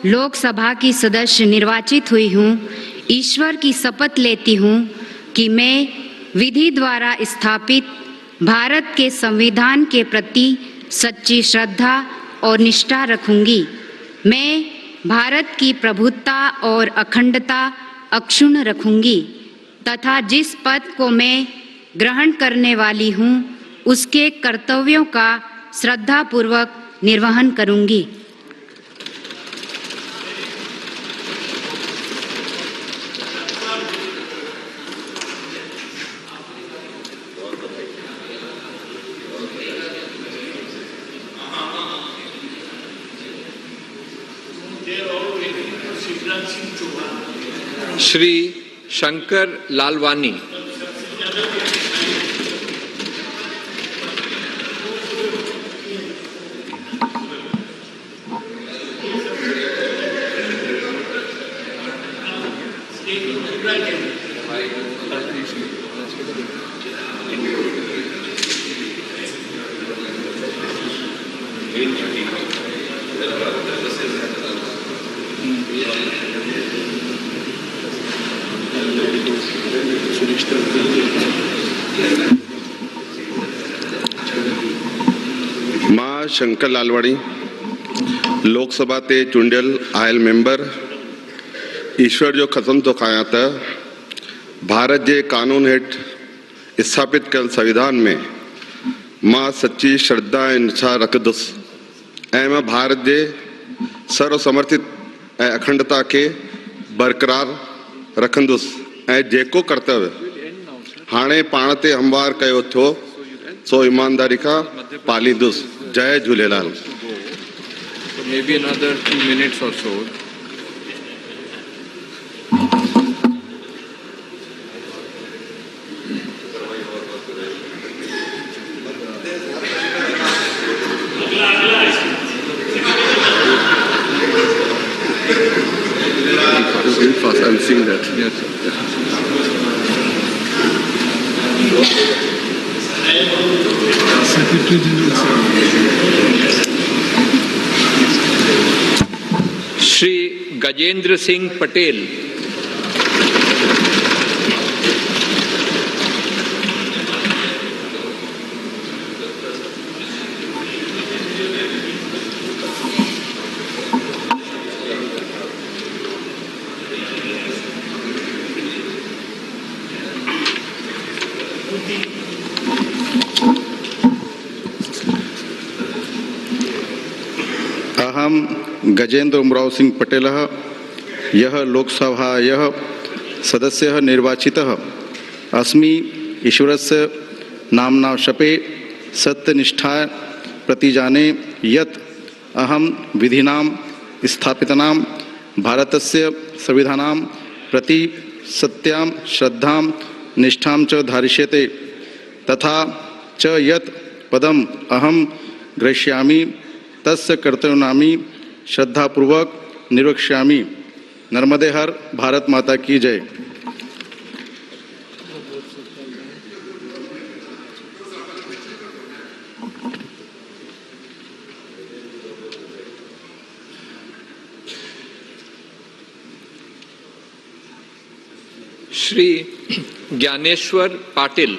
लोकसभा की सदस्य निर्वाचित हुई हूँ, ईश्वर की शपथ लेती हूँ कि मैं विधि द्वारा स्थापित भारत के संविधान के प्रति सच्ची श्रद्धा और निष्ठा रखूंगी। मैं भारत की प्रभुता और अखंडता अक्षुण्ण रखूंगी तथा जिस पद को मैं ग्रहण करने वाली हूँ उसके कर्तव्यों का श्रद्धापूर्वक निर्वहन करूंगी।
श्री शंकर लालवानी।
मां शंकर लालवाणी लोकसभा ते चूंडियल आयल मेंबर ईश्वर जो कसम तो खाया त भारत जे कानून हेठ स्थापित कल संविधान में मां सच्ची श्रद्धा ऐं निष्ठा रखंदुसि ऐं मां भारत जे सर्वसमर्थित ऐं अखंडता के बरक़रार रखंदुसि ऐं जेको कर्तव्य हाणे पाण ते हमवार कयो थियो सो ईमानदारी खां पालींदुसि। जय Jhulelal.
Maybe another 2 minutes or so.
I'm seeing that.
Shri Gajendra Singh Patel.
अहम गजेंद्र उमराव सिंह पटेल यह लोकसभायः सदस्यः निर्वाचितः अस्मि। ईश्वरस्य नाम्ना शपे सत्यनिष्ठा प्रतिजाने यत् अहम विधिनां स्थापितानां भारतस्य संविधानां प्रति सत्यां श्रद्धां निष्ठां च धारयिष्ये तथा च यत् पदम् अहं ग्रहीष्यामि तस्य कर्तव्यानि श्रद्धापूर्वक निर्वक्ष्यामि। नर्मदे हर भारत माता की जय।
श्री ज्ञानेश्वर पाटिल।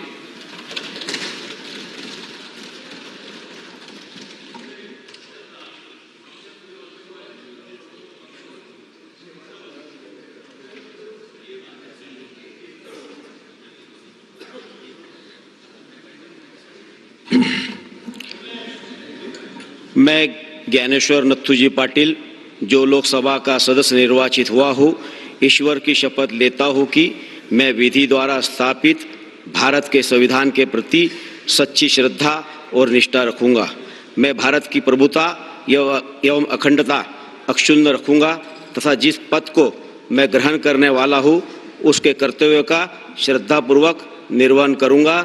मैं ज्ञानेश्वर नथुजी पाटिल जो लोकसभा का सदस्य निर्वाचित हुआ हूँ, ईश्वर की शपथ लेता हूँ कि मैं विधि द्वारा स्थापित भारत के संविधान के प्रति सच्ची श्रद्धा और निष्ठा रखूंगा। मैं भारत की प्रभुता एवं अखंडता अक्षुण्ण रखूंगा तथा जिस पद को मैं ग्रहण करने वाला हूँ उसके कर्तव्यों का श्रद्धापूर्वक निर्वहन करूंगा।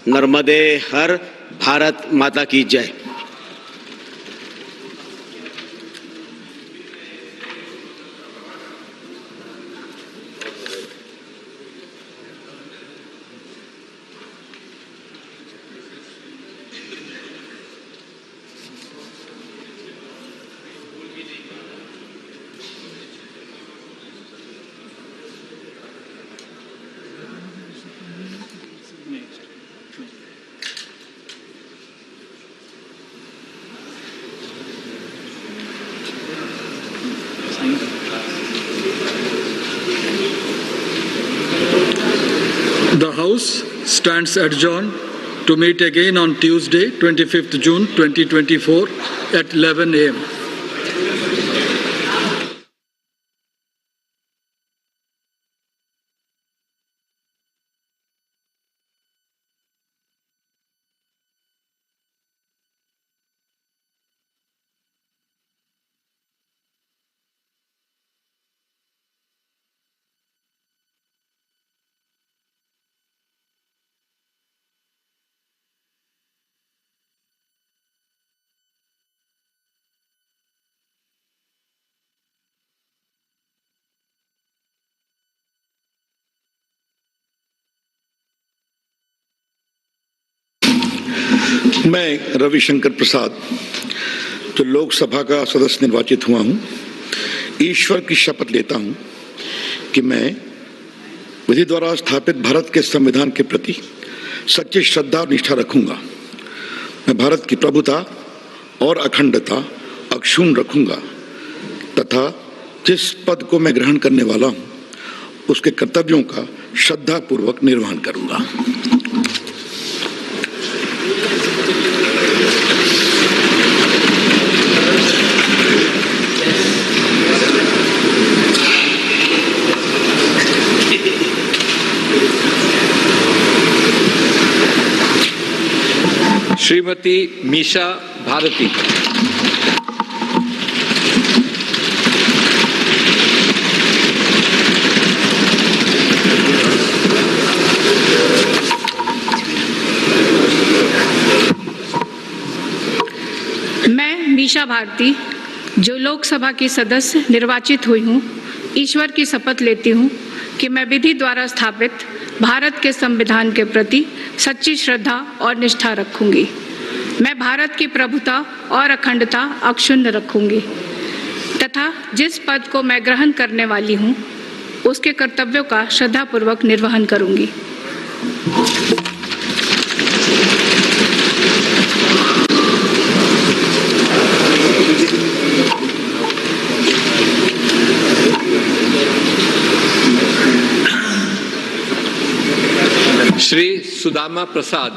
नर्मदे हर भारत माता की जय।
stands adjourned to meet again on Tuesday, 25th June 2024 at 11 a.m.
मैं रविशंकर प्रसाद जो लोकसभा का सदस्य निर्वाचित हुआ हूं, ईश्वर की शपथ लेता हूं कि मैं विधि द्वारा स्थापित भारत के संविधान के प्रति सच्ची श्रद्धा और निष्ठा रखूंगा। मैं भारत की प्रभुता और अखंडता अक्षुण्ण रखूंगा तथा जिस पद को मैं ग्रहण करने वाला हूं उसके कर्तव्यों का श्रद्धापूर्वक निर्वहन करूंगा।
श्रीमती मीशा भारती।
मैं मीशा भारती जो लोकसभा की सदस्य निर्वाचित हुई हूँ, ईश्वर की शपथ लेती हूँ कि मैं विधि द्वारा स्थापित भारत के संविधान के प्रति सच्ची श्रद्धा और निष्ठा रखूंगी। मैं भारत की प्रभुता और अखंडता अक्षुण्ण रखूंगी तथा जिस पद को मैं ग्रहण करने वाली हूँ उसके कर्तव्यों का श्रद्धापूर्वक निर्वहन करूंगी।
श्री सुदामा प्रसाद।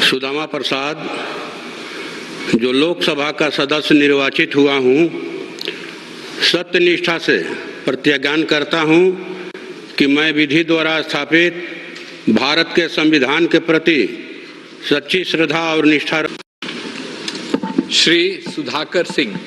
सुदामा प्रसाद जो लोकसभा का सदस्य निर्वाचित हुआ हूँ, सत्यनिष्ठा से प्रतिज्ञा करता हूँ कि मैं विधि द्वारा स्थापित भारत के संविधान के प्रति सच्ची श्रद्धा और निष्ठा।
श्री सुधाकर सिंह।